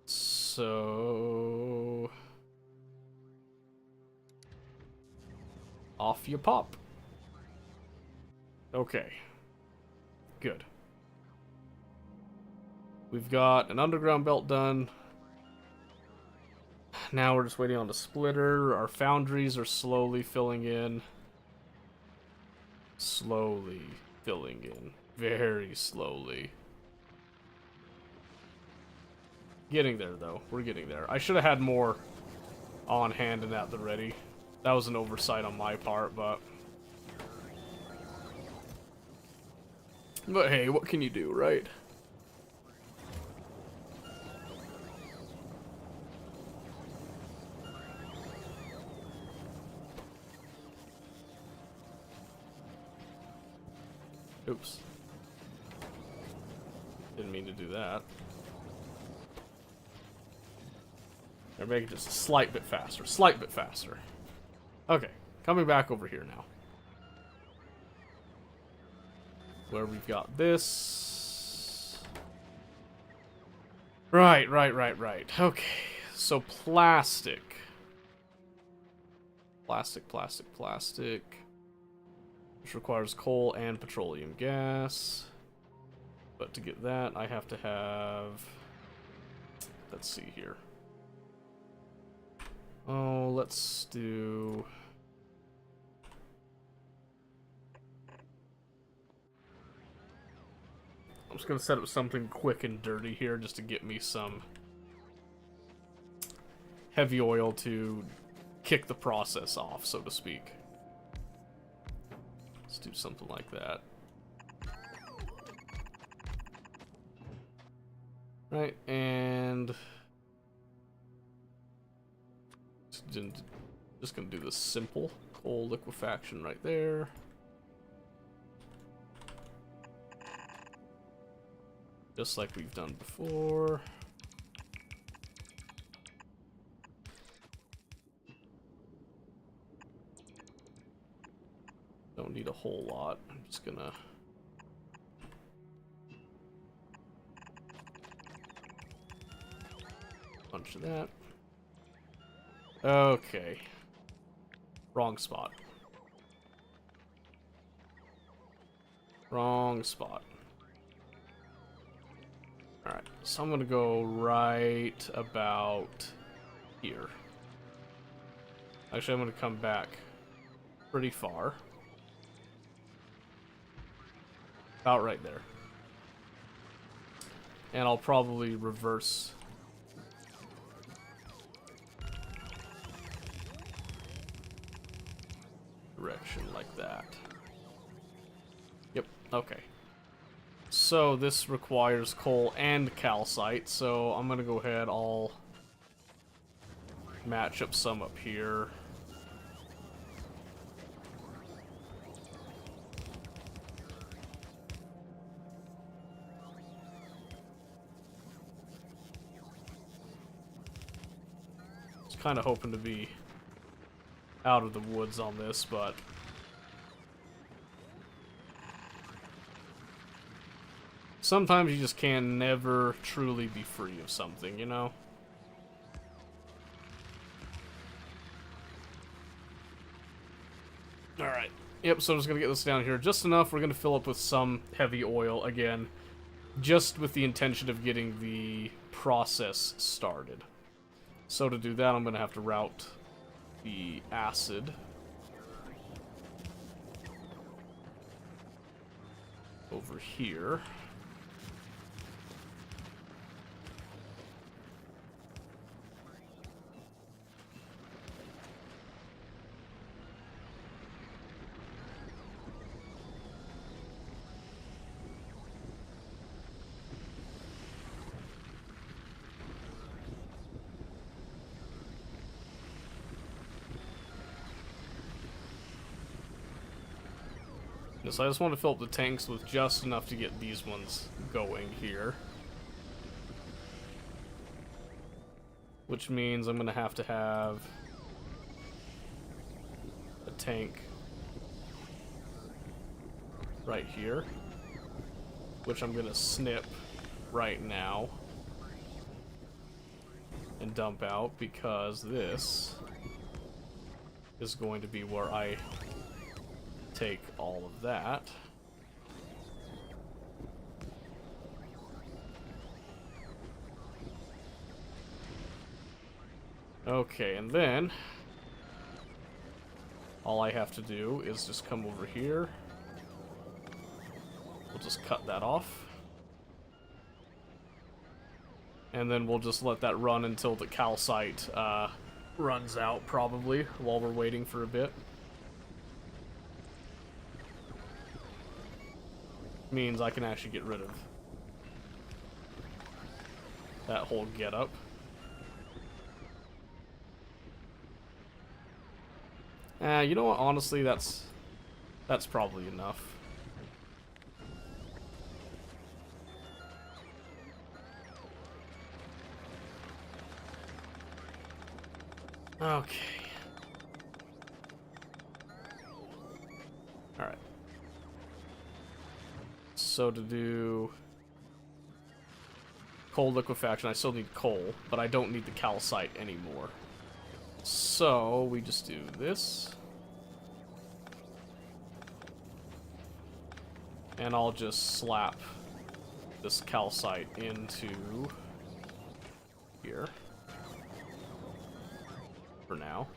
So... off you pop. Okay. Good. We've got an underground belt done. Now we're just waiting on the splitter. Our foundries are slowly filling in. slowly filling in. Very slowly. Getting there, though. We're getting there. I should have had more on hand and at the ready. That was an oversight on my part, but... But hey, what can you do, right? Oops. Didn't mean to do that. Or make it just a slight bit faster. Slight bit faster. Okay. Coming back over here now. Where we've got this. Right. Okay. So plastic. Plastic. Which requires coal and petroleum gas. But to get that, I have to have... Let's see here. Oh, let's do... I'm just gonna set up something quick and dirty here just to get me some heavy oil to kick the process off, so to speak. Let's do something like that. Right, and just gonna do this simple coal liquefaction right there. Just like we've done before. Don't need a whole lot. I'm just gonna... bunch of that. Okay. Wrong spot. Wrong spot. Alright, so I'm gonna go right about here. Actually, I'm gonna come back pretty far. About right there. And I'll probably reverse direction like that. Yep, okay. So this requires coal and calcite, so I'm gonna go ahead, I'll match up some up here. Just kind of hoping to be out of the woods on this, but sometimes you just can never truly be free of something, you know? Alright. Yep, so I'm just gonna get this down here just enough. We're gonna fill up with some heavy oil again, just with the intention of getting the process started. So to do that, I'm gonna have to route the acid over here. So I just want to fill up the tanks with just enough to get these ones going here. Which means I'm going to have a tank right here, which I'm going to snip right now and dump out, because this is going to be where I take all of that. Okay, and then all I have to do is just come over here We'll just cut that off. And then we'll just let that run until the calcite runs out, probably, while we're waiting for a bit. Means I can actually get rid of that whole getup. You know what? Honestly, that's probably enough. Okay. Alright. So to do coal liquefaction, I still need coal, but I don't need the calcite anymore. So we just do this. And I'll just slap this calcite into here. For now.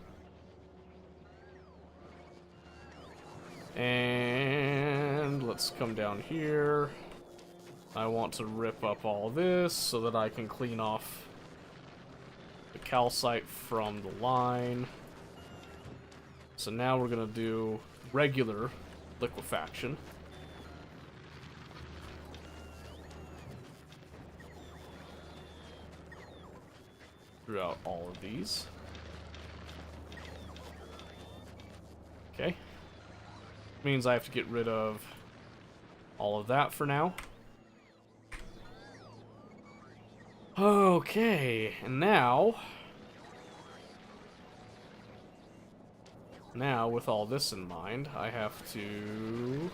And let's come down here. I want to rip up all this so that I can clean off the calcite from the line. So now we're gonna do regular liquefaction. Throughout all of these. Okay. Means I have to get rid of all of that for now. Okay, and now with all this in mind, I have to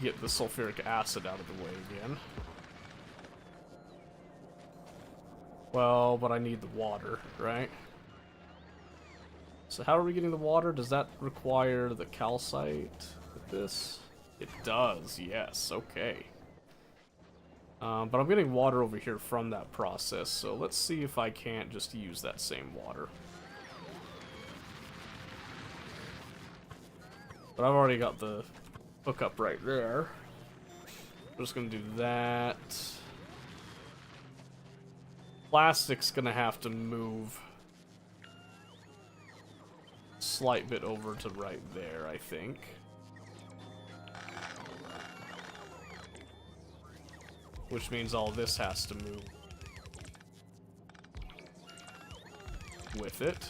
get the sulfuric acid out of the way again. Well, but I need the water, right? So how are we getting the water? Does that require the calcite with this? It does, yes, okay. But I'm getting water over here from that process, so let's see if I can't just use that same water. But I've already got the hookup right there. I'm just gonna do that. Plastic's gonna have to move a slight bit over to right there, I think. Which means all this has to move with it.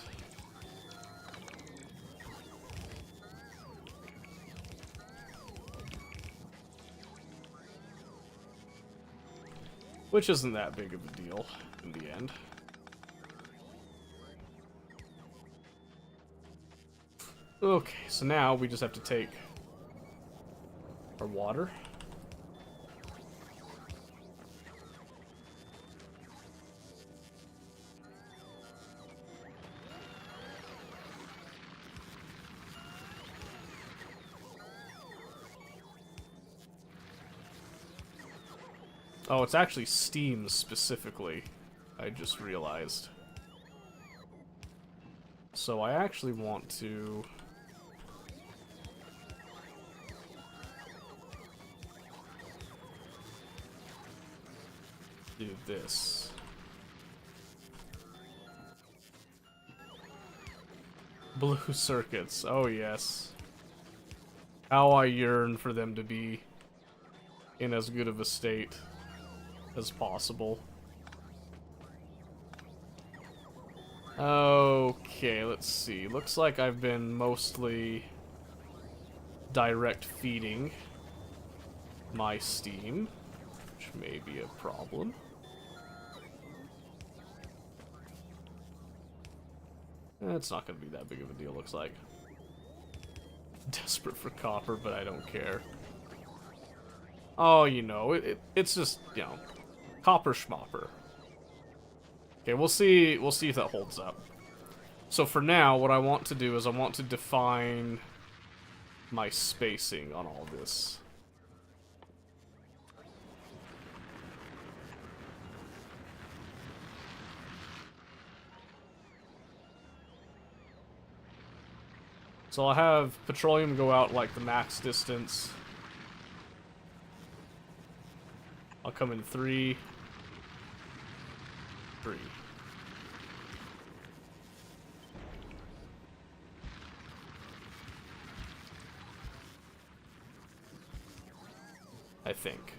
Which isn't that big of a deal in the end. Okay, so now we just have to take our water. Oh, it's actually steam specifically, I just realized. So I actually want to do this. Blue circuits, oh yes. How I yearn for them to be in as good of a state as possible. Okay, let's see. Looks like I've been mostly direct feeding my steam, which may be a problem. It's not going to be that big of a deal, looks like. Desperate for copper, but I don't care. Oh, you know, it's just, you know, copper schmopper. Okay, we'll see if that holds up. So for now, what I want to do is I want to define my spacing on all this. So I'll have petroleum go out like the max distance. I'll come in 3, 3. I think.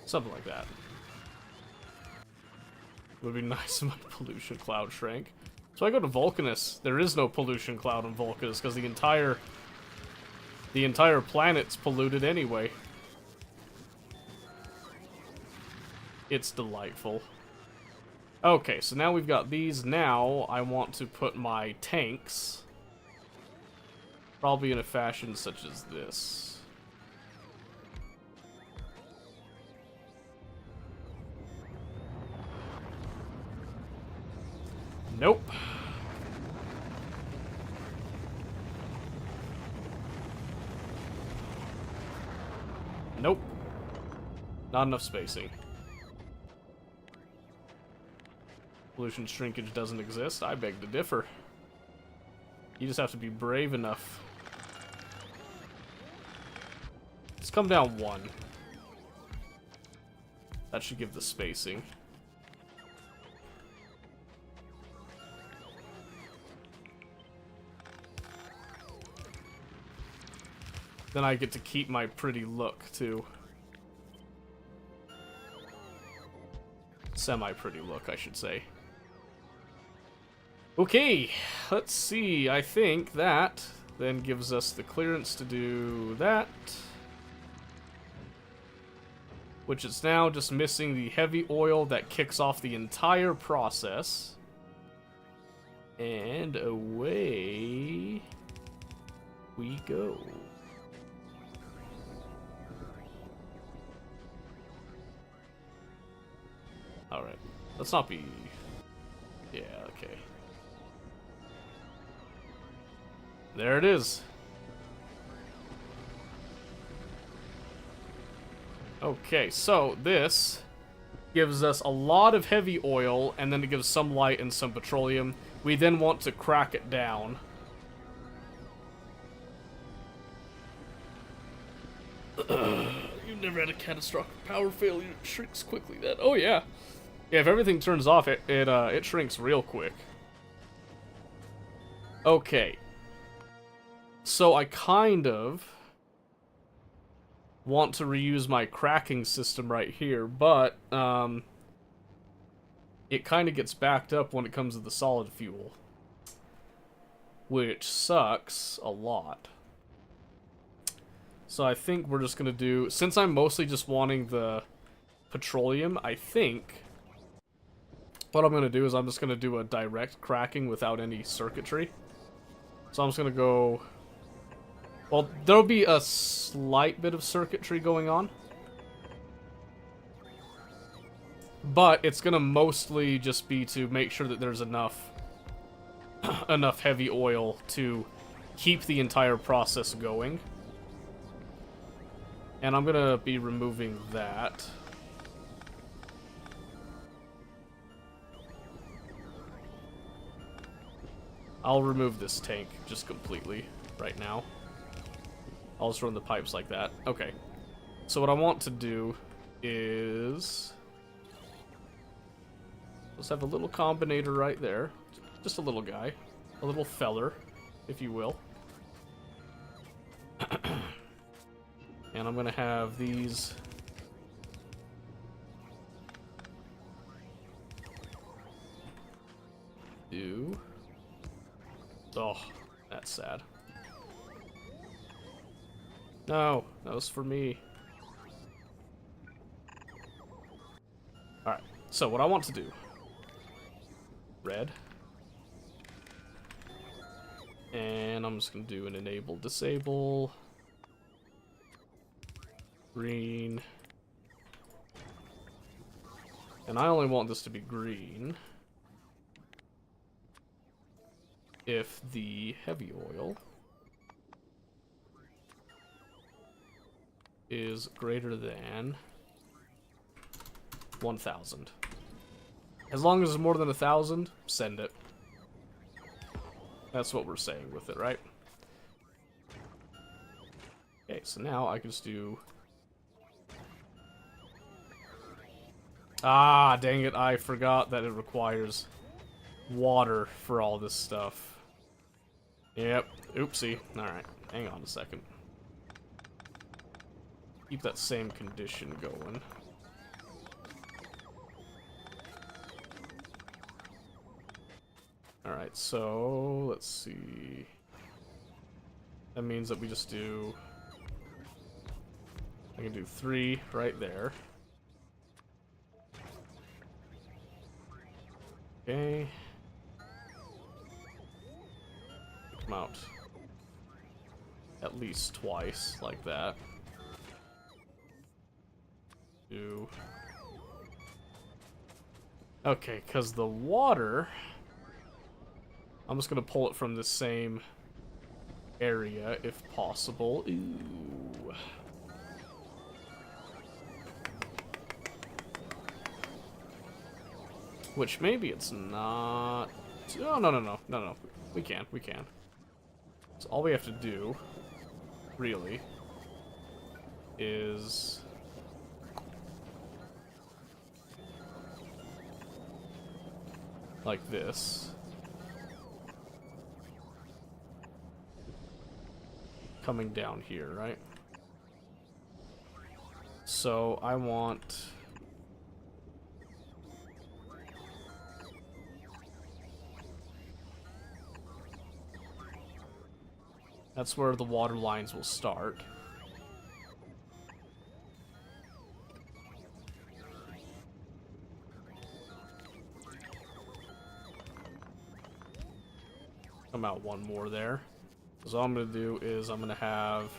Something like that. Would be nice if my pollution cloud shrank. So I go to Vulcanus. There is no pollution cloud in Vulcanus because the entire planet's polluted anyway. It's delightful. Okay, so now we've got these. Now I want to put my tanks probably in a fashion such as this. Nope. Nope. Not enough spacing. Pollution shrinkage doesn't exist. I beg to differ. You just have to be brave enough. Let's come down 1. That should give the spacing. Then I get to keep my pretty look, too. Semi-pretty look, I should say. Okay, let's see. I think that then gives us the clearance to do that. Which is now just missing the heavy oil that kicks off the entire process. And away we go. Alright, let's not be... Yeah, okay. There it is. Okay, so this gives us a lot of heavy oil, and then it gives some light and some petroleum. We then want to crack it down. You've never had a catastrophic power failure. It shrinks quickly. That. Oh yeah. Yeah, if everything turns off, it shrinks real quick. Okay. So I kind of want to reuse my cracking system right here, but it kind of gets backed up when it comes to the solid fuel, which sucks a lot. So I think we're just gonna do, since I'm mostly just wanting the petroleum, I think what I'm gonna do is I'm just gonna do a direct cracking without any circuitry. So I'm just gonna go, well, there'll be a slight bit of circuitry going on, but it's gonna mostly just be to make sure that there's enough enough heavy oil to keep the entire process going. And I'm gonna be removing that. I'll remove this tank just completely right now. I'll just run the pipes like that. Okay. So what I want to do is... let's have a little combinator right there. Just a little guy. A little feller, if you will. And I'm gonna have these... do... oh, that's sad. No, that was for me. Alright, so what I want to do... red. And I'm just gonna do an enable, disable... green, And I only want this to be green if the heavy oil is greater than 1,000. As long as it's more than 1,000, send it. That's what we're saying with it, right? Okay, so now I can just do... Ah, dang it, I forgot that it requires water for all this stuff. Yep, oopsie. Alright, hang on a second. Keep that same condition going. Alright, so let's see. That means that we just do... I can do 3 right there. Okay. Come out. At least twice, like that. Do... Okay, because the water... I'm just gonna pull it from the same area, if possible. Ooh. Which maybe it's not... Oh, no. We can. So all we have to do, really, is... like this. Coming down here, right? So I want... That's where the water lines will start. Come out one more there. So all I'm going to do is I'm going to have...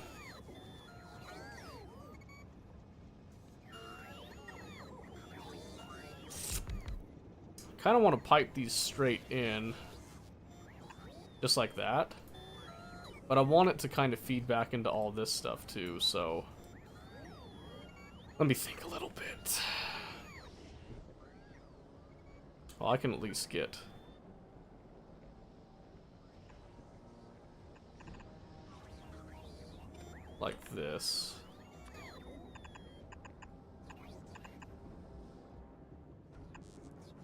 kind of want to pipe these straight in. Just like that. But I want it to kind of feed back into all this stuff too, so... Let me think a little bit. Well, I can at least get... like this.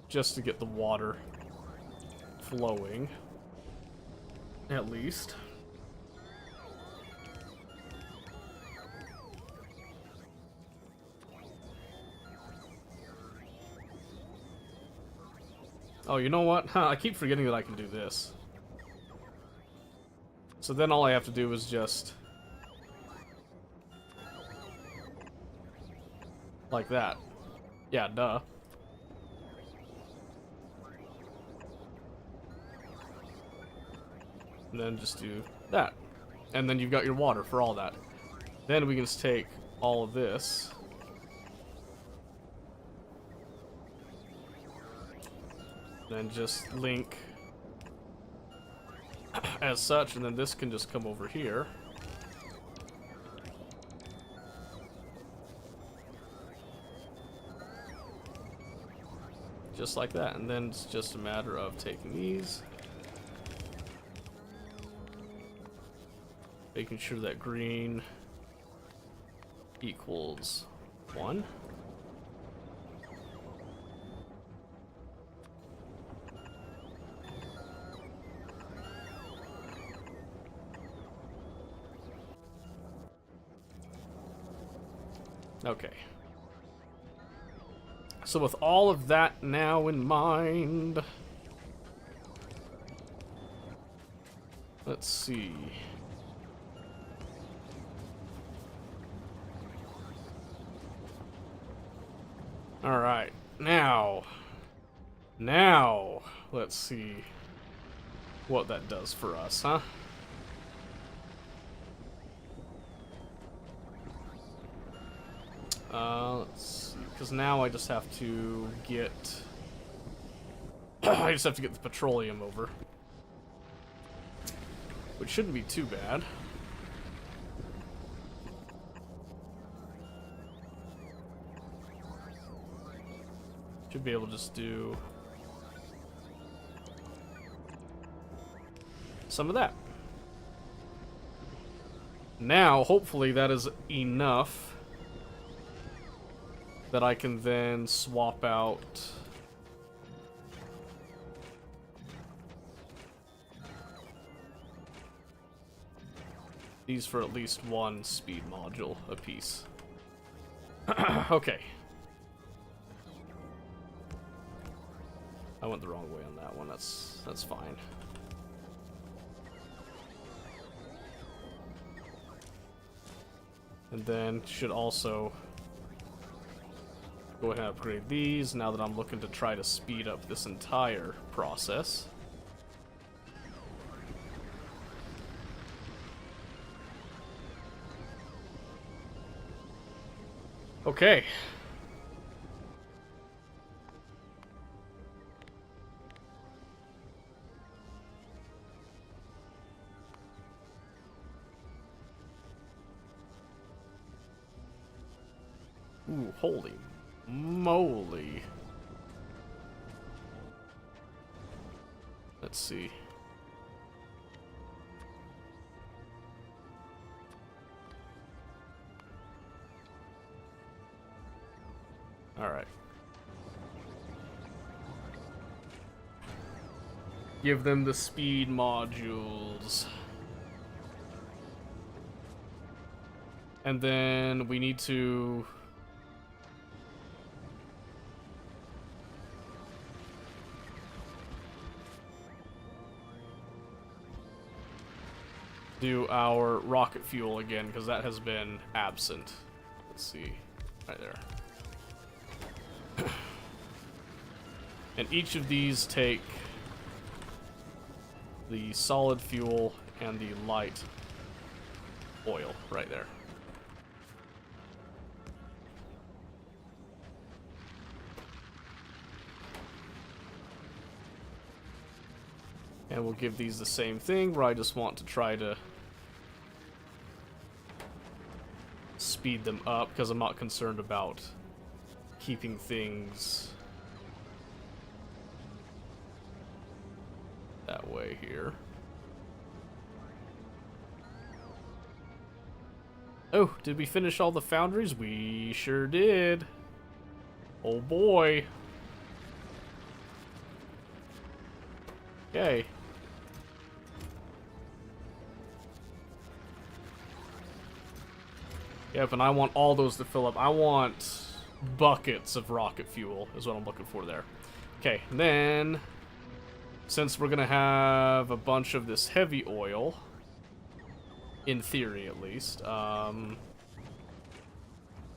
Just to get the water flowing. At least. Oh, you know what? Huh, I keep forgetting that I can do this. So then all I have to do is just... like that. Yeah, duh. And then just do that. And then you've got your water for all that. Then we can just take all of this. Then just link as such, and then this can just come over here. Just like that, and then it's just a matter of taking these, making sure that green equals 1. Okay. So with all of that now in mind, let's see. All right, now, let's see what that does for us, huh? Let's see. because now I just have to get... I just have to get the petroleum over. Which shouldn't be too bad. Should be able to just do some of that. Now, hopefully that is enough that I can then swap out these for at least one speed module apiece. Okay. I went the wrong way on that one. That's fine. And then should also go ahead and upgrade these now that I'm looking to try to speed up this entire process. Okay. Ooh, holy moly. Let's see. Alright. Give them the speed modules. And then we need to... do our rocket fuel again, because that has been absent. Let's see. Right there. And each of these take the solid fuel and the light oil right there. And we'll give these the same thing, where I just want to try to speed them up, because I'm not concerned about keeping things that way here. Oh, did we finish all the foundries? We sure did. Oh boy. Okay. Yep, and I want all those to fill up. I want buckets of rocket fuel is what I'm looking for there. Okay, and then since we're gonna have a bunch of this heavy oil, in theory at least,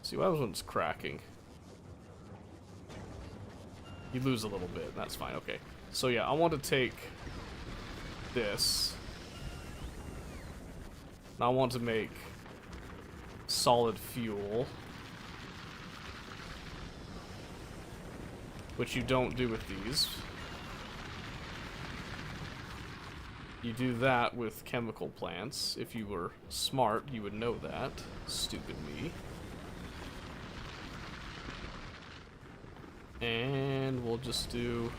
see what happens when it's cracking. You lose a little bit, that's fine, okay. So yeah, I want to take this, and I want to make solid fuel, which you don't do with these. You do that with chemical plants. If you were smart, you would know that. Stupid me. And we'll just do...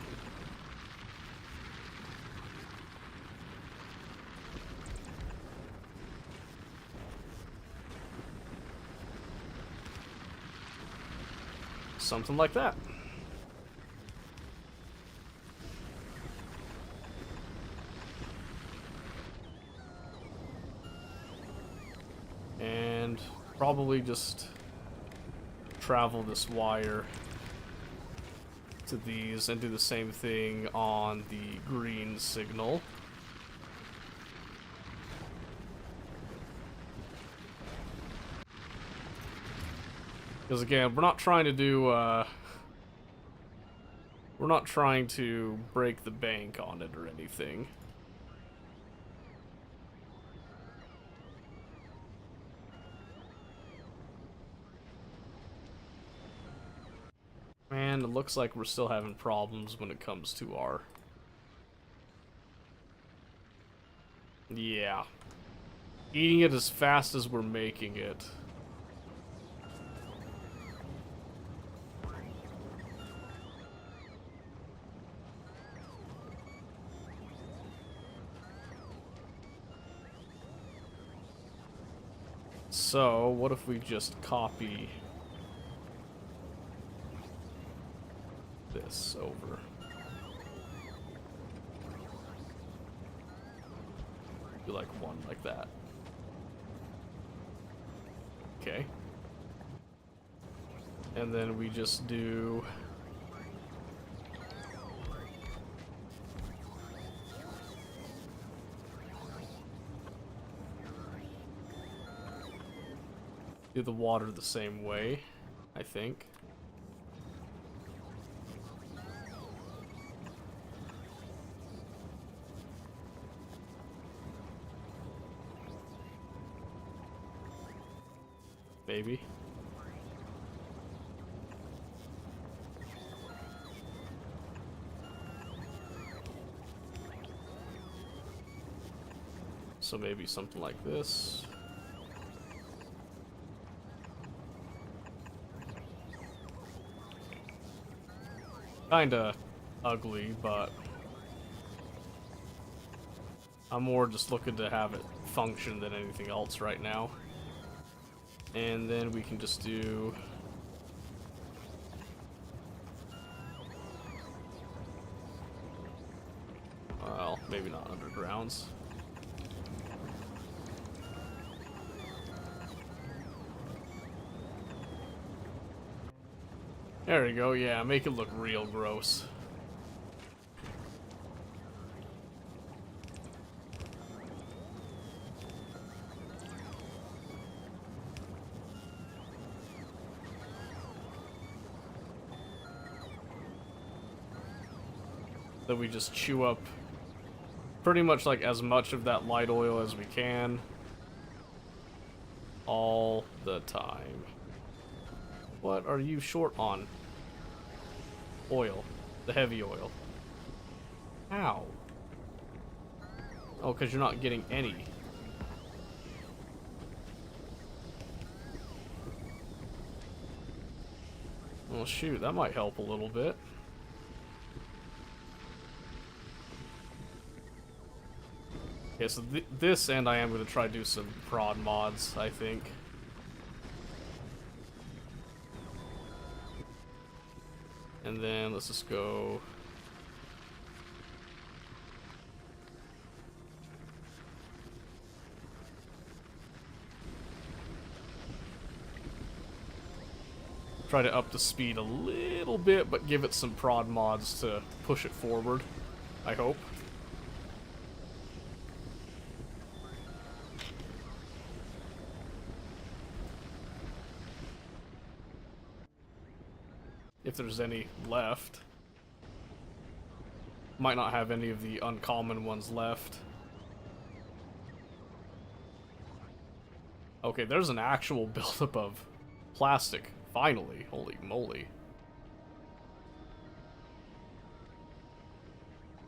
something like that. And probably just travel this wire to these and do the same thing on the green signal. Because again, we're not trying to do, we're not trying to break the bank on it or anything. then it looks like we're still having problems when it comes to our... Yeah. Eating it as fast as we're making it. So, what if we just copy this over? Do like one like that. Okay. And then we just do... do the water the same way, I think. Maybe. So maybe something like this. Kinda ugly, but I'm more just looking to have it function than anything else right now. And then we can just do... well, maybe not undergrounds. There we go, yeah, make it look real gross. Then we just chew up pretty much like as much of that light oil as we can all the time. What are you short on? Oil. The heavy oil. How? Oh, because you're not getting any. Well, shoot, that might help a little bit. Okay, so this, and I am going to try to do some prod mods, I think. And then let's just go... try to up the speed a little bit, but give it some prod mods to push it forward, I hope. If there's any left. Might not have any of the uncommon ones left. Okay, there's an actual buildup of plastic. Finally. Holy moly.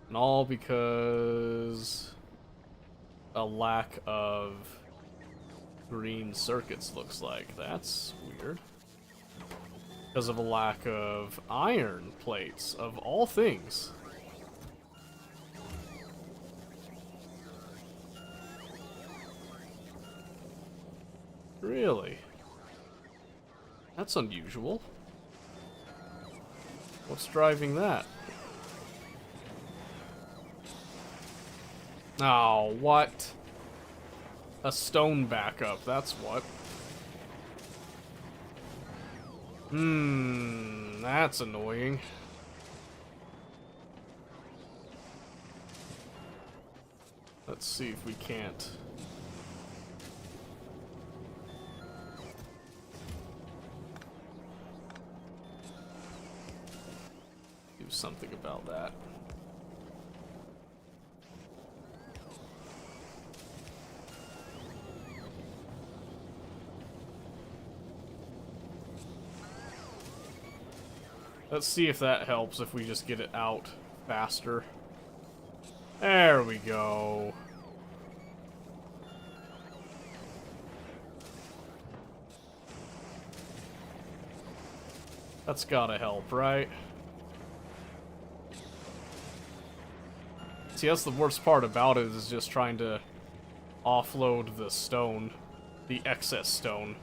And all because a lack of green circuits, looks like. That's weird. Because of a lack of iron plates, of all things. Really? That's unusual. What's driving that? Oh, what? A stone backup, that's what. That's annoying. Let's see if we can't. Do something about that. Let's see if that helps if we just get it out faster. There we go. That's gotta help, right? See, that's the worst part about it, is just trying to offload the stone, the excess stone.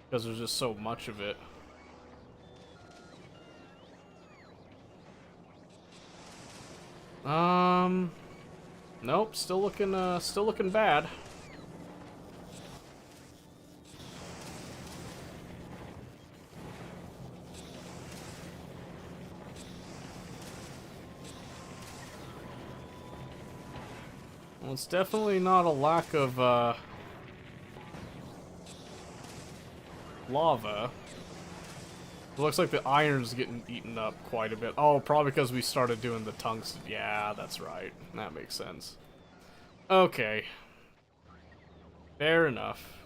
Because there's just so much of it. Nope, still looking bad. Well, it's definitely not a lack of, lava. It looks like the iron's getting eaten up quite a bit. Oh, probably because we started doing the tungsten. Yeah, that's right. That makes sense. Okay. Fair enough.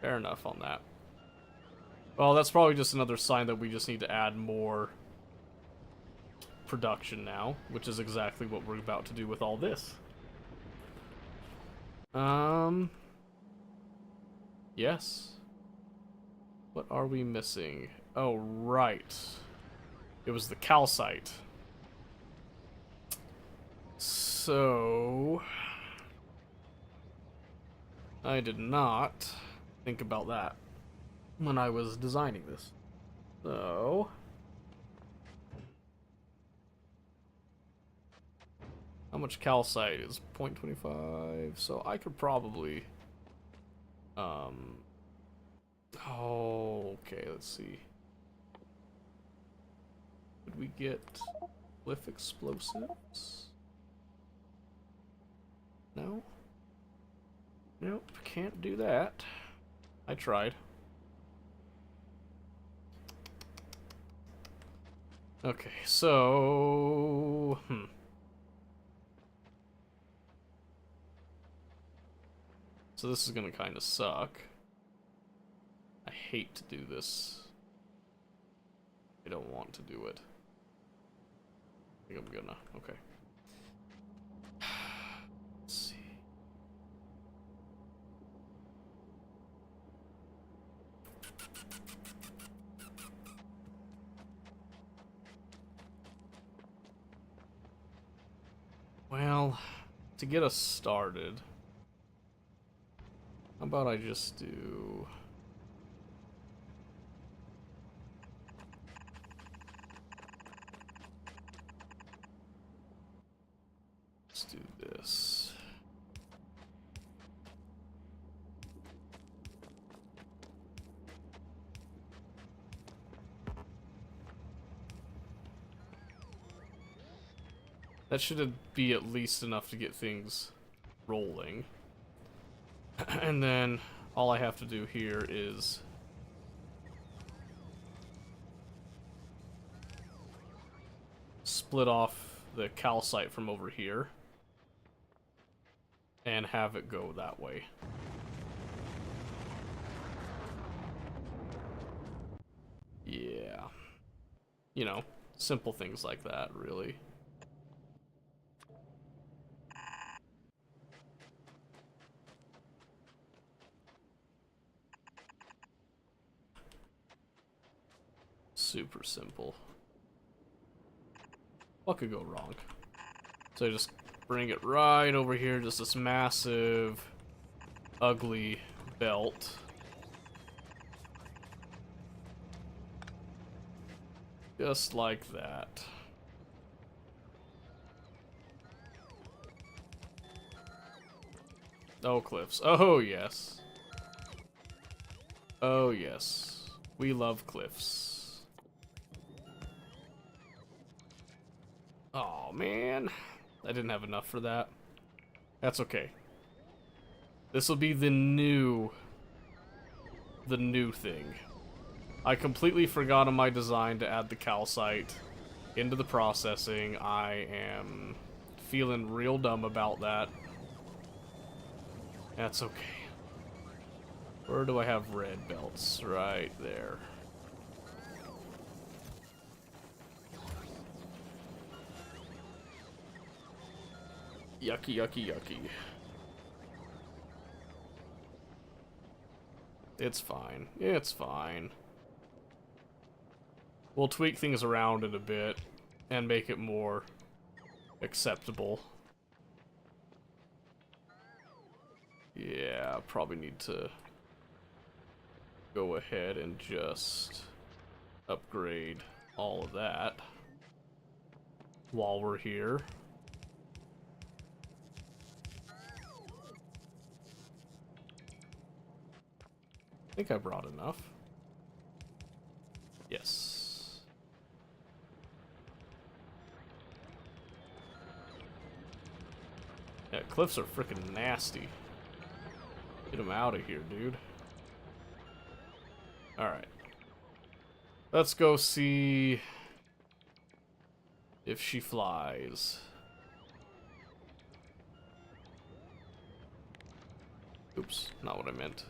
Fair enough on that. Well, that's probably just another sign that we just need to add more production now, which is exactly what we're about to do with all this. Yes. What are we missing? Oh, right. It was the calcite. So... I did not think about that when I was designing this. So... how much calcite is 0.25? So I could probably... oh, okay, let's see. Could we get Glyph explosives? No? Nope, can't do that. I tried. Okay, so... So this is gonna kind of suck. I hate to do this. I don't want to do it. I think I'm gonna. Okay. Let's see. Well, to get us started, how about I just do... let's do this. That should be at least enough to get things rolling. And then all I have to do here is split off the calcite from over here and have it go that way. Yeah. You know, simple things like that, really. Super simple. What could go wrong? So just bring it right over here, just this massive, ugly belt. Just like that. Oh, cliffs. Oh, yes. Oh, yes. We love cliffs. Oh, man. I didn't have enough for that. That's okay. This will be the new thing. I completely forgot on my design to add the calcite into the processing. I am feeling real dumb about that. That's okay. Where do I have red belts? Right there. Yucky, yucky, yucky. It's fine. It's fine. We'll tweak things around in a bit and make it more acceptable. Yeah, probably need to go ahead and just upgrade all of that while we're here. I think I brought enough. Yes. Yeah, cliffs are freaking nasty. Get them out of here, dude. Alright. Let's go see if she flies. Oops, not what I meant.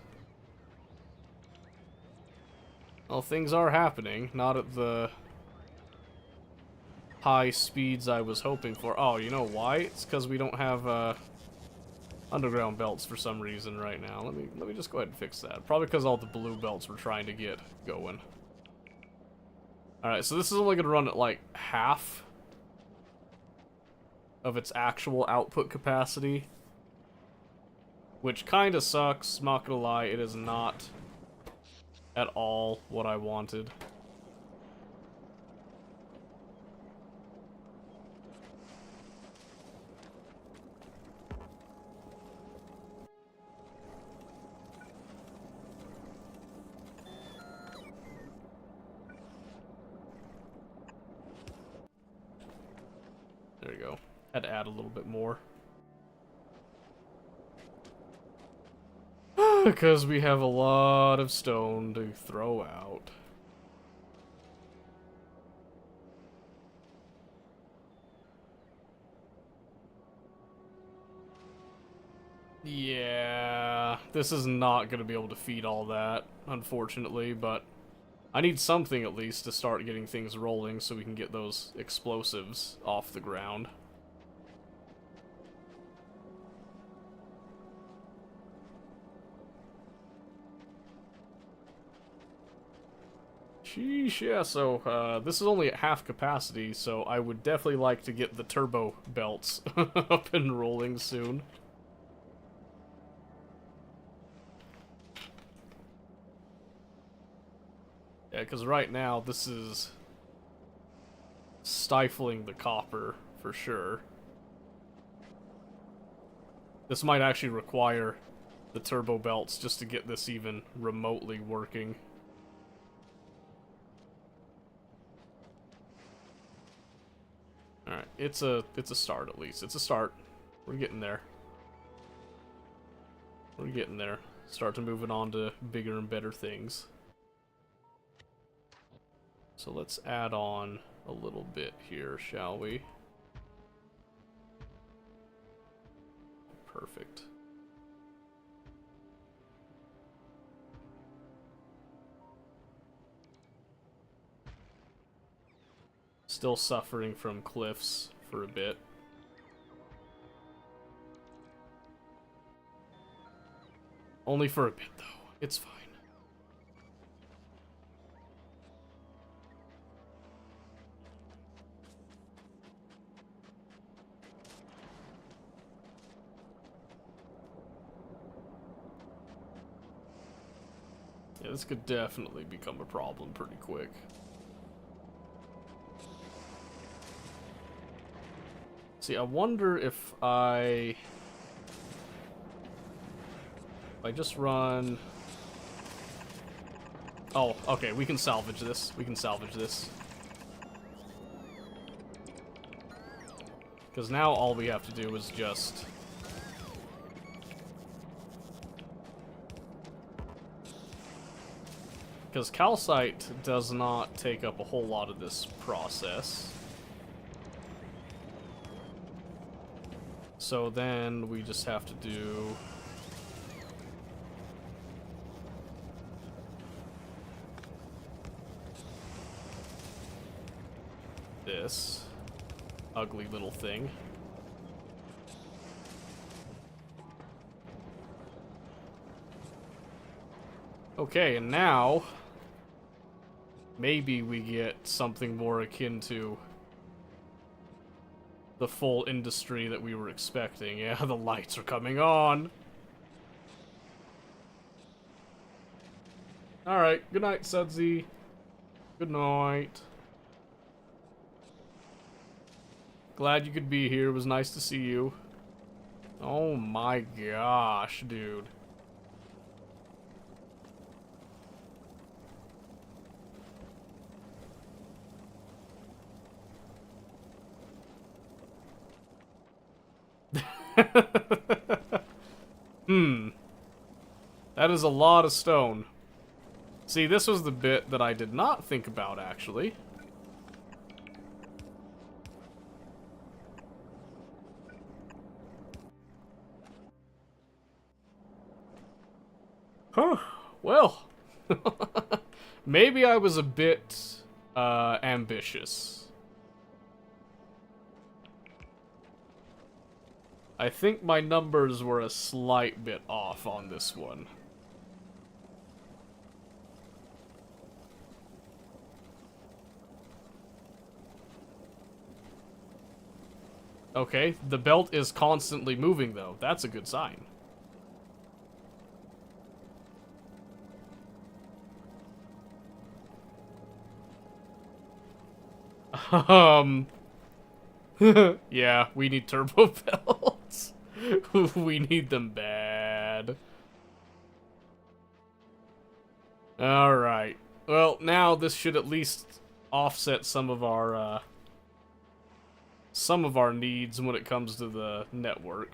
Well, things are happening, not at the high speeds I was hoping for. Oh, you know why? It's because we don't have underground belts for some reason right now. Let me just go ahead and fix that. Probably because all the blue belts we're trying to get going. Alright, so this is only going to run at like half of its actual output capacity, which kind of sucks, not gonna lie. It is not at all what I wanted. There you go. Had to add a little bit more. Because we have a lot of stone to throw out. Yeah, this is not going to be able to feed all that, unfortunately, but I need something at least to start getting things rolling so we can get those explosives off the ground. Sheesh, yeah, so this is only at half capacity, so I would definitely like to get the turbo belts up and rolling soon. Yeah, because right now this is stifling the copper for sure. This might actually require the turbo belts just to get this even remotely working. Alright, it's a start at least. It's a start. We're getting there. We're getting there. Start to moving on to bigger and better things. So let's add on a little bit here, shall we? Perfect. Still suffering from cliffs for a bit. Only for a bit, though. It's fine. Yeah, this could definitely become a problem pretty quick. See, I wonder if I just run... Oh, okay, we can salvage this. We can salvage this. Because now all we have to do is just... Because calcite does not take up a whole lot of this process. So then we just have to do... this ugly little thing. Okay, and now maybe we get something more akin to the full industry that we were expecting. Yeah, the lights are coming on. Alright, good night, Sudsy. Good night. Glad you could be here. It was nice to see you. Oh my gosh, dude. That is a lot of stone. See, this was the bit that I did not think about, actually. Huh. Well. Maybe I was a bit, ambitious. I think my numbers were a slight bit off on this one. Okay, the belt is constantly moving, though. That's a good sign. Yeah, we need turbo belts. We need them bad. Alright. Well, now this should at least offset some of our needs when it comes to the network.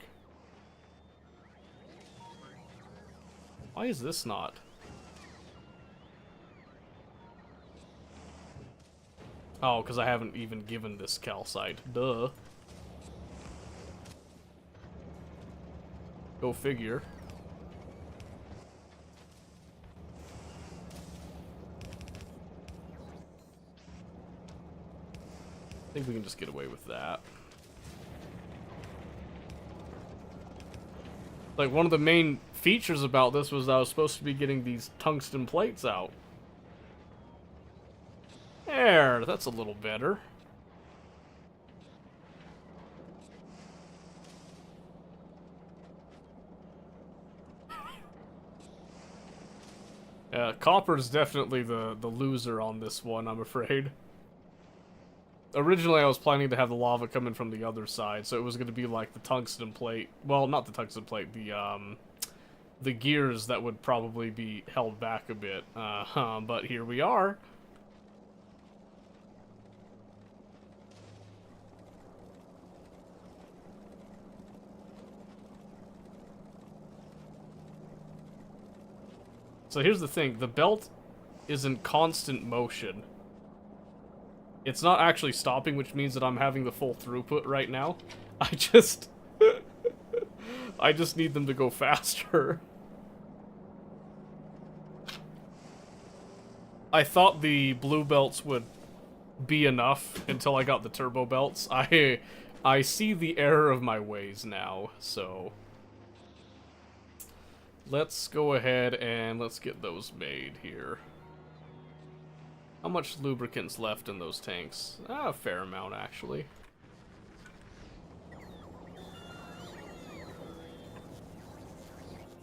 Why is this not? Oh, because I haven't even given this calcite. Duh. Go figure. I think we can just get away with that. Like, one of the main features about this was I was supposed to be getting these tungsten plates out. There, that's a little better. Copper's definitely the loser on this one, I'm afraid. Originally, I was planning to have the lava coming from the other side, so it was going to be like the tungsten plate. Well, not the tungsten plate, the gears that would probably be held back a bit. But here we are. So here's the thing, the belt is in constant motion. It's not actually stopping, which means that I'm having the full throughput right now. I just need them to go faster. I thought the blue belts would be enough until I got the turbo belts. I see the error of my ways now, so let's go ahead and let's get those made here. How much lubricant's left in those tanks? A fair amount, actually.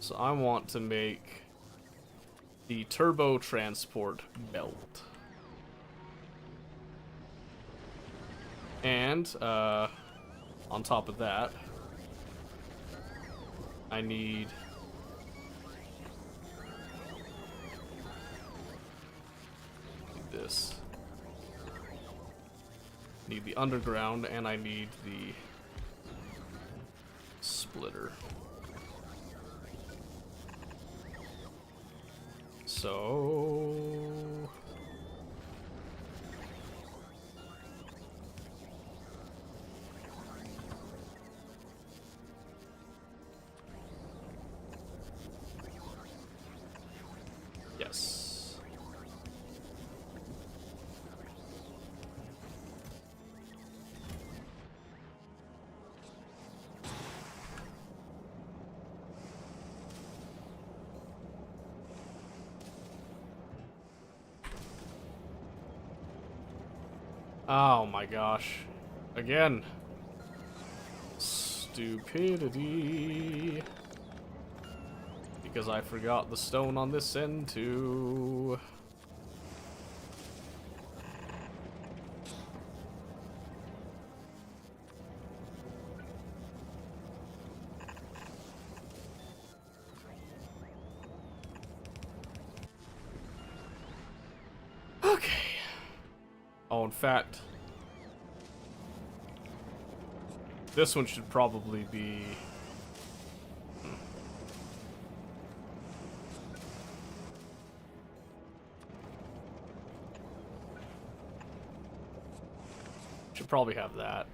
So I want to make the turbo transport belt. And, on top of that, I need this. Need the underground, and I need the splitter. So yes. Oh my gosh. Again. Stupidity. Because I forgot the stone on this end too. Okay. Oh, in fact, this one should probably be... Should probably have that.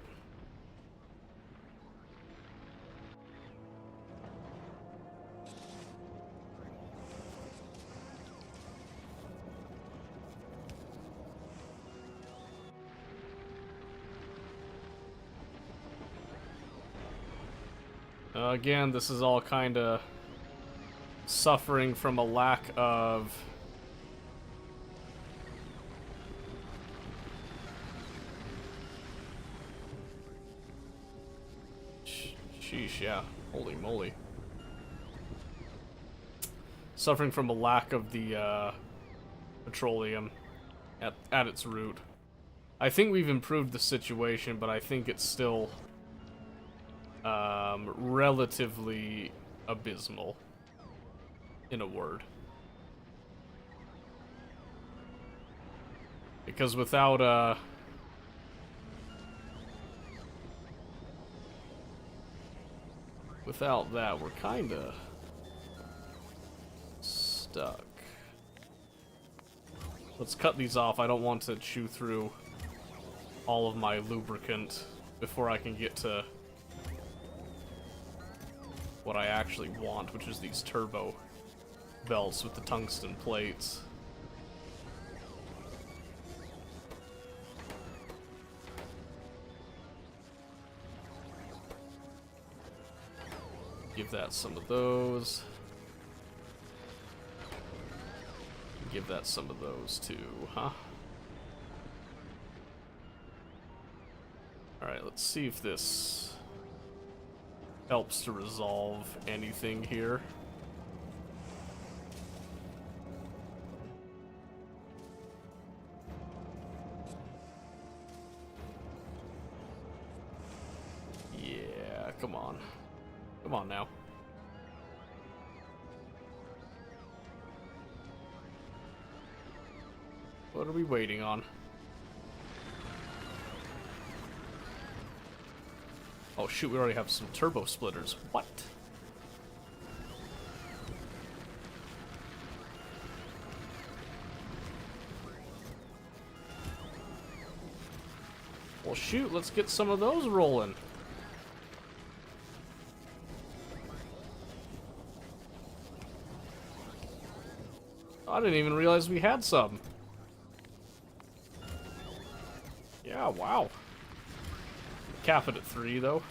Again, this is all kind of suffering from a lack of sheesh, yeah. Holy moly. Suffering from a lack of the petroleum at its root. I think we've improved the situation, but I think it's still relatively abysmal, in a word. Because without that, we're kinda stuck. Let's cut these off. I don't want to chew through all of my lubricant before I can get to what I actually want, which is these turbo belts with the tungsten plates. Give that some of those. Give that some of those too, huh? Alright, let's see if this helps to resolve anything here. Yeah, come on. Come on now. What are we waiting on? Oh shoot, we already have some turbo splitters. What? Well shoot, let's get some of those rolling. I didn't even realize we had some. Yeah, wow. Cap it at 3 though.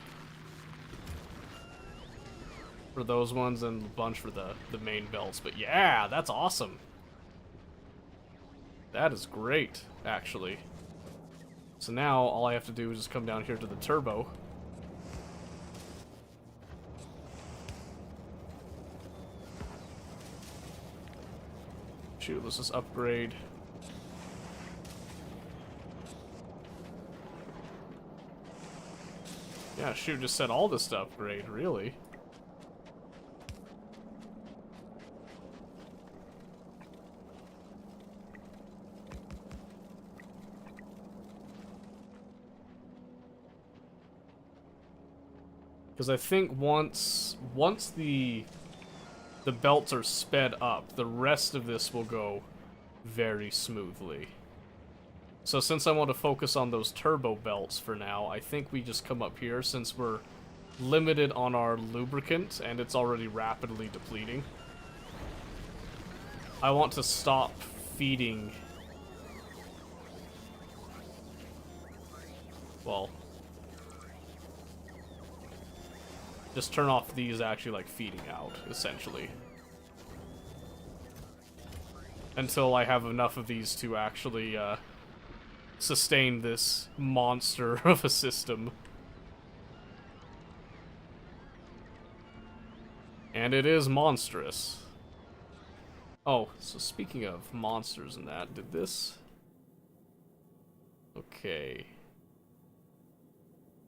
For those ones and a bunch for the main belts. But yeah, that's awesome. That is great, actually. So now all I have to do is just come down here to the turbo. Shoot, let's just upgrade. Yeah, shoot, just set all this to upgrade, really. Because I think once the belts are sped up, the rest of this will go very smoothly. So since I want to focus on those turbo belts for now, I think we just come up here since we're limited on our lubricant and it's already rapidly depleting. I want to stop feeding... Well... Just turn off these actually like feeding out, essentially. Until I have enough of these to actually sustain this monster of a system. And it is monstrous. Oh, so speaking of monsters and that, did this... Okay.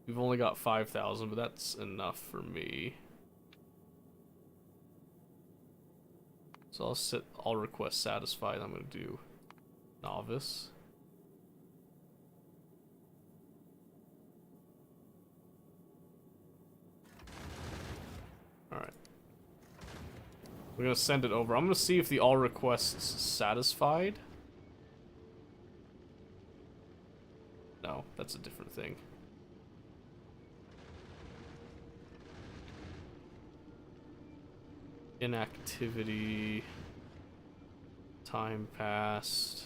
We've only got 5,000, but that's enough for me. So I'll set all requests satisfied. I'm going to do novice. Alright. We're going to send it over. I'm going to see if the all requests satisfied. No, that's a different thing. Inactivity. Time passed.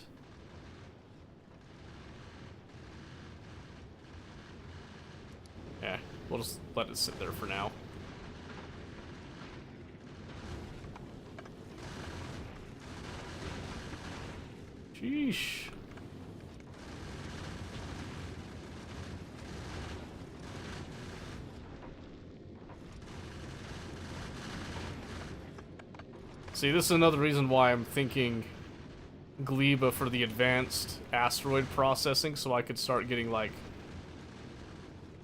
Yeah, we'll just let it sit there for now. Sheesh. See, this is another reason why I'm thinking Gleba for the advanced asteroid processing, so I could start getting, like...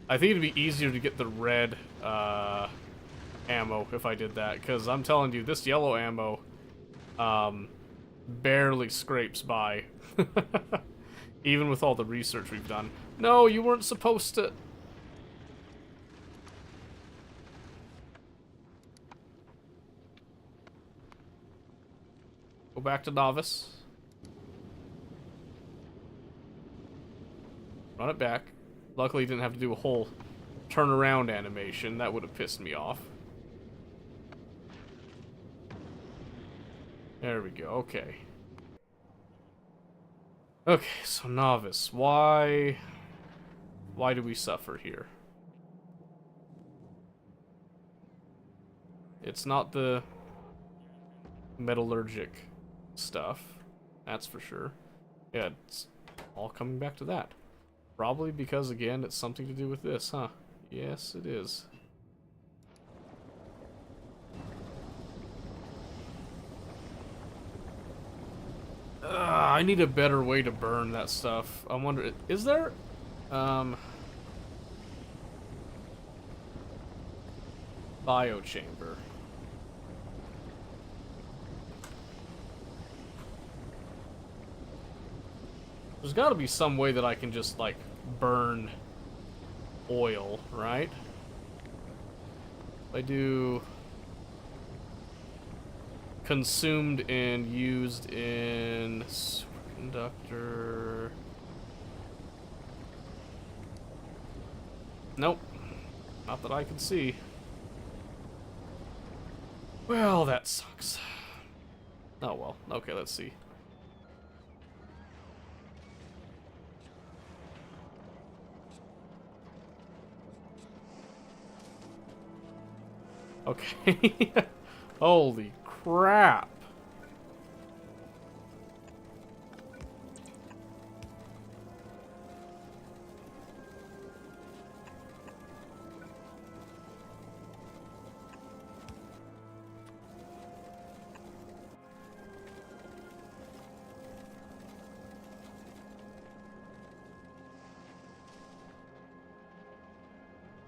I think it'd be easier to get the red ammo if I did that, because I'm telling you, this yellow ammo barely scrapes by. Even with all the research we've done. No, you weren't supposed to... Go back to novice. Run it back. Luckily, you didn't have to do a whole turnaround animation. That would have pissed me off. There we go. Okay. Okay, so novice. Why do we suffer here? It's not the metallurgic stuff, that's for sure. Yeah, it's all coming back to that. Probably because, again, it's something to do with this, huh? Yes, it is. I need a better way to burn that stuff. I wonder, is there... Biochamber. There's gotta be some way that I can just, like, burn oil, right? If I do... Consumed and used in... Superconductor... Nope. Not that I can see. Well, that sucks. Oh well. Okay, let's see. Okay. Holy crap.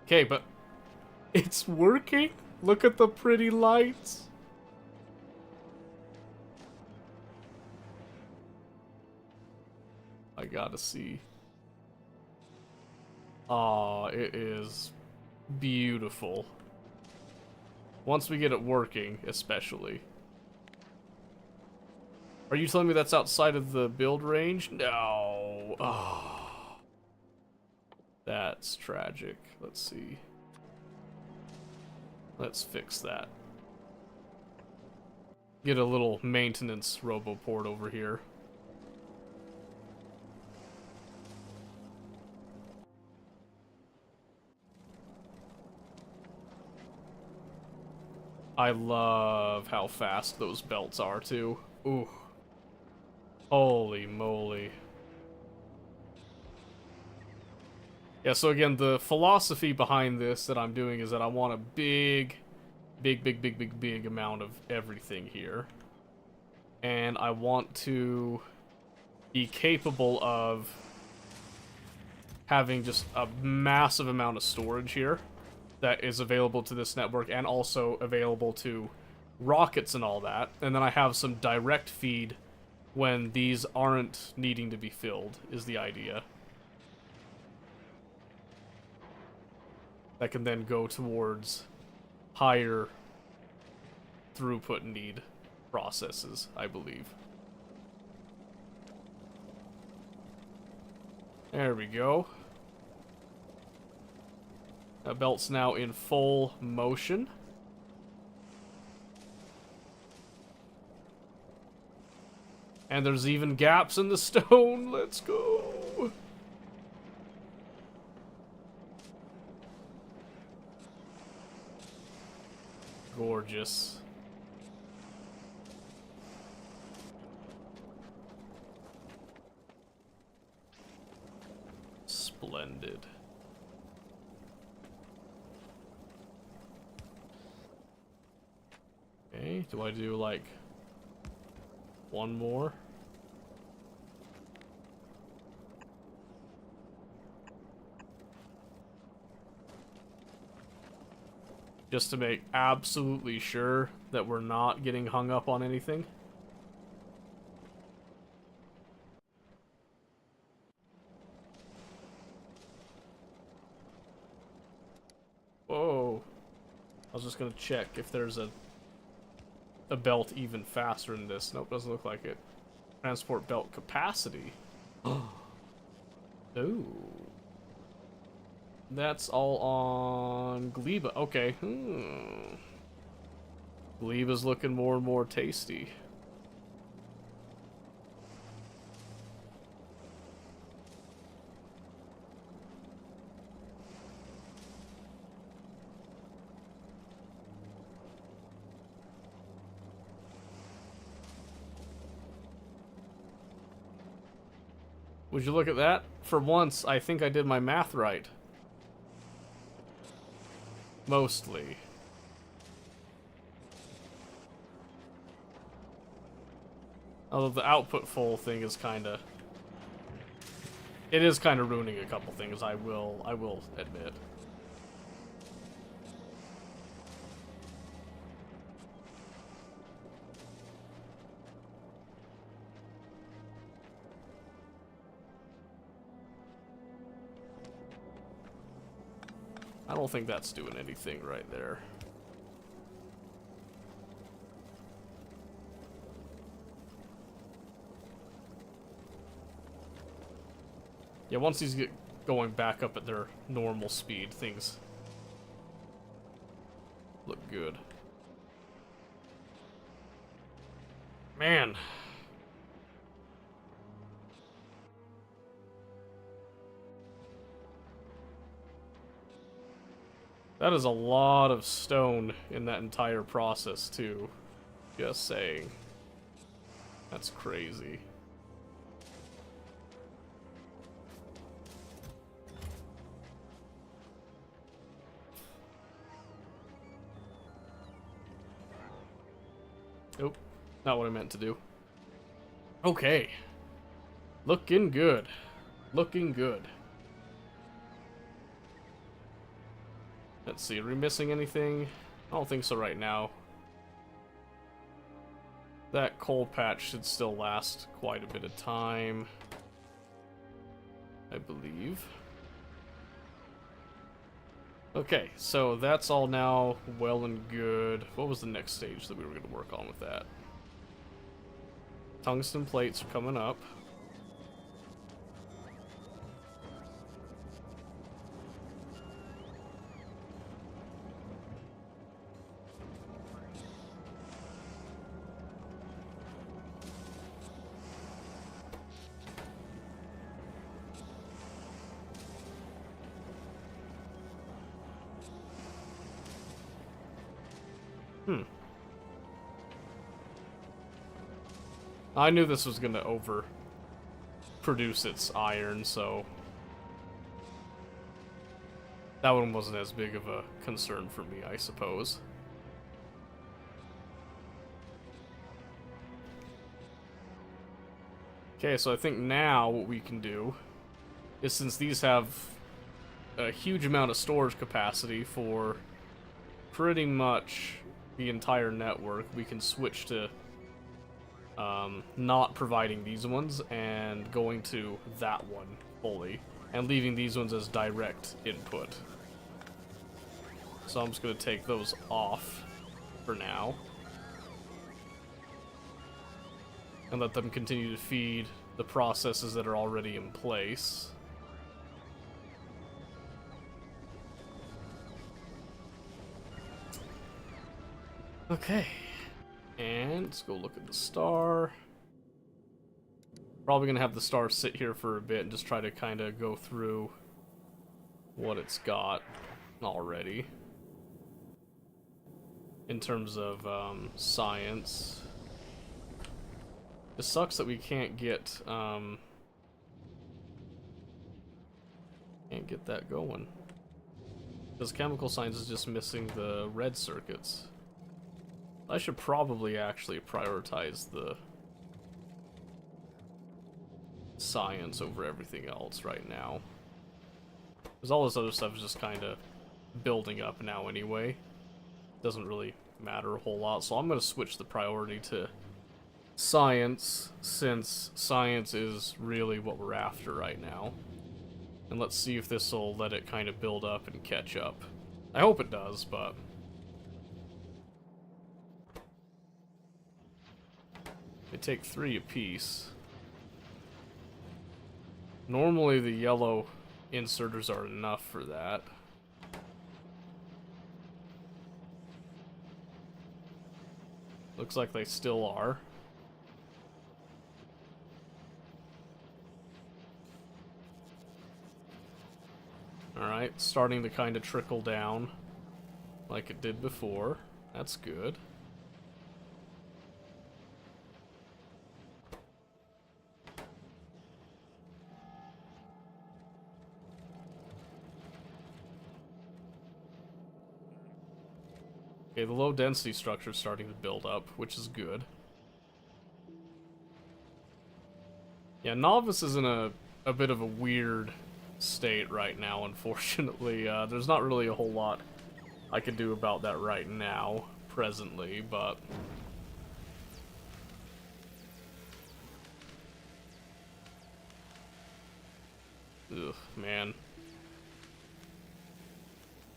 Okay, but it's working? Look at the pretty lights. I gotta see. Aw, it is beautiful. Once we get it working, especially. Are you telling me that's outside of the build range? No. Oh. That's tragic. Let's see. Let's fix that. Get a little maintenance roboport over here. I love how fast those belts are, too. Ooh. Holy moly. Yeah, so again, the philosophy behind this that I'm doing is that I want a big amount of everything here. And I want to be capable of having just a massive amount of storage here that is available to this network and also available to rockets and all that. And then I have some direct feed when these aren't needing to be filled, is the idea. That can then go towards higher throughput need processes, I believe. There we go. That belt's now in full motion. And there's even gaps in the stone. Let's go. Gorgeous. Splendid. Okay, do I do like one more? Just to make absolutely sure that we're not getting hung up on anything. Whoa. I was just gonna check if there's a belt even faster than this. Nope, doesn't look like it. Transport belt capacity. Oh. That's all on Gleba. Okay. Gleba's looking more and more tasty. Would you look at that? For once, I think I did my math right. Mostly. Although the output full thing is kinda... It is kinda ruining a couple things, I will admit. I don't think that's doing anything right there. Yeah, once these get going back up at their normal speed, things look good. Man. That is a lot of stone in that entire process, too. Just saying. That's crazy. Nope. Not what I meant to do. Okay. Looking good. Looking good. Let's see, are we missing anything? I don't think so right now. That coal patch should still last quite a bit of time, I believe. Okay, so that's all now well and good. What was the next stage that we were going to work on with that? Tungsten plates are coming up. I knew this was going to overproduce its iron, so that one wasn't as big of a concern for me, I suppose. Okay, so I think now what we can do is, since these have a huge amount of storage capacity for pretty much the entire network, we can switch to not providing these ones and going to that one fully, and leaving these ones as direct input. So I'm just going to take those off for now, and let them continue to feed the processes that are already in place. Okay, and let's go look at the star. Probably gonna have the star sit here for a bit and just try to kind of go through what it's got already in terms of science. It sucks that we can't get that going, because chemical science is just missing the red circuits. I should probably actually prioritize the science over everything else right now, because all this other stuff is just kind of building up now anyway. Doesn't really matter a whole lot, so I'm going to switch the priority to science, since science is really what we're after right now. And let's see if this will let it kind of build up and catch up. I hope it does, but they take 3 apiece. Normally the yellow inserters are enough for that. Looks like they still are. Alright, starting to kind of trickle down like it did before. That's good. Okay, the low density structure is starting to build up, which is good. Yeah, Novice is in a bit of a weird state right now, unfortunately. There's not really a whole lot I can do about that right now, presently, but ugh, man.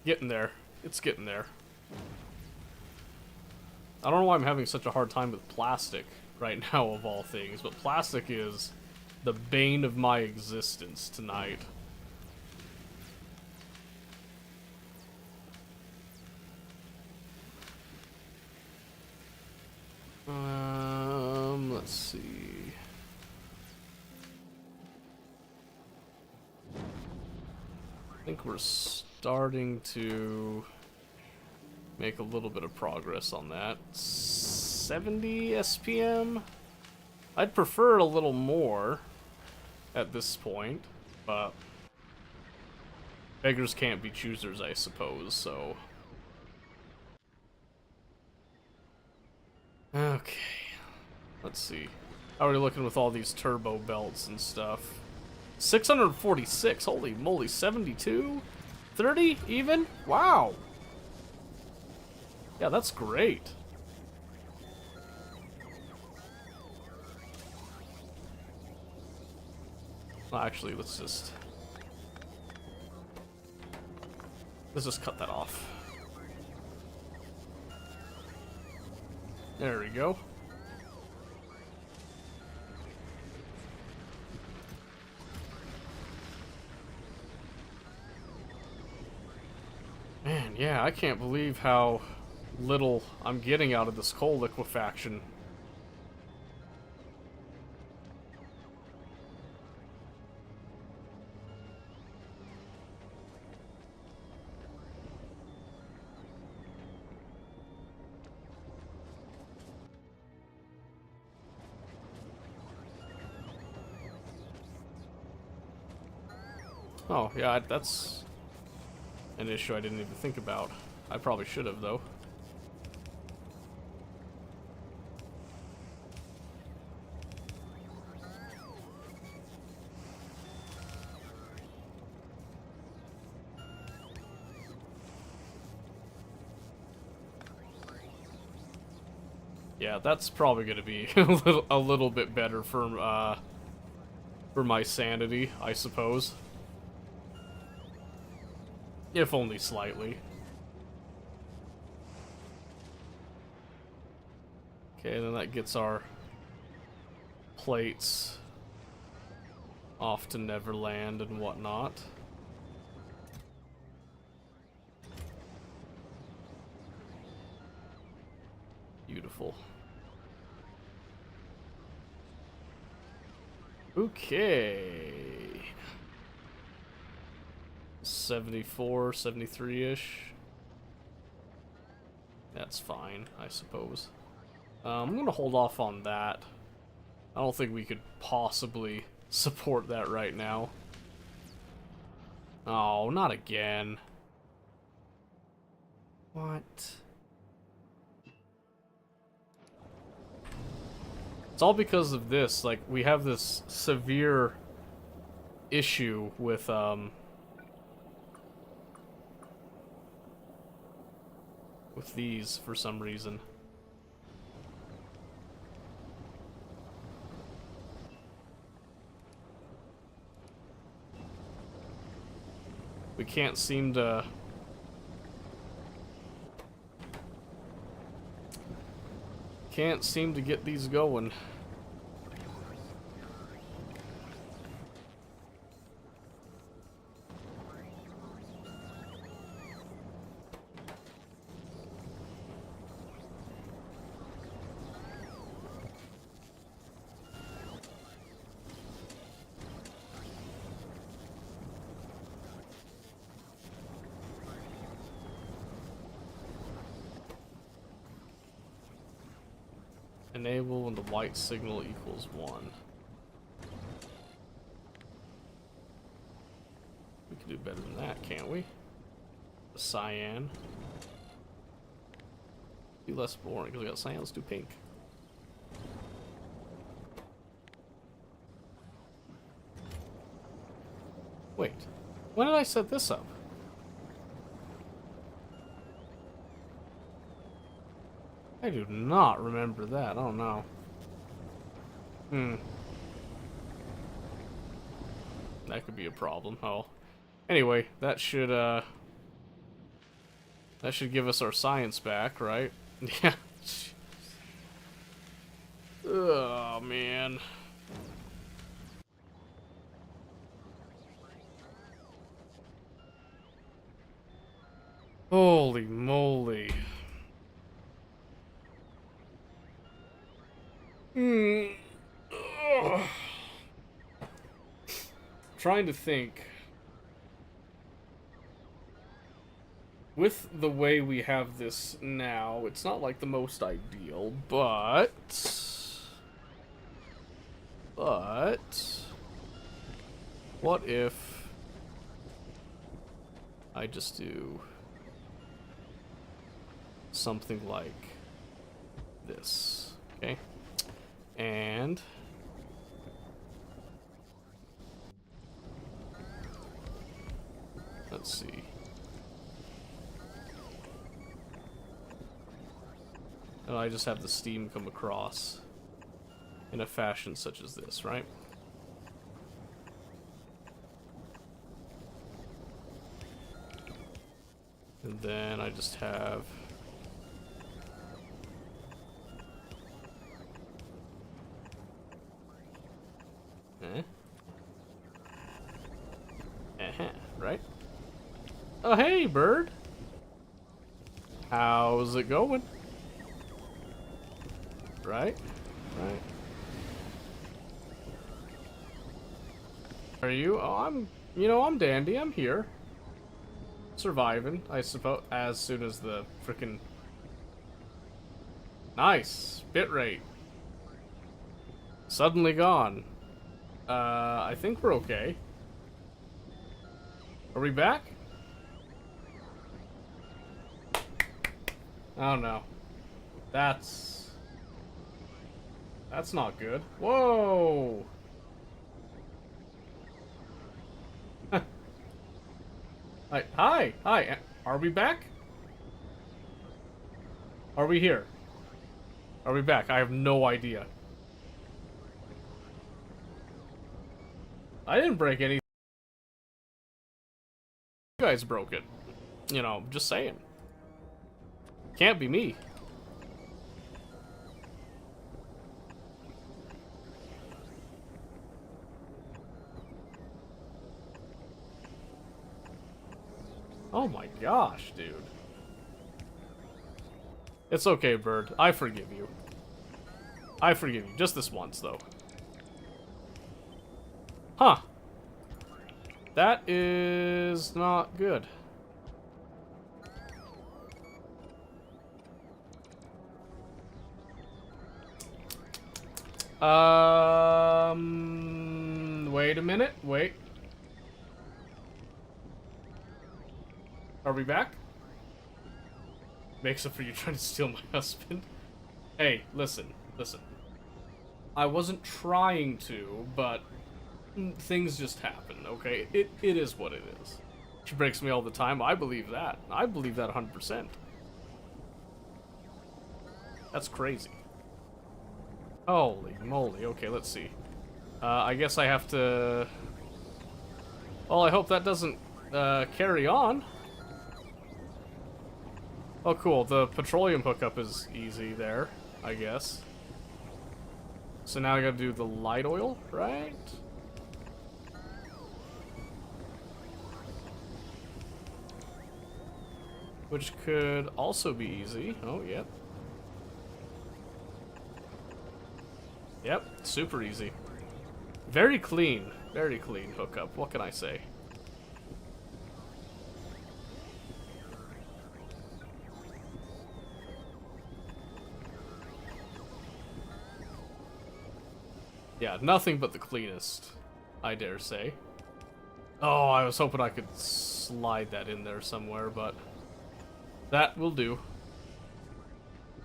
Getting there. It's getting there. I don't know why I'm having such a hard time with plastic right now, of all things, but plastic is the bane of my existence tonight. Let's see. I think we're starting to make a little bit of progress on that. 70 SPM? I'd prefer a little more at this point, but beggars can't be choosers, I suppose, so. Okay, let's see. How are we looking with all these turbo belts and stuff? 646, holy moly, 72? 30 even? Wow! Yeah, that's great. Well, actually, let's just cut that off. There we go. Man, yeah, I can't believe how little I'm getting out of this coal liquefaction. Oh, yeah, that's an issue I didn't even think about. I probably should have, though. Yeah, that's probably going to be a little bit better for my sanity, I suppose. If only slightly. Okay, then that gets our plates off to Neverland and whatnot. Beautiful. Okay. 74, 73-ish. That's fine, I suppose. I'm gonna hold off on that. I don't think we could possibly support that right now. Oh, not again. What? It's all because of this. Like, we have this severe issue with these for some reason. We can't seem to get these going. Enable when the white signal equals 1. We can do better than that, can't we? The cyan. Be less boring because we got cyan. Let's do pink. Wait, when did I set this up? I do not remember that. Oh no. That could be a problem. Oh. Anyway, that should give us our science back, right? Yeah. Oh man. Holy moly. Trying to think. With the way we have this now, it's not like the most ideal, but what if I just do something like this, okay? And let's see. And I just have the steam come across in a fashion such as this, right? And then I just have right? Oh, hey, bird. How's it going? Right? Right. Are you? Oh, I'm dandy. I'm here. Surviving, I suppose, as soon as the frickin' nice bitrate suddenly gone. I think we're okay. Are we back? Oh no. That's not good. Whoa! Hi! Hi! Are we back? Are we here? Are we back? I have no idea. I didn't break anything. You guys broke it. You know, just saying. Can't be me. Oh my gosh, dude. It's okay, Bird. I forgive you. I forgive you. Just this once, though. Huh. That is not good. Wait a minute. Wait. Are we back? Makes up for you trying to steal my husband. Hey, listen. I wasn't trying to, but things just happen, okay? It is what it is. She breaks me all the time. I believe that. I believe that 100%. That's crazy. Holy moly. Okay, let's see. I guess I have to... Well, I hope that doesn't carry on. Oh, cool. The petroleum hookup is easy there, I guess. So now I gotta do the light oil, right? Which could also be easy. Oh, yep. Yep, super easy. Very clean hookup. What can I say? Yeah, nothing but the cleanest, I dare say. Oh, I was hoping I could slide that in there somewhere, but that will do.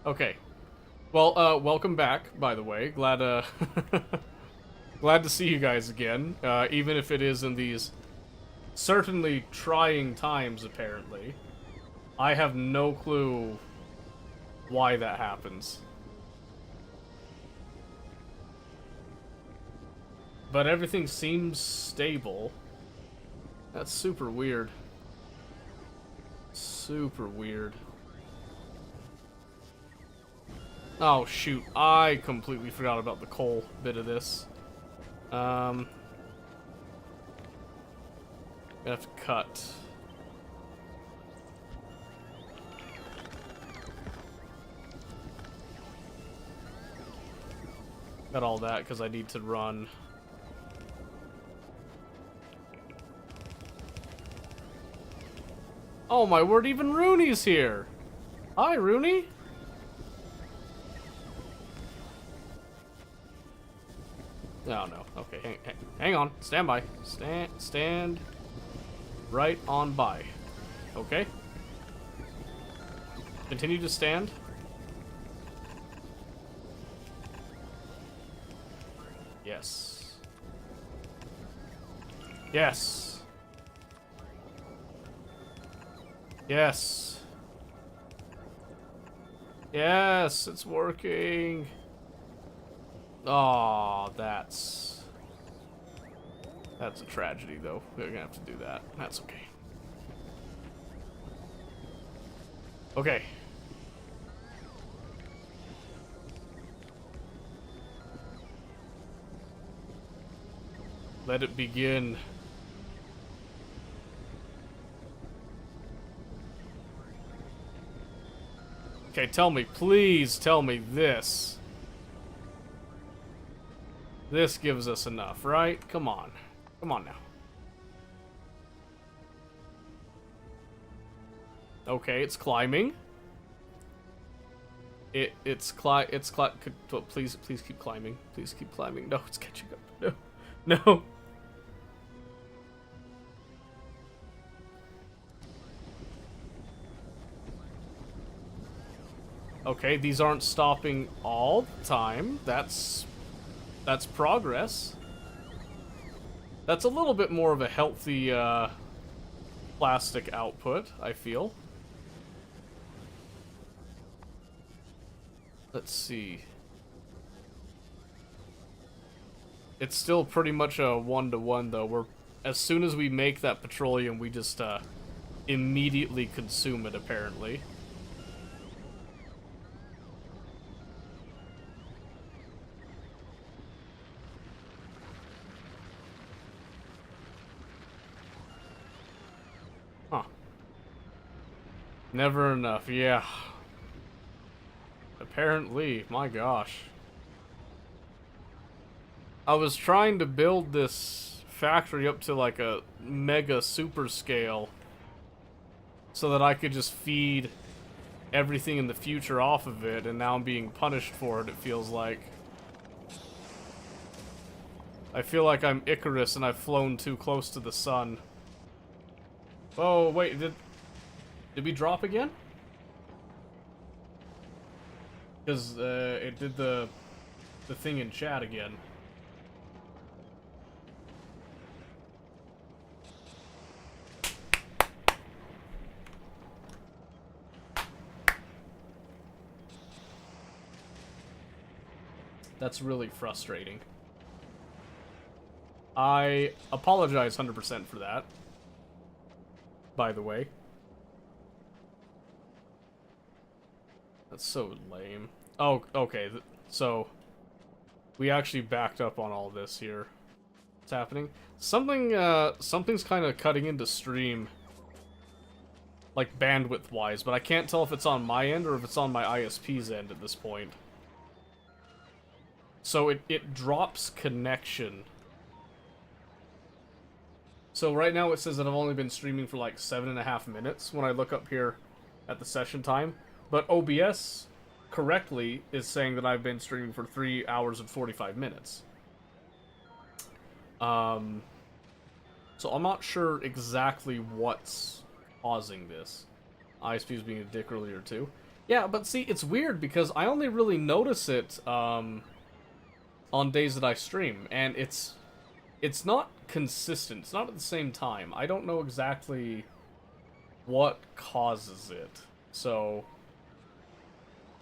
Okay. Well, welcome back, by the way. Glad glad to see you guys again, even if it is in these certainly trying times, apparently. I have no clue why that happens. But everything seems stable. That's super weird. Super weird. Oh, shoot. I completely forgot about the coal bit of this. Gonna have to cut. Got all that because I need to run. Oh my word, even Rooney's here! Hi, Rooney! Oh no, okay, hang on, stand by. Stand right on by. Okay? Continue to stand. Yes. Yes. Yes. Yes, it's working. Oh, that's a tragedy, though. We're gonna have to do that. That's okay. Okay. Let it begin. Okay, tell me, please tell me this. This gives us enough, right? Come on. Come on now. Okay, it's climbing. It's please keep climbing. Please keep climbing. No, it's catching up. No. No. Okay, these aren't stopping all the time. That's progress. That's a little bit more of a healthy plastic output, I feel. Let's see. It's still pretty much a 1-to-1 though. We're as soon as we make that petroleum, we just immediately consume it apparently. Huh. Never enough, yeah. Apparently, my gosh. I was trying to build this factory up to like a mega super scale so that I could just feed everything in the future off of it, and now I'm being punished for it, it feels like. I feel like I'm Icarus and I've flown too close to the sun. Oh, wait, did we drop again? Because it did the thing in chat again. That's really frustrating. I apologize 100% for that, by the way. That's so lame. Oh, okay, so we actually backed up on all this here. What's happening? Something's kind of cutting into stream, like bandwidth-wise, but I can't tell if it's on my end or if it's on my ISP's end at this point. So it drops connection. So right now it says that I've only been streaming for like 7.5 minutes when I look up here at the session time. But OBS correctly is saying that I've been streaming for 3 hours and 45 minutes. So I'm not sure exactly what's causing this. ISP was being a dick earlier too. Yeah, but see, it's weird because I only really notice it on days that I stream, and it's not consistent. It's not at the same time. I don't know exactly what causes it. So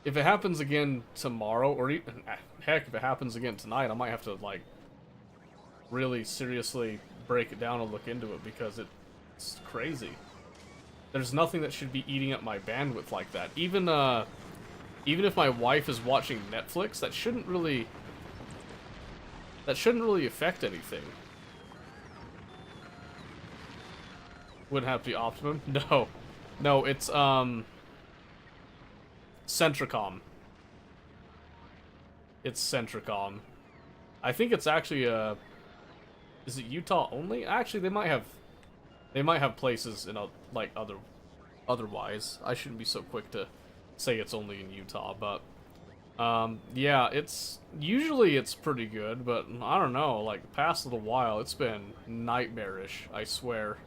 if it happens again tomorrow, or even, heck, if it happens again tonight, I might have to like really seriously break it down and look into it, because it's crazy. There's nothing that should be eating up my bandwidth like that. Even if my wife is watching Netflix, that shouldn't really affect anything. Wouldn't have to be optimum. No, it's Centricom. It's Centricom. I think it's actually is it Utah only? Actually, they might have places in like otherwise. I shouldn't be so quick to say it's only in Utah, but yeah, it's pretty good, but I don't know, like the past little while it's been nightmarish, I swear.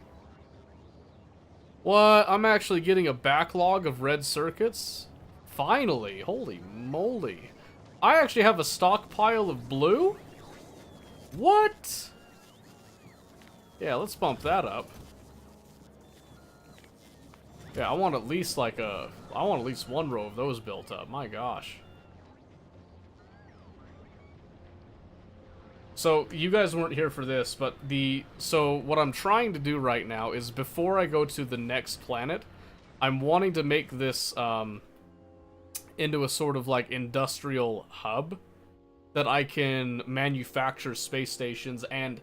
What? I'm actually getting a backlog of red circuits? Finally, holy moly. I actually have a stockpile of blue? What? Yeah, let's bump that up. Yeah, I want at least one row of those built up. My gosh. So, you guys weren't here for this, but so what I'm trying to do right now is, before I go to the next planet, I'm wanting to make this into a sort of like industrial hub that I can manufacture space stations and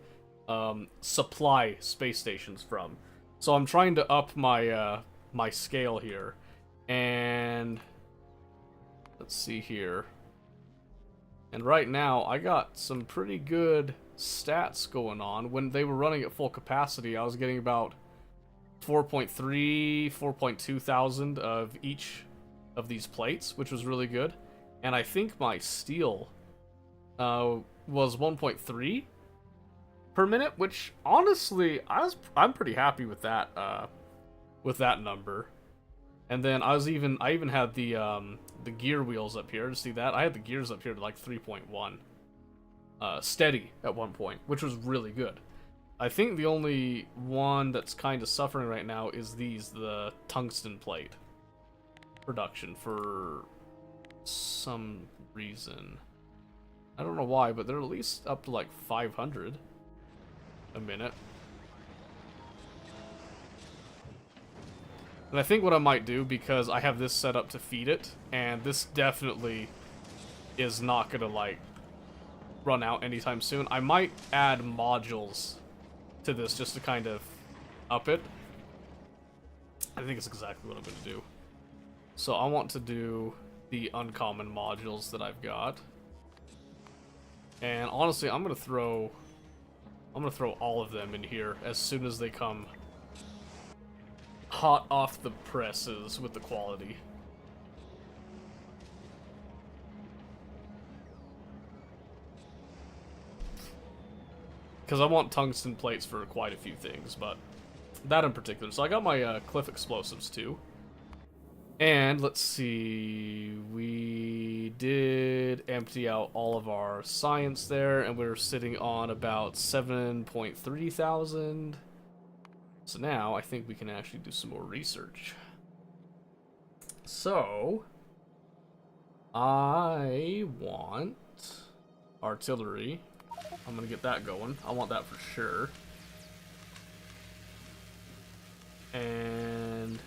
supply space stations from. So I'm trying to up my my scale here, and let's see here. And right now, I got some pretty good stats going on. When they were running at full capacity, I was getting about 4.2 thousand of each of these plates, which was really good. And I think my steel was 1.3 per minute, which honestly, I'm pretty happy with that number. And then I even had the gear wheels up here. See that? I had the gears up here to like 3.1. Steady at one point, which was really good. I think the only one that's kind of suffering right now is the tungsten plate production for some reason. I don't know why, but they're at least up to like 500 a minute. And I think what I might do, because I have this set up to feed it, and this definitely is not gonna like run out anytime soon, I might add modules to this just to kind of up it. I think it's exactly what I'm going to do. So I want to do the uncommon modules that I've got. And honestly, I'm going to throw all of them in here as soon as they come hot off the presses with the quality. Because I want tungsten plates for quite a few things, but that in particular. So I got my cliff explosives too. And let's see, we did empty out all of our science there, and we're sitting on about 7.3 thousand. So now I think we can actually do some more research. So I want artillery. I'm gonna get that going. I want that for sure. And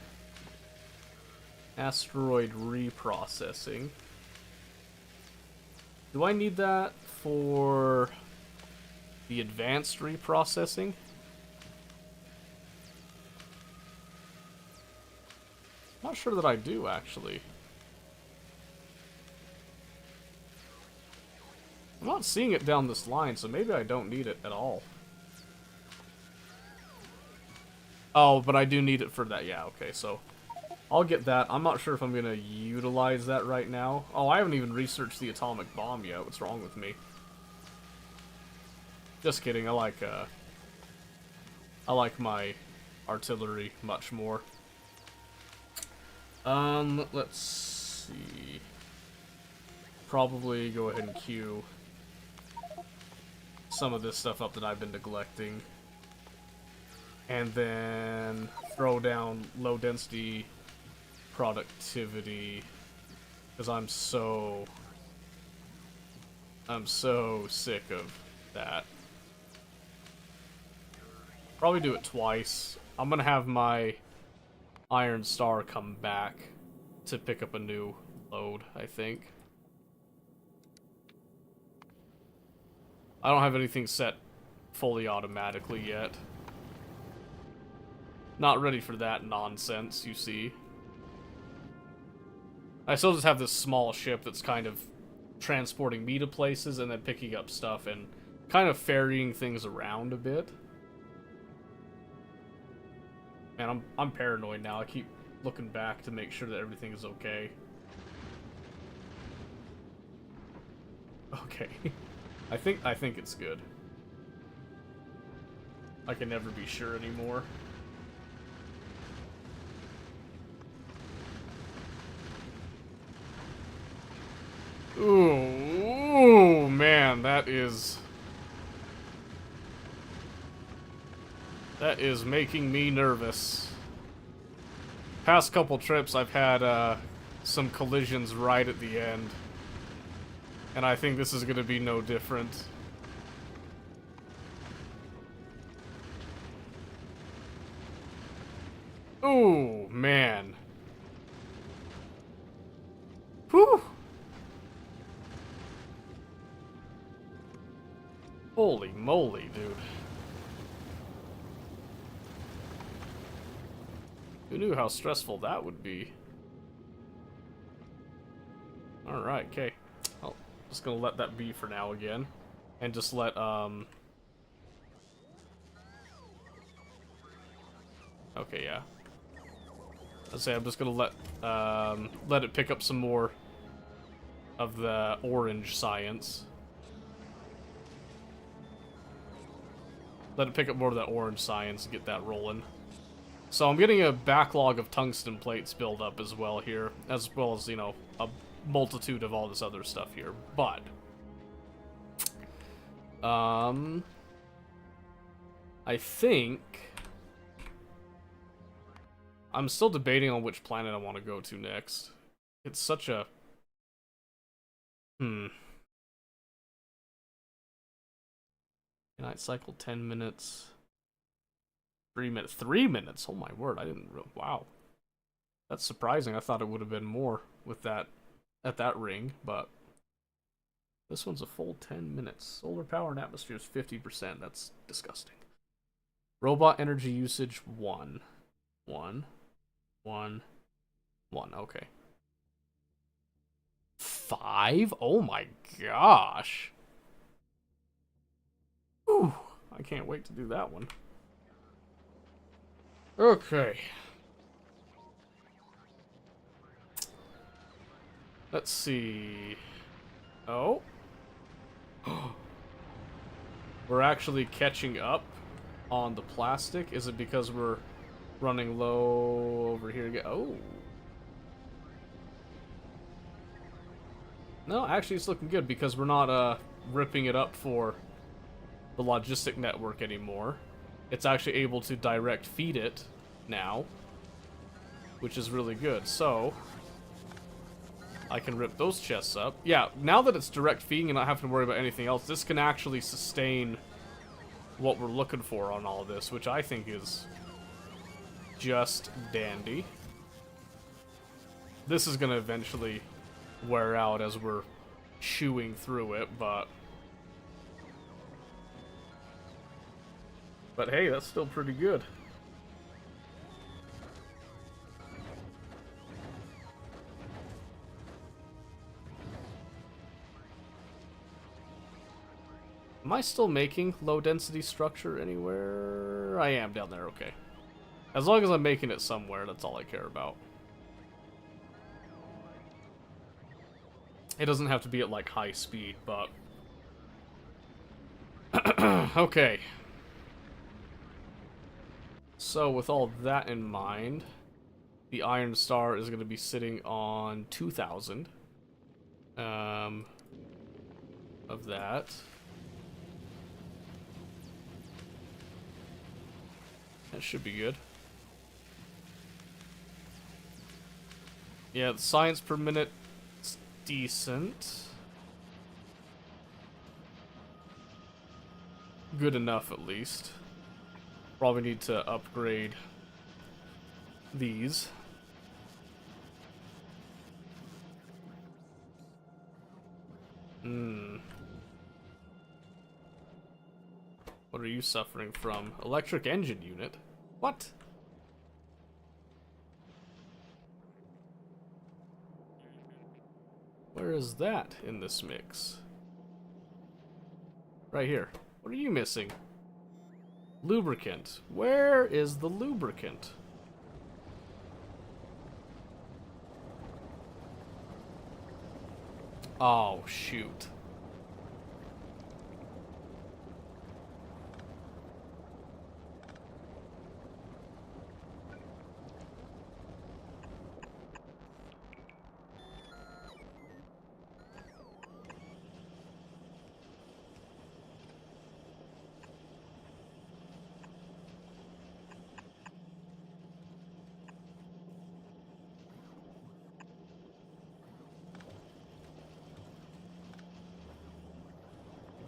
asteroid reprocessing. Do I need that for the advanced reprocessing? Not sure that I do, actually. I'm not seeing it down this line, so maybe I don't need it at all. Oh, but I do need it for that. Yeah, okay, so I'll get that. I'm not sure if I'm going to utilize that right now. Oh, I haven't even researched the atomic bomb yet. What's wrong with me? Just kidding. I like my artillery much more. Let's see. Probably go ahead and queue some of this stuff up that I've been neglecting. And then throw down low density productivity, because I'm so sick of that. Probably do it twice. I'm gonna have my Iron Star come back to pick up a new load, I think. I don't have anything set fully automatically yet. Not ready for that nonsense, you see. I still just have this small ship that's kind of transporting me to places and then picking up stuff and kind of ferrying things around a bit. And I'm paranoid now. I keep looking back to make sure that everything is okay. Okay. I think it's good. I can never be sure anymore. Ooh, man, that is making me nervous. Past couple trips, I've had some collisions right at the end. And I think this is going to be no different. Ooh, man. Whew. Holy moly, dude. Who knew how stressful that would be? Alright, okay. Well, just gonna let that be for now again. And just let, okay, yeah. I'd say I'm just gonna let it pick up some more of the orange science. Let it pick up more of that orange science and get that rolling. So I'm getting a backlog of tungsten plates build up as well here, as well as, you know, a multitude of all this other stuff here. But I think I'm still debating on which planet I want to go to next. It's such a Night cycle 10 minutes. 3 minutes. 3 minutes. Oh my word! I didn't. Wow, that's surprising. I thought it would have been more with that at that ring, but this one's a full 10 minutes. Solar power and atmosphere is 50%. That's disgusting. Robot energy usage 1. 1. 1. 1. Okay. 5? Oh my gosh. Whew. I can't wait to do that one. Okay. Let's see. Oh. We're actually catching up on the plastic. Is it because we're running low over here again? Oh. No, actually it's looking good because we're not ripping it up for the logistic network anymore. It's actually able to direct feed it now, which is really good. So I can rip those chests up. Yeah, now that it's direct feeding and not having to worry about anything else, this can actually sustain what we're looking for on all of this, which I think is just dandy. This is going to eventually wear out as we're chewing through it, but hey, that's still pretty good. Am I still making low density structure anywhere? I am down there, okay. As long as I'm making it somewhere, that's all I care about. It doesn't have to be at like high speed, but okay. So with all that in mind, the Iron Star is going to be sitting on 2,000 of that. That should be good. Yeah, the science per minute is decent. Good enough, at least. Probably need to upgrade these. What are you suffering from? Electric engine unit? What? Where is that in this mix? Right here. What are you missing? Lubricant. Where is the lubricant? Oh, shoot.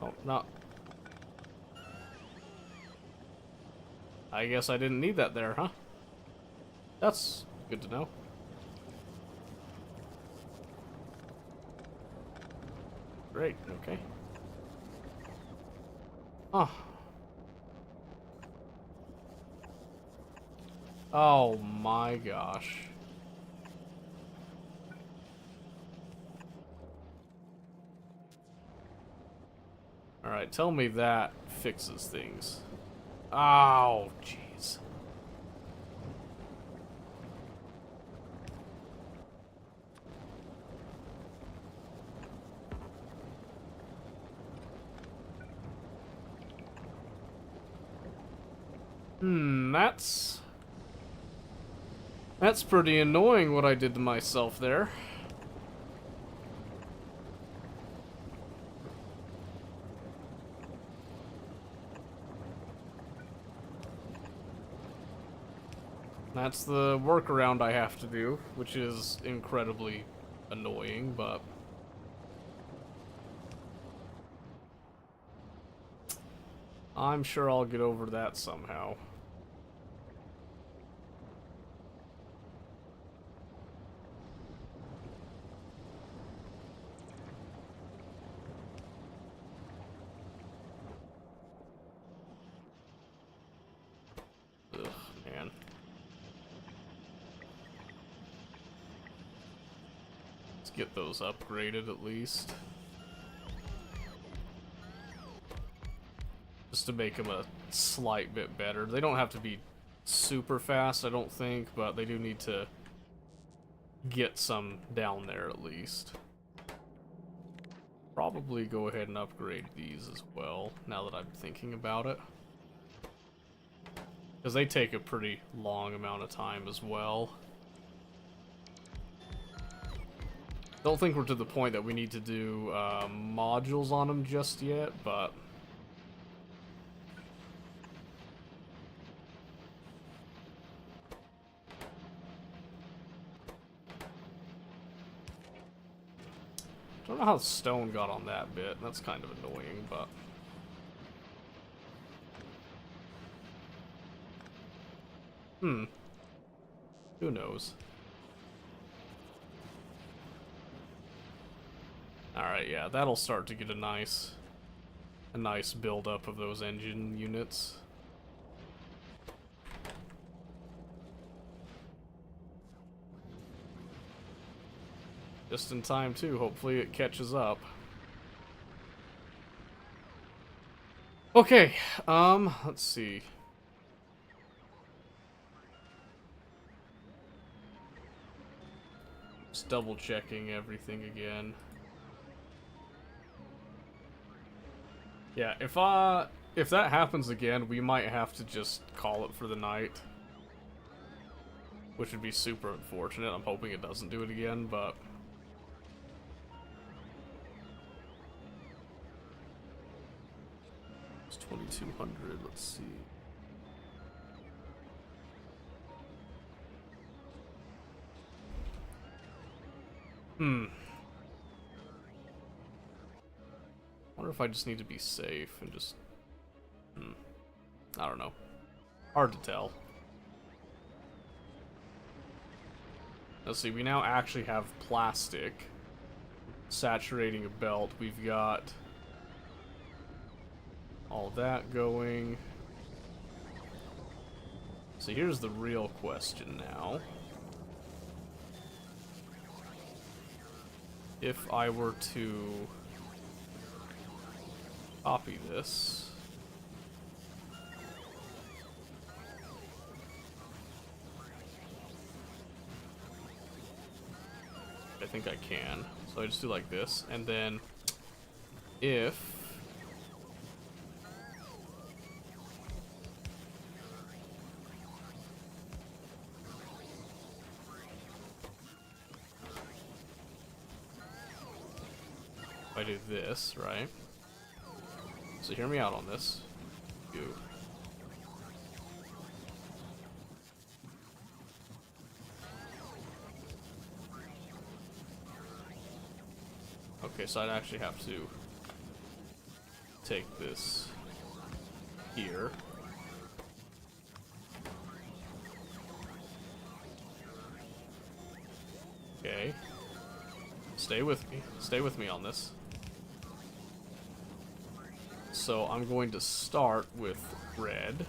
Oh, no. I guess I didn't need that there, huh? That's good to know. Great, okay. Oh. Oh my gosh. Alright, tell me that fixes things. Oh, jeez. That's That's pretty annoying what I did to myself there. That's the workaround I have to do, which is incredibly annoying, but I'm sure I'll get over that somehow. Ugh, man. Let's get those upgraded at least. Just to make them a slight bit better. They don't have to be super fast, I don't think, but they do need to get some down there at least. Probably go ahead and upgrade these as well, now that I'm thinking about it. Because they take a pretty long amount of time as well. Don't think we're to the point that we need to do modules on them just yet, but I don't know how stone got on that bit. That's kind of annoying, but who knows? Alright, yeah, that'll start to get a nice build up of those engine units. Just in time too, hopefully it catches up. Okay, let's see. Just double checking everything again. Yeah, if that happens again, we might have to just call it for the night. Which would be super unfortunate. I'm hoping it doesn't do it again, but it's 2200, let's see. Wonder if I just need to be safe and just I don't know. Hard to tell. Let's see, we now actually have plastic saturating a belt. We've got all that going. So here's the real question now. If I were to copy this, I think I can. So I just do like this, and then if I do this, right? So hear me out on this. Okay, so I'd actually have to take this here. Okay. Stay with me. Stay with me on this. So I'm going to start with red.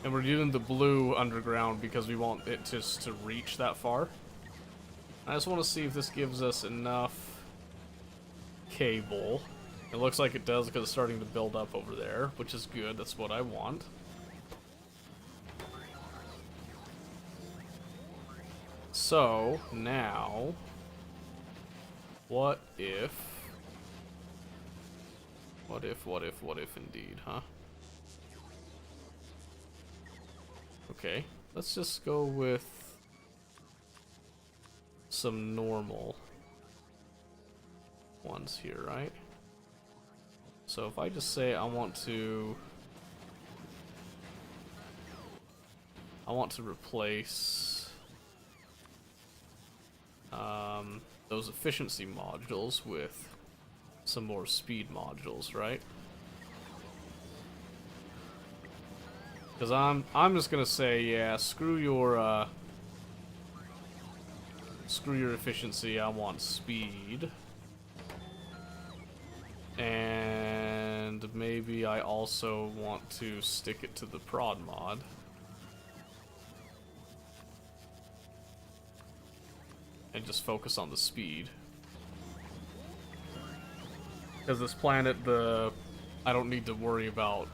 And we're doing the blue underground because we want it just to reach that far. I just want to see if this gives us enough cable. It looks like it does because it's starting to build up over there, which is good. That's what I want. So, now... What if... What if indeed, huh? Okay, let's just go with some normal ones here, right? So if I just say I want to replace those efficiency modules with some more speed modules, right? Because I'm just gonna say, yeah, screw your efficiency. I want speed, and maybe I also want to stick it to the prod mod. And just focus on the speed. Because this planet, I don't need to worry about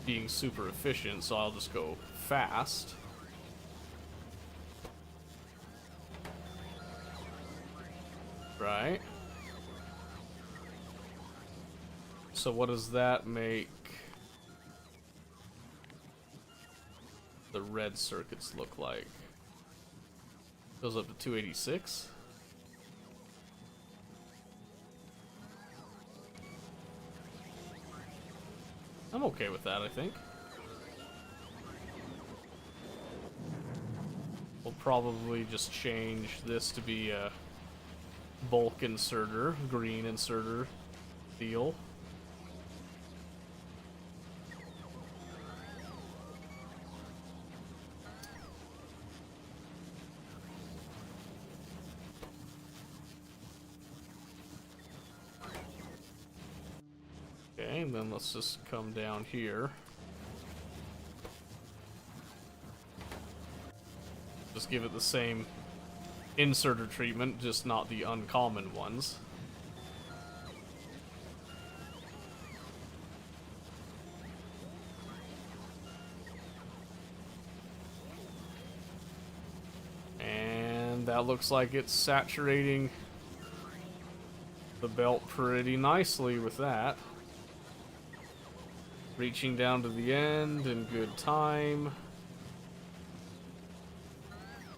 being super efficient, so I'll just go fast. Right? So what does that make the red circuits look like? Goes up to 286. I'm okay with that, I think. We'll probably just change this to be a bulk inserter, green inserter deal. Okay, and then let's just come down here. Just give it the same inserter treatment, just not the uncommon ones. And that looks like it's saturating the belt pretty nicely with that. Reaching down to the end in good time.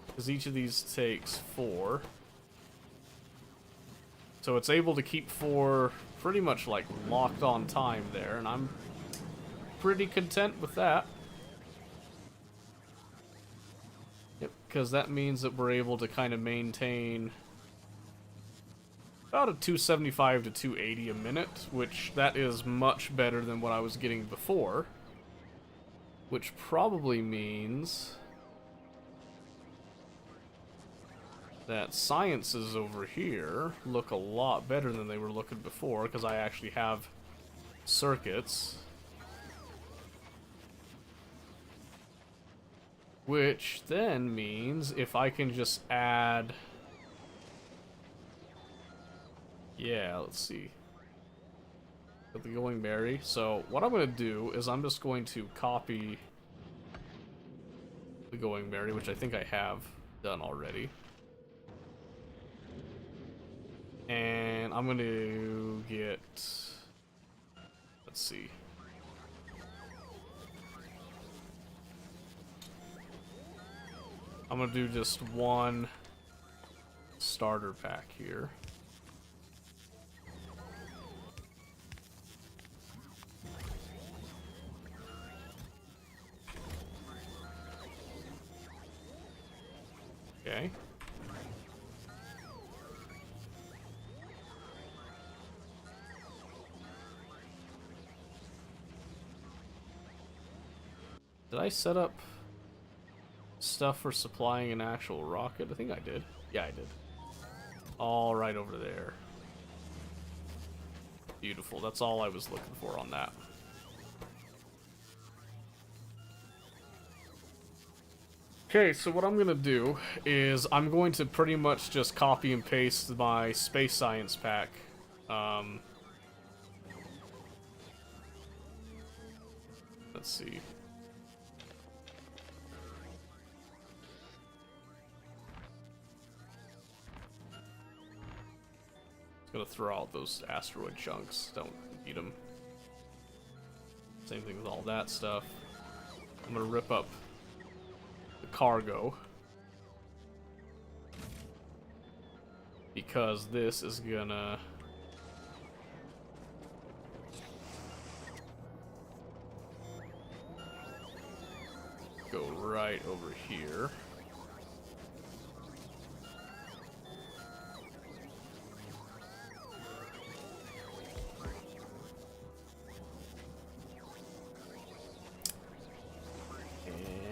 Because each of these takes 4. So it's able to keep 4 pretty much like locked on time there, and I'm pretty content with that. Yep, because that means that we're able to kind of maintain about a 275 to 280 a minute, which that is much better than what I was getting before. Which probably means that sciences over here look a lot better than they were looking before, because I actually have circuits. Which then means if I can just add... Yeah, let's see. Got the going berry. So what I'm going to do is I'm just going to copy the going berry, which I think I have done already. And I'm going to get... Let's see. I'm going to do just one starter pack here. Okay. Did I set up stuff for supplying an actual rocket? I think I did. Yeah, I did. All right over there. Beautiful. That's all I was looking for on that. Okay, so what I'm going to do is I'm going to pretty much just copy and paste my space science pack. Let's see. Gonna throw out those asteroid chunks. Don't need them. Same thing with all that stuff. I'm gonna rip up the cargo. Because this is gonna... go right over here.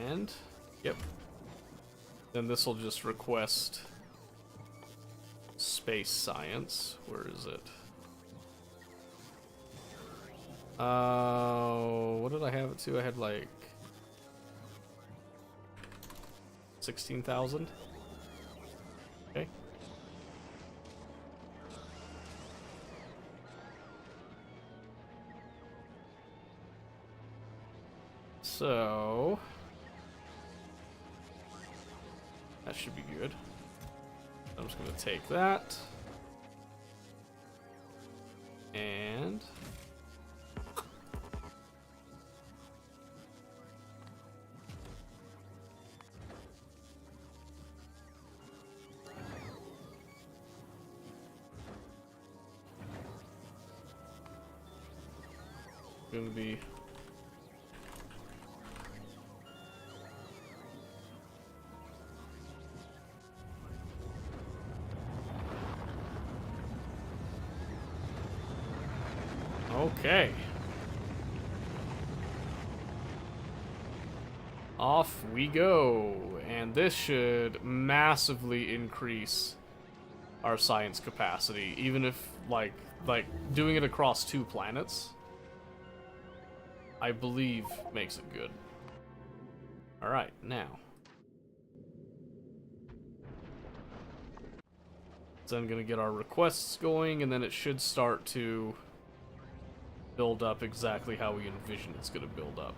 And, yep. Then this will just request space science. Where is it? What did I have it to? I had like 16,000. Okay. So that should be good. I'm just gonna take that and gonna be okay. Off we go, and this should massively increase our science capacity, even if like doing it across 2 planets, I believe makes it good. All right, now. So I'm gonna get our requests going, and then it should start to build up exactly how we envision it's gonna build up.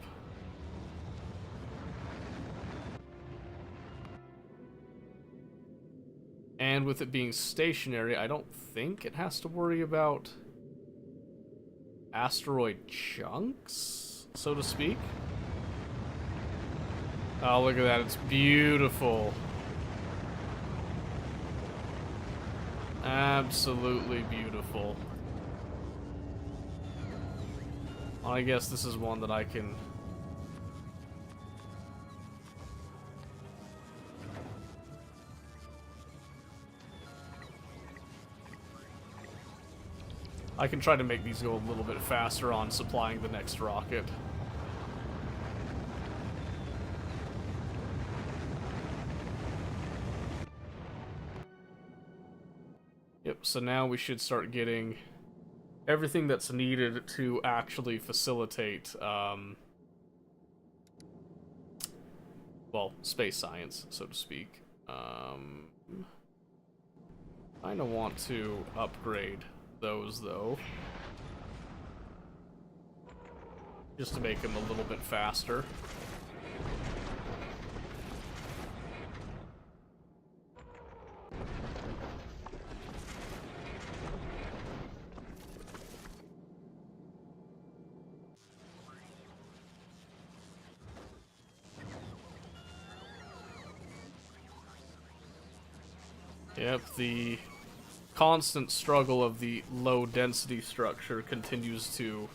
And with it being stationary, I don't think it has to worry about asteroid chunks, so to speak. Oh, look at that. It's beautiful. Absolutely beautiful. Well, I guess this is one that I can... I can try to make these go a little bit faster on supplying the next rocket. Yep, so now we should start getting everything that's needed to actually facilitate, well, space science, so to speak. Kinda want to upgrade those, though. Just to make them a little bit faster. Yep, the constant struggle of the low density structure continues to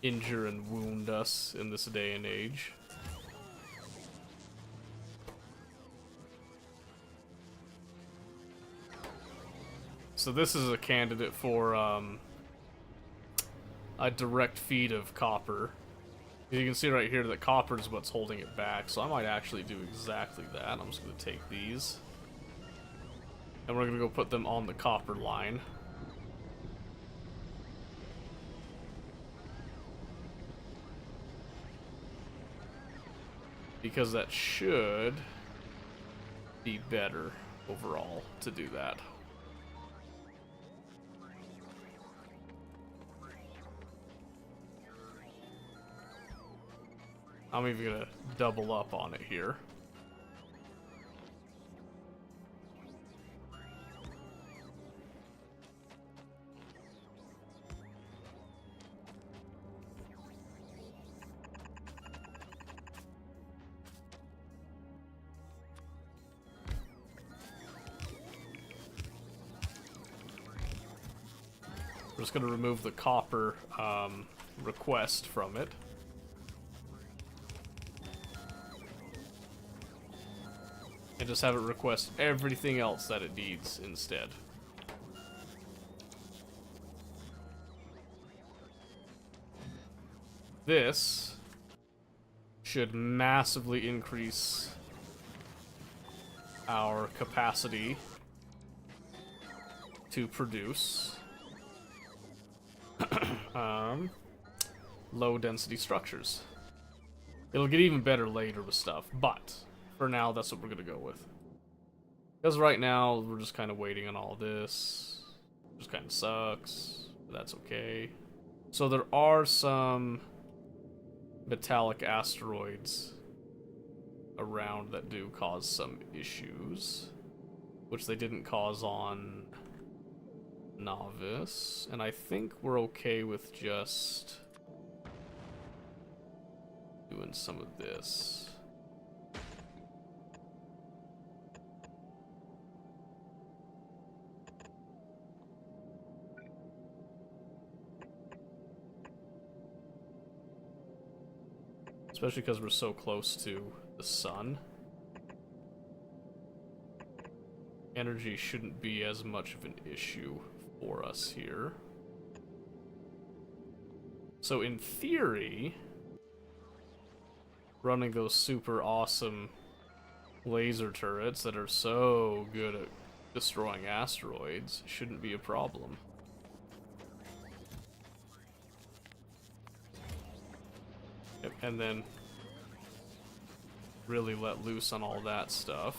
injure and wound us in this day and age. So this is a candidate for a direct feed of copper. You can see right here that copper is what's holding it back, so I might actually do exactly that. I'm just going to take these, and we're going to go put them on the copper line. Because that should be better overall to do that. I'm even gonna double up on it here. We're just gonna remove the copper request from it. And just have it request everything else that it needs instead. This should massively increase our capacity to produce low density structures. It'll get even better later with stuff, but for now that's what we're gonna go with. Because right now we're just kind of waiting on all this. Just kind of sucks, but that's okay. So there are some metallic asteroids around that do cause some issues, which they didn't cause on Novice, and I think we're okay with just doing some of this. Especially because we're so close to the sun. Energy shouldn't be as much of an issue for us here. So in theory, running those super awesome laser turrets that are so good at destroying asteroids shouldn't be a problem. Yep, and then really let loose on all that stuff.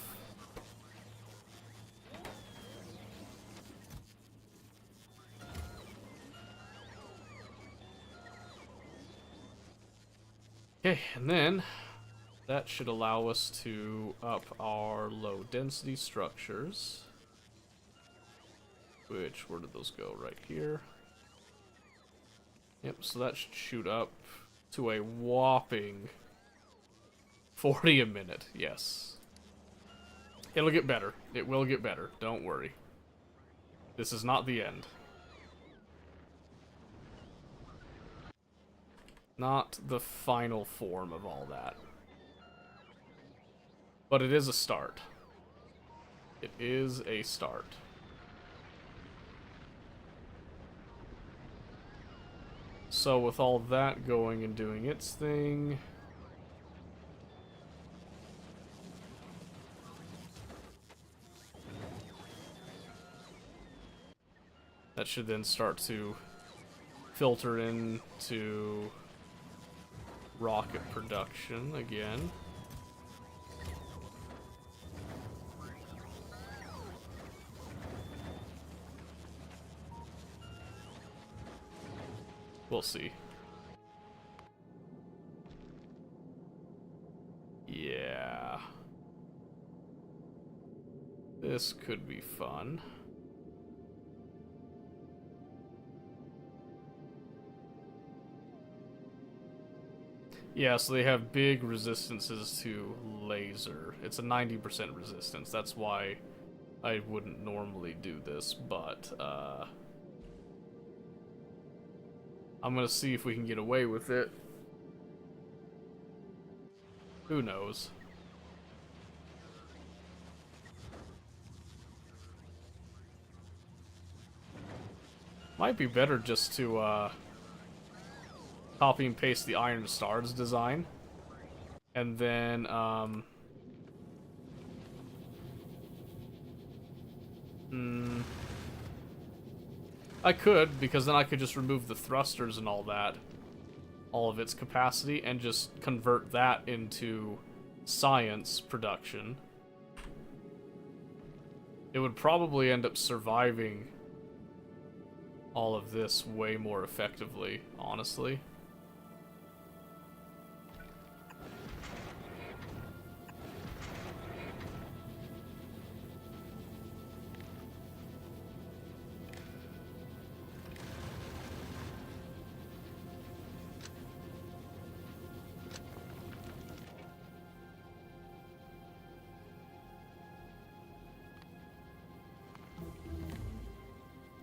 Okay, and then that should allow us to up our low density structures. Which, where did those go? Right here. Yep, so that should shoot up to a whopping 40 a minute, yes. It'll get better. It will get better, don't worry. This is not the end. Not the final form of all that. But it is a start. It is a start. So with all that going and doing its thing, that should then start to filter into rocket production again. We'll see. Yeah. This could be fun. Yeah, so they have big resistances to laser. It's a 90% resistance. That's why I wouldn't normally do this, but I'm gonna see if we can get away with it. Who knows? Might be better just to copy and paste the Iron Stars design, and then I could, because then I could just remove the thrusters and all that, all of its capacity, and just convert that into science production. It would probably end up surviving all of this way more effectively, honestly.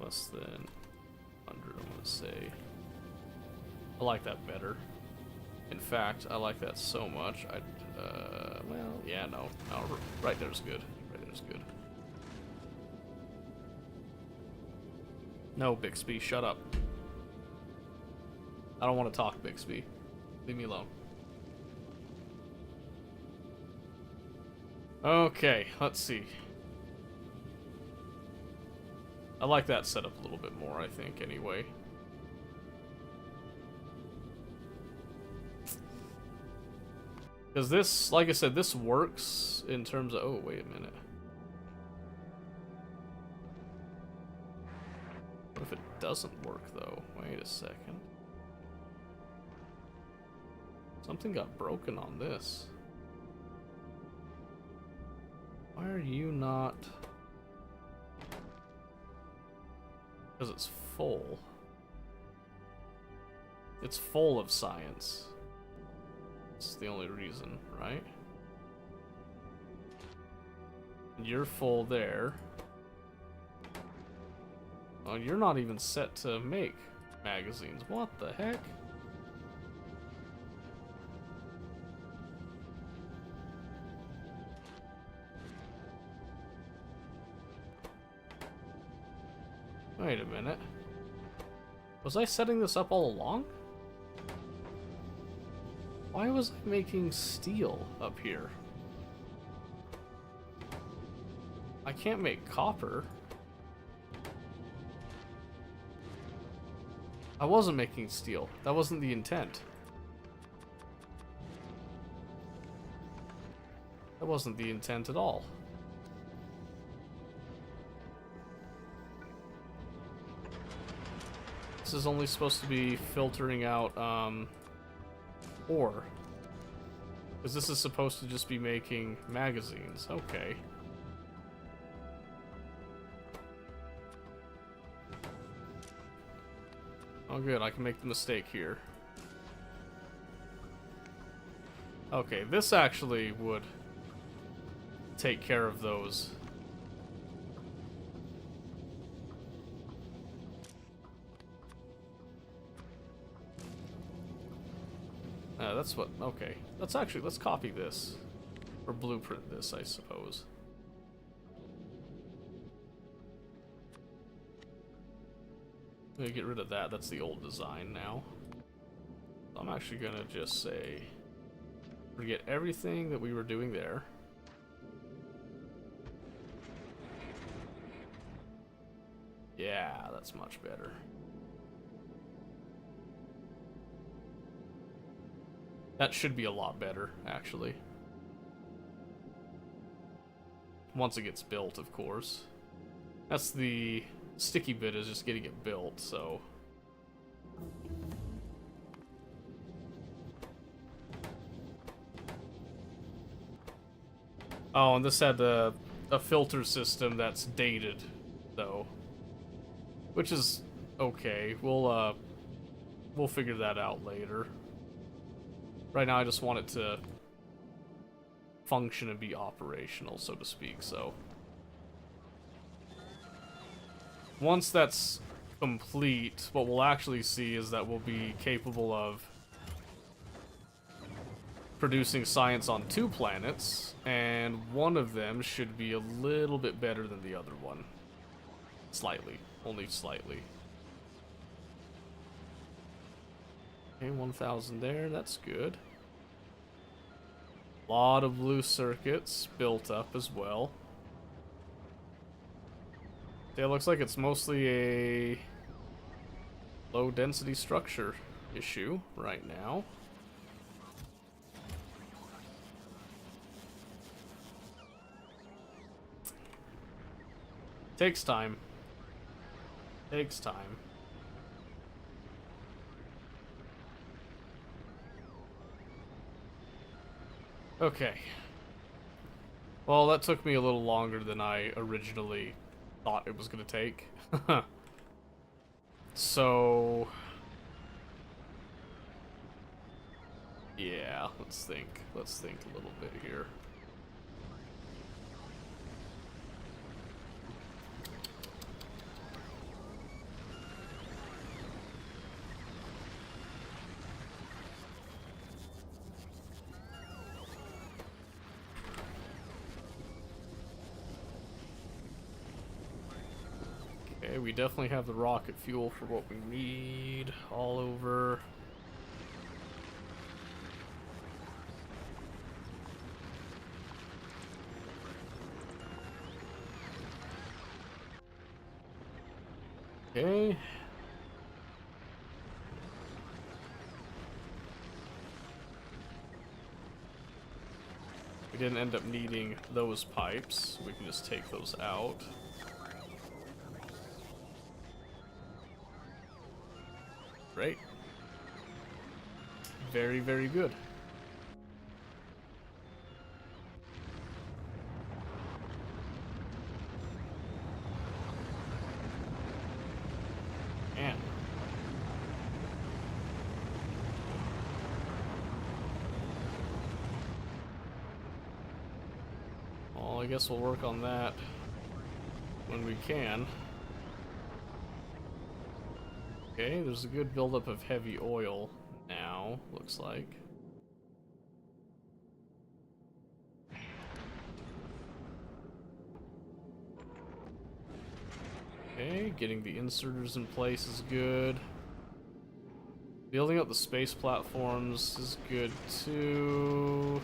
Less than 100. say. I like that better. In fact, I like that so much. Well, yeah, no, right there's good. Right there's good. No, Bixby, shut up. I don't want to talk, Bixby. Leave me alone. Okay, let's see. I like that setup a little bit more, I think, anyway. Because this, like I said, this works in terms of... Oh, wait a minute. What if it doesn't work, though? Wait a second. Something got broken on this. Why are you not... Because it's full. It's full of science. That's the only reason, right? You're full there. Oh, you're not even set to make magazines. What the heck? Wait a minute. Was I setting this up all along? Why was I making steel up here? I can't make copper. I wasn't making steel. That wasn't the intent. That wasn't the intent at all. This is only supposed to be filtering out, ore. Because this is supposed to just be making magazines. Okay. Oh good, I can make the mistake here. Okay, this actually would take care of those. That's what, okay. Let's copy this. Or blueprint this, I suppose. I'm gonna get rid of that, that's the old design now. I'm actually gonna just say, forget everything that we were doing there. Yeah, that's much better. That should be a lot better, actually. Once it gets built, of course. That's the sticky bit, is just getting it built, so... Oh, and this had a filter system that's dated, though. Which is okay. We'll figure that out later. Right now, I just want it to function and be operational, so to speak, so... Once that's complete, what we'll actually see is that we'll be capable of producing science on 2 planets, and one of them should be a little bit better than the other one. Slightly. Only slightly. Okay, 1,000 there, that's good. A lot of blue circuits built up as well. Yeah, it looks like it's mostly a low density structure issue right now. Takes time. Takes time. Okay. Well, that took me a little longer than I originally thought it was going to take. So... yeah, let's think. Let's think a little bit here. Okay, we definitely have the rocket fuel for what we need all over. Okay. We didn't end up needing those pipes. We can just take those out. Great. Very, very good. Man. Well, I guess we'll work on that when we can. Okay, there's a good buildup of heavy oil now, looks like. Okay, getting the inserters in place is good. Building up the space platforms is good too.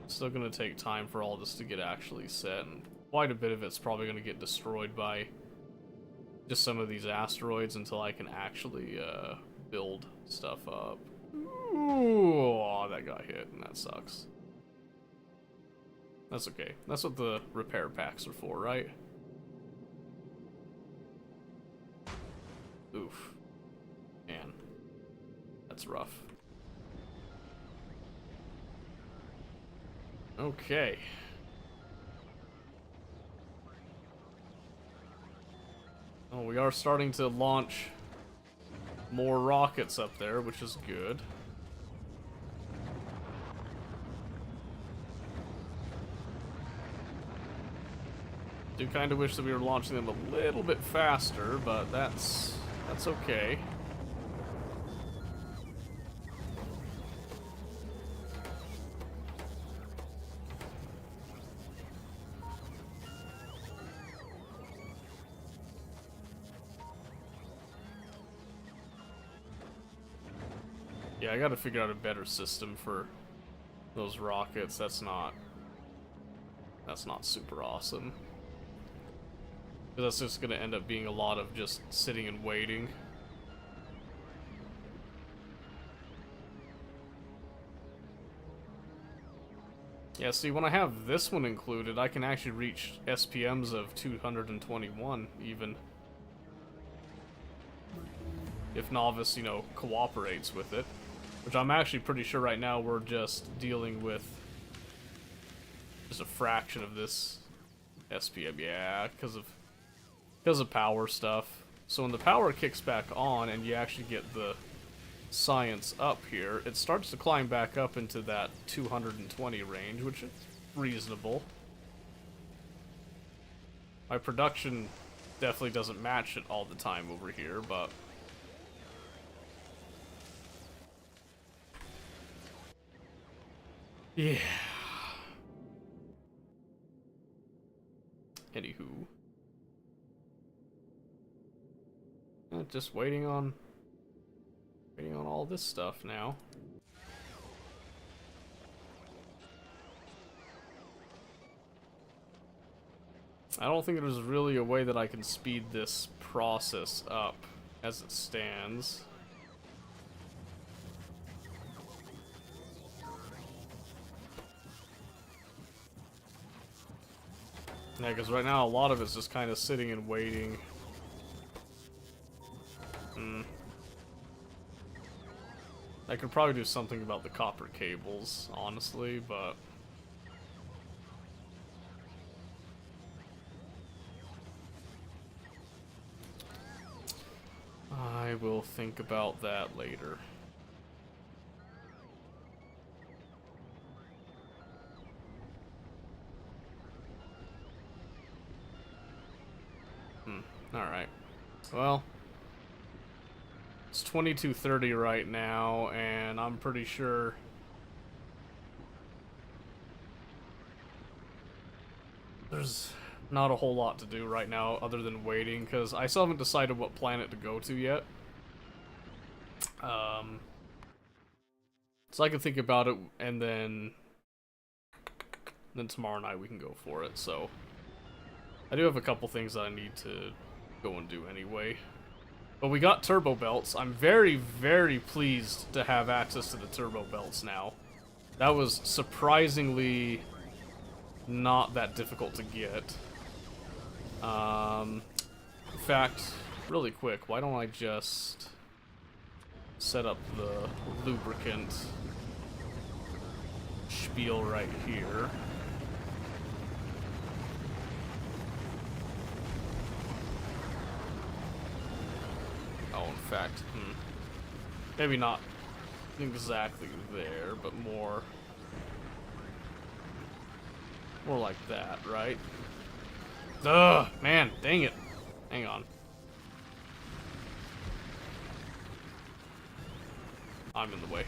Still gonna take time for all this to get actually set, and quite a bit of it's probably gonna get destroyed by just some of these asteroids until I can actually build stuff up. Ooh, oh, that got hit, and that sucks. That's okay. That's what the repair packs are for, right? Oof. Man. That's rough. Okay. Oh, we are starting to launch more rockets up there, which is good. Do kind of wish that we were launching them a little bit faster, but that's okay. Yeah, I gotta figure out a better system for those rockets. That's not super awesome. 'Cause that's just gonna end up being a lot of just sitting and waiting. Yeah, see, when I have this one included, I can actually reach SPMs of 221, even. If Novice, you know, cooperates with it. Which I'm actually pretty sure right now we're just dealing with just a fraction of this SPM. Yeah, because of power stuff. So when the power kicks back on and you actually get the science up here, it starts to climb back up into that 220 range, which is reasonable. My production definitely doesn't match it all the time over here, but yeah. Anywho. Just waiting on all this stuff now. I don't think there's really a way that I can speed this process up as it stands. Yeah, because right now a lot of it's just kind of sitting and waiting. I could probably do something about the copper cables, honestly, but I will think about that later. Alright. Well, it's 22:30 right now, and I'm pretty sure there's not a whole lot to do right now other than waiting, because I still haven't decided what planet to go to yet. So I can think about it, and then tomorrow night we can go for it. So I do have a couple things that I need to go and do anyway. But we got turbo belts. I'm very, very pleased to have access to the turbo belts now. That was surprisingly not that difficult to get. In fact, really quick, why don't I just set up the lubricant spiel right here. Oh, in fact, maybe not exactly there, but more like that, right? Ugh, man, dang it. Hang on. I'm in the way.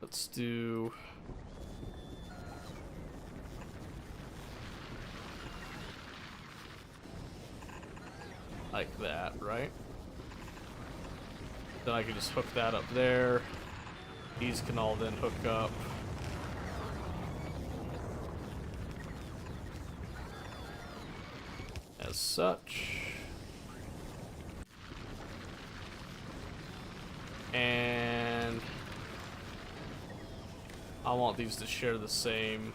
Let's do... like that, right? Then I can just hook that up there. These can all then hook up. As such. And I want these to share the same.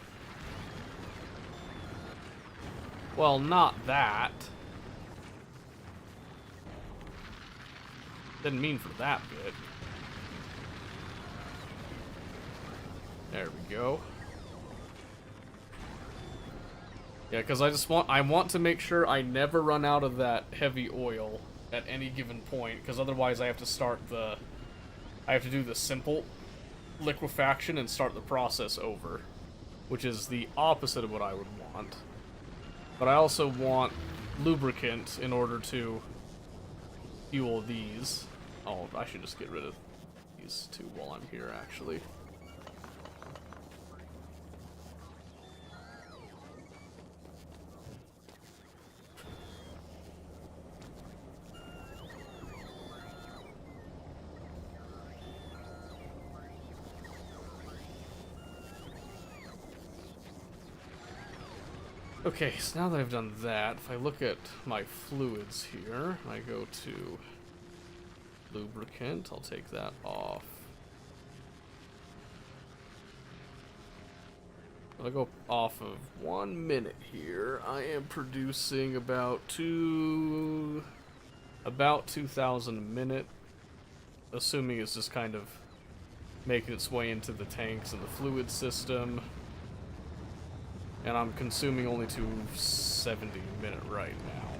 Well, not that. Didn't mean for that bit. There we go. Yeah, because I want to make sure I never run out of that heavy oil at any given point, because otherwise I have to do the simple liquefaction and start the process over, which is the opposite of what I would want. But I also want lubricant in order to fuel these. Oh, I should just get rid of these two while I'm here, actually. Okay, so now that I've done that, if I look at my fluids here, I go to lubricant, I'll take that off. I'll go off of 1 minute here. I am producing about 2,000 a minute, assuming it's just kind of making its way into the tanks and the fluid system. And I'm consuming only 270 a minute right now.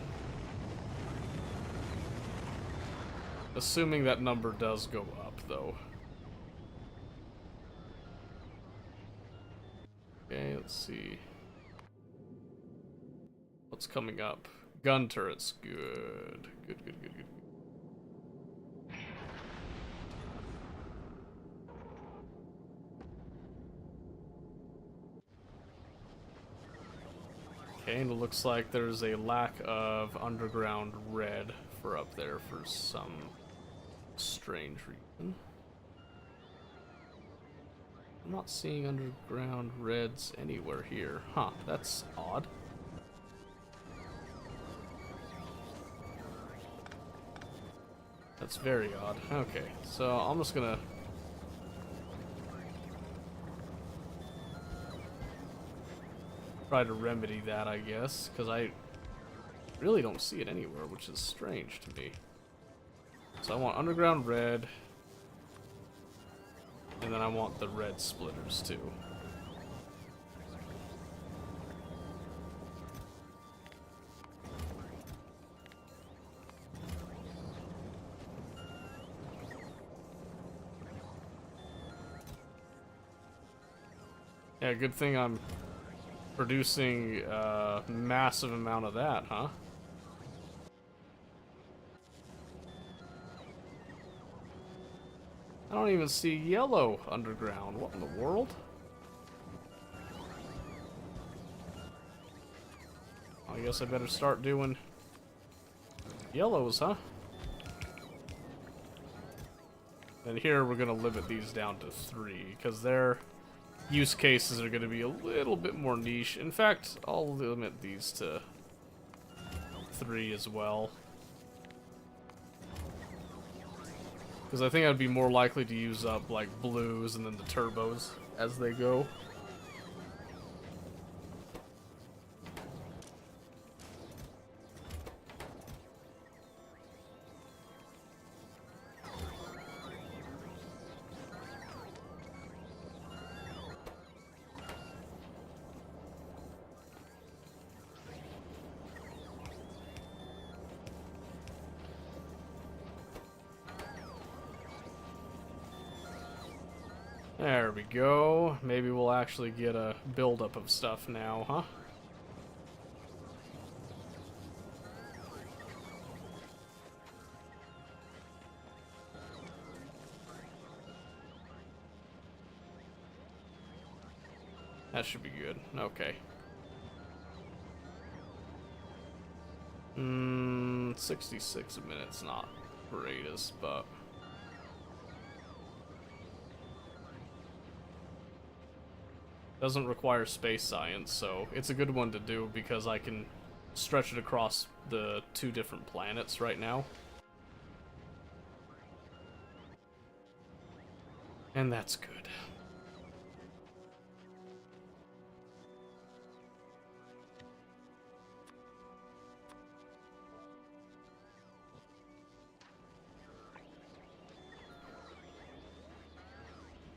Assuming that number does go up, though. Okay, let's see. What's coming up? Gun turrets. Good. Good, good, good, good. Okay, and it looks like there's a lack of underground red for up there for some strange reason. I'm not seeing underground reds anywhere here. Huh, that's odd. That's very odd. Okay, so I'm just gonna... try to remedy that, I guess, because I really don't see it anywhere, which is strange to me. So I want underground red, and then I want the red splitters too. Yeah, good thing I'm producing a massive amount of that, huh? I don't even see yellow underground. What in the world? I guess I better start doing yellows, huh? And here we're gonna limit these down to 3, because their use cases are gonna be a little bit more niche. In fact, I'll limit these to 3 as well. Because I think I'd be more likely to use up, like, blues and then the turbos as they go. There we go. Maybe we'll actually get a buildup of stuff now, huh? That should be good. Okay. 66 minutes, not greatest, but... doesn't require space science, so it's a good one to do because I can stretch it across the 2 different planets right now. And that's good.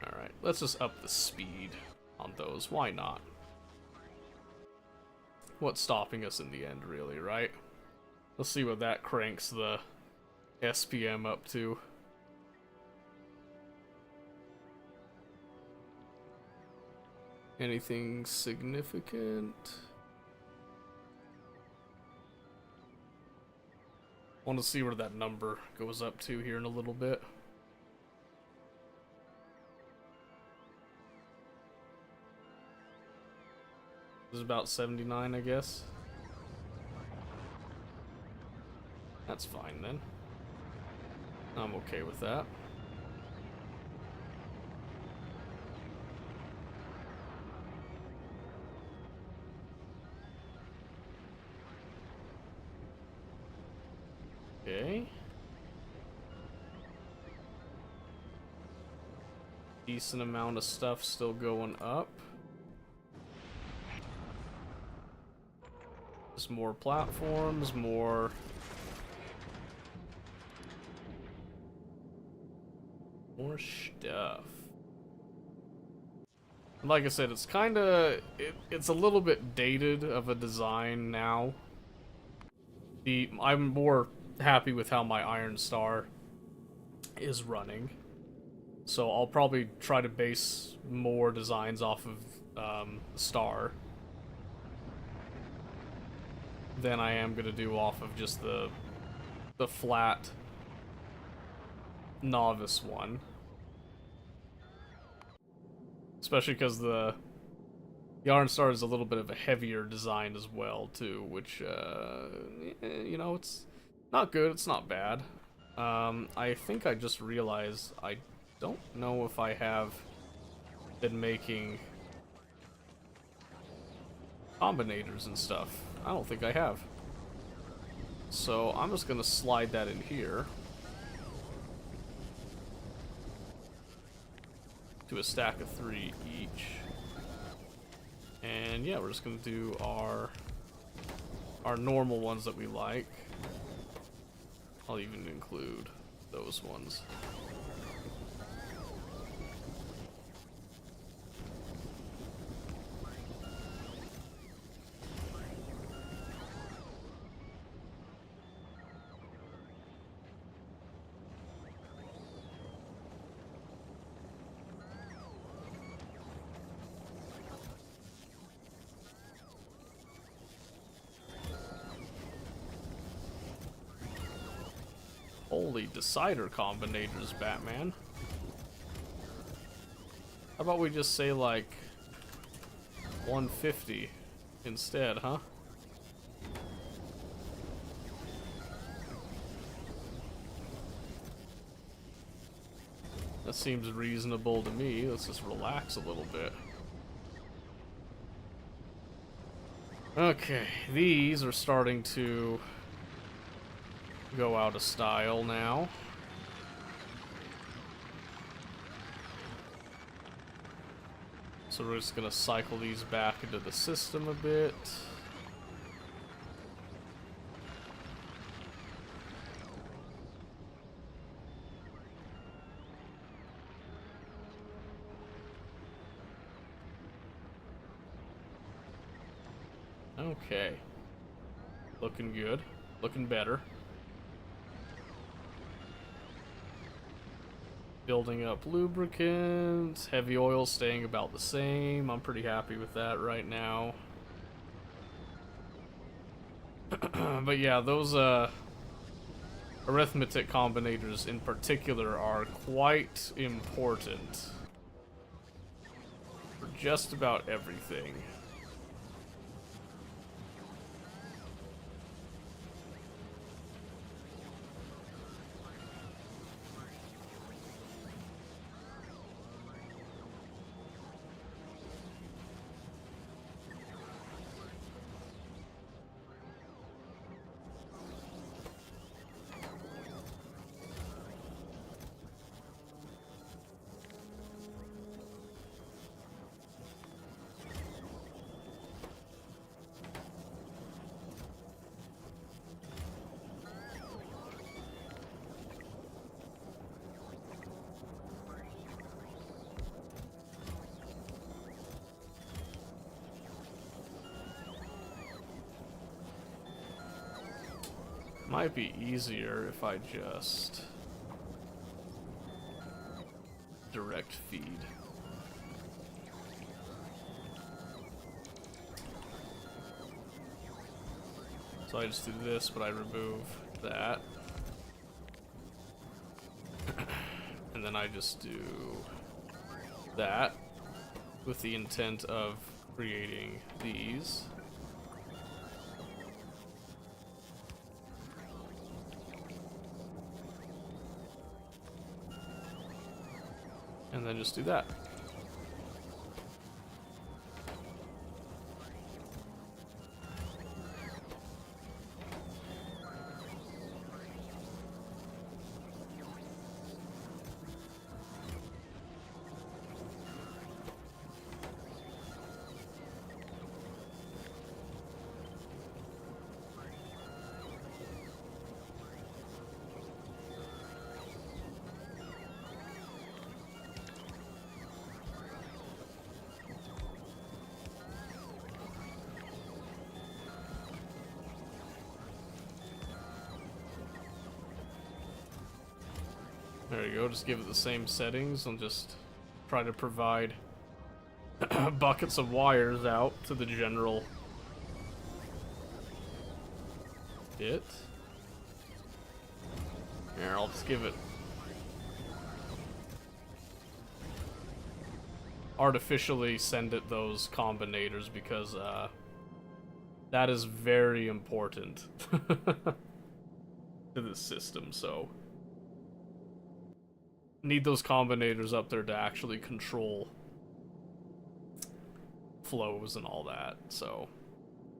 Alright, let's just up the speed on those. Why not? What's stopping us in the end, really, right? Let's see what that cranks the SPM up to. Anything significant? Want to see where that number goes up to here in a little bit. This is about 79, I guess. That's fine then. I'm okay with that. Okay. Decent amount of stuff still going up. Just more platforms, more stuff. Like I said, it's kind of it's a little bit dated of a design now. I'm more happy with how my Iron Star is running, so I'll probably try to base more designs off of Star than I am gonna do off of just the flat novice one. Especially because the Iron Star is a little bit of a heavier design as well too, which you know, it's not good, it's not bad. I think I just realized I don't know if I have been making combinators and stuff. I don't think I have. So I'm just gonna slide that in here to a stack of 3 each. And yeah, we're just gonna do our normal ones that we like. I'll even include those ones. Holy decider combinators, Batman. How about we just say like 150 instead, huh? That seems reasonable to me. Let's just relax a little bit. Okay, these are starting to go out of style now. So we're just gonna cycle these back into the system a bit. Okay. Looking good. Looking better. Building up lubricant. Heavy oil staying about the same. I'm pretty happy with that right now. But yeah, those arithmetic combinators in particular are quite important for just about everything. Might be easier if I just direct feed. So I just do this, but I remove that. And then I just do that with the intent of creating these. And then just do that. There you go, just give it the same settings and just try to provide buckets of wires out to the general bit. Here, I'll just give it artificially send it those combinators because that is very important to this system, so need those combinators up there to actually control flows and all that, so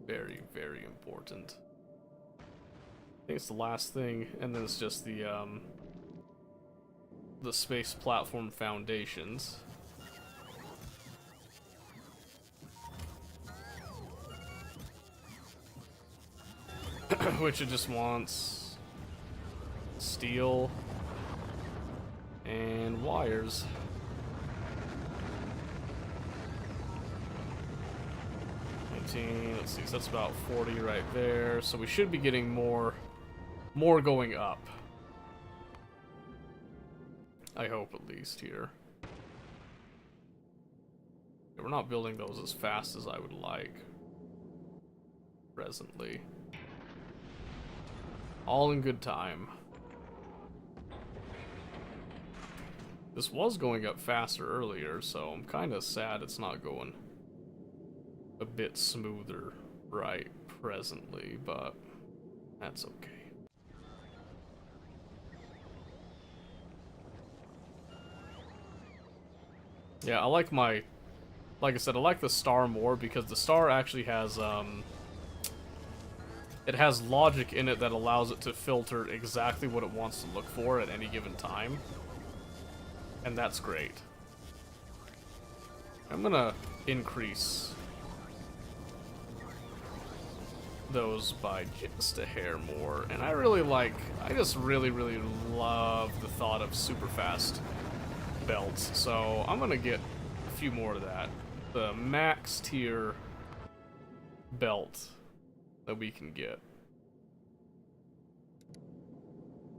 very, very important. I think it's the last thing, and then it's just the space platform foundations. Which it just wants steel and wires. Let's see, so that's about 40 right there. So we should be getting more going up. I hope, at least, here. Yeah, we're not building those as fast as I would like presently. All in good time. This was going up faster earlier, so I'm kind of sad it's not going a bit smoother right presently, but that's okay. Yeah, I like my... Like I said, I like the star more because the star actually has, it has logic in it that allows it to filter exactly what it wants to look for at any given time. And that's great. I'm gonna increase those by just a hair more. And I just really, really love the thought of super fast belts. So I'm gonna get a few more of that. The max tier belt that we can get.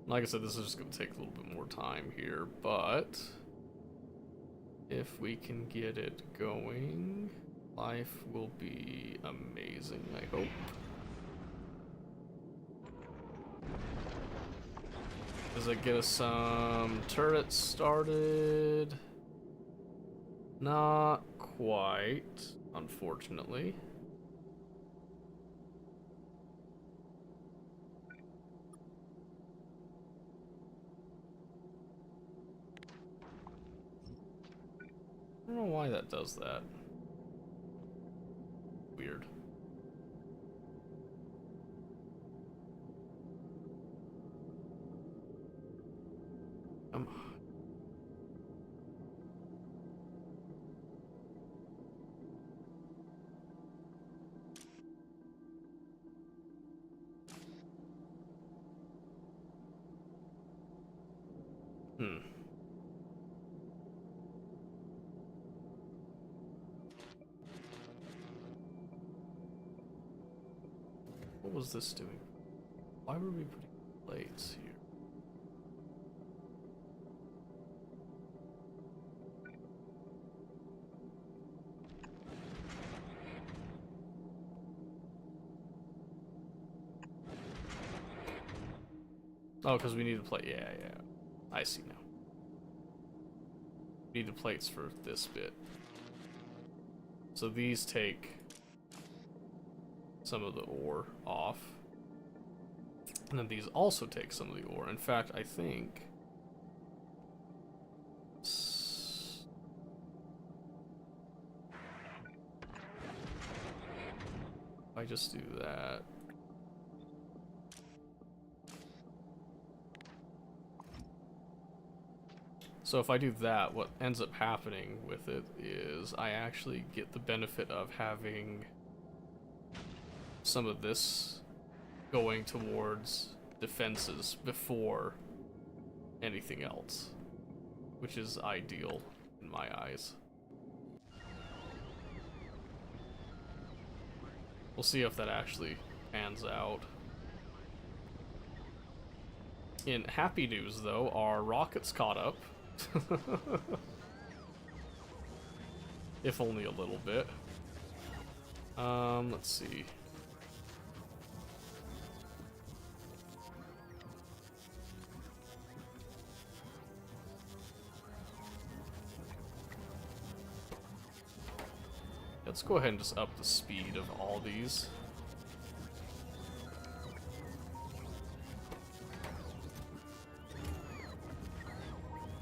Like I said, this is just going to take a little bit more time here, but if we can get it going, life will be amazing, I hope. Does it get us some turrets started? Not quite, unfortunately. I don't know why that does that. Weird. What was this doing? Why were we putting plates here? Oh, because we need the plate. Yeah. I see now. We need the plates for this bit. So these take some of the ore off. And then these also take some of the ore. In fact, I think... if I just do that... So if I do that, what ends up happening with it is I actually get the benefit of having some of this going towards defenses before anything else, which is ideal in my eyes. We'll see if that actually pans out. In happy news, though, our rockets caught up. If only a little bit. Let's see. Let's go ahead and just up the speed of all these.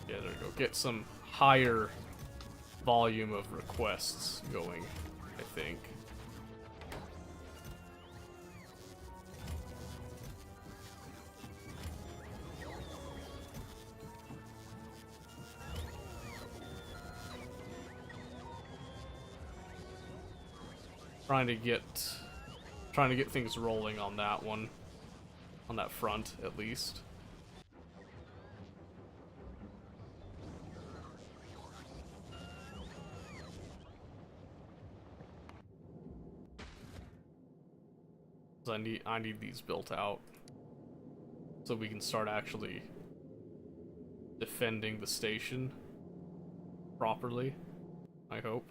Yeah, there we go. Get some higher volume of requests going, I think. Trying to get things rolling on that one, on that front at least. I need these built out so we can start actually defending the station properly, I hope.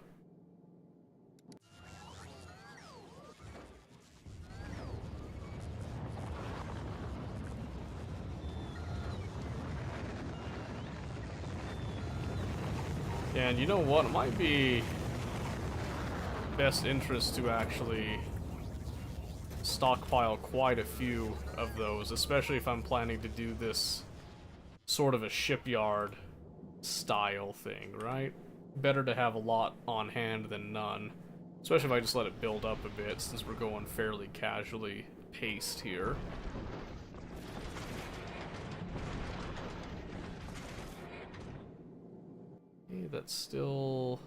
And you know what? It might be best interest to actually stockpile quite a few of those, especially if I'm planning to do this sort of a shipyard style thing, right? better to have a lot on hand than none. Especially if I just let it build up a bit, since we're going fairly casually paced here. Okay, that's still...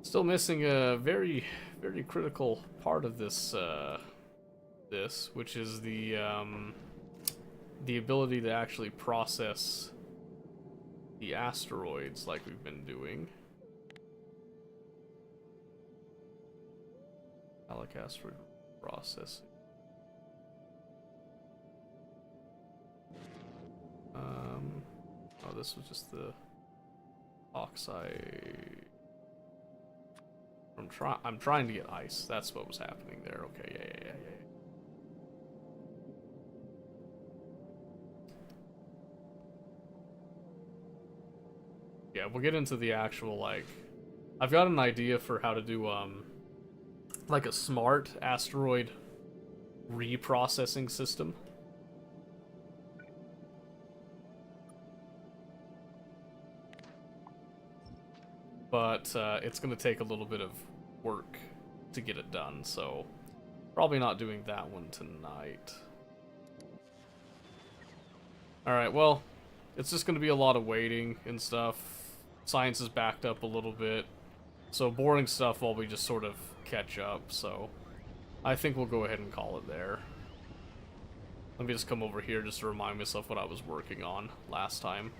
Still missing a very, very critical part of this, which is the ability to actually process the asteroids like we've been doing. Alec asteroid processing. Oh, this was just the oxide. I'm trying to get ice. That's what was happening there. Okay, yeah. Yeah, we'll get into the actual, like... I've got an idea for how to do, like a smart asteroid reprocessing system. But it's going to take a little bit of work to get it done, so probably not doing that one tonight. Alright, well, it's just going to be a lot of waiting and stuff. Science is backed up a little bit, so boring stuff while we just sort of catch up, so I think we'll go ahead and call it there. Let me just come over here just to remind myself what I was working on last time.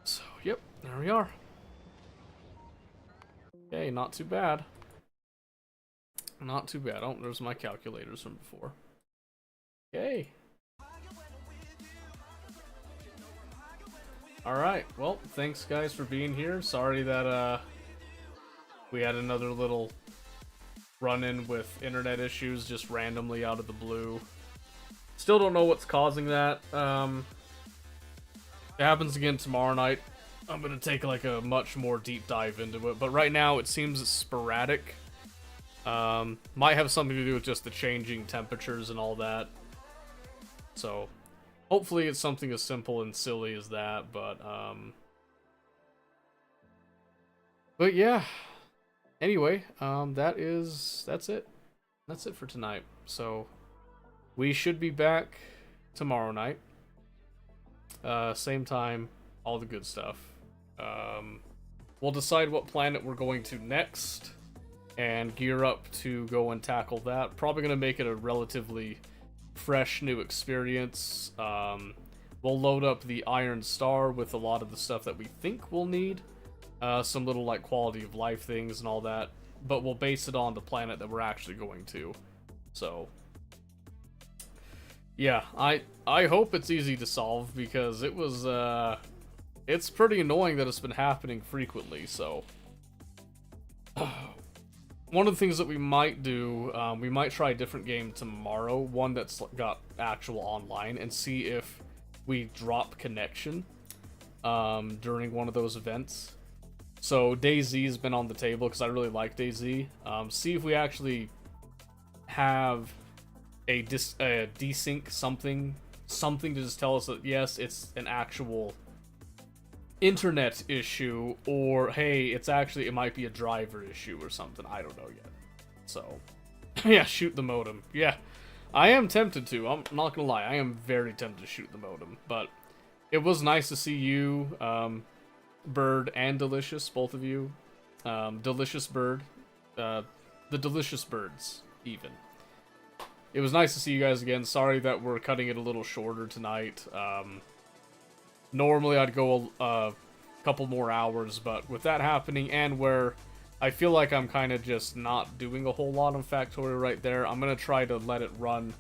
So, yep, there we are. Okay, not too bad. Not too bad. Oh, there's my calculators from before. Okay. Alright, well, thanks guys for being here. Sorry that we had another little run-in with internet issues just randomly out of the blue. Still don't know what's causing that. It happens again tomorrow night. I'm gonna take like a much more deep dive into it, but right now it seems it's sporadic. Might have something to do with just the changing temperatures and all that. So hopefully it's something as simple and silly as that, but yeah. Anyway, that's it. That's it for tonight. So we should be back tomorrow night. Same time, all the good stuff. We'll decide what planet we're going to next and gear up to go and tackle that. Probably going to make it a relatively fresh new experience. We'll load up the Iron Star with a lot of the stuff that we think we'll need. Some little like quality of life things and all that. But we'll base it on the planet that we're actually going to. So yeah, I hope it's easy to solve, because it was it's pretty annoying that it's been happening frequently. So one of the things that we might do, we might try a different game tomorrow, one that's got actual online, and see if we drop connection during one of those events. So DayZ has been on the table because I really like DayZ. See if we actually have a desync something to just tell us that yes, it's an actual internet issue, or hey, it might be a driver issue or something. I don't know yet. So yeah, shoot the modem. Yeah, I am tempted to. I'm not gonna lie, I am very tempted to shoot the modem. But it was nice to see you, Bird and Delicious, both of you. Delicious Bird, the Delicious Birds, even. It was nice to see you guys again. Sorry that we're cutting it a little shorter tonight. Normally I'd go a couple more hours, but with that happening and where I feel like I'm kind of just not doing a whole lot on Factorio right there, I'm going to try to let it run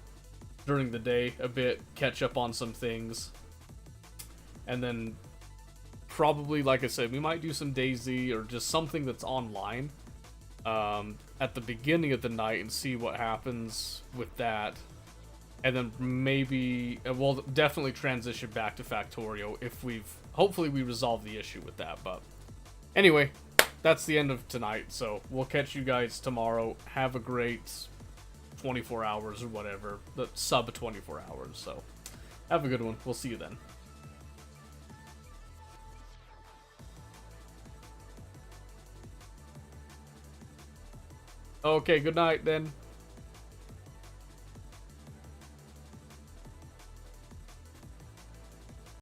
during the day a bit, catch up on some things, and then probably, like I said, we might do some DayZ or just something that's online at the beginning of the night and see what happens with that. And then maybe, we'll definitely transition back to Factorio if hopefully we resolve the issue with that. But anyway, that's the end of tonight. So we'll catch you guys tomorrow. Have a great 24 hours or whatever. The sub 24 hours. So have a good one. We'll see you then. Okay, good night then.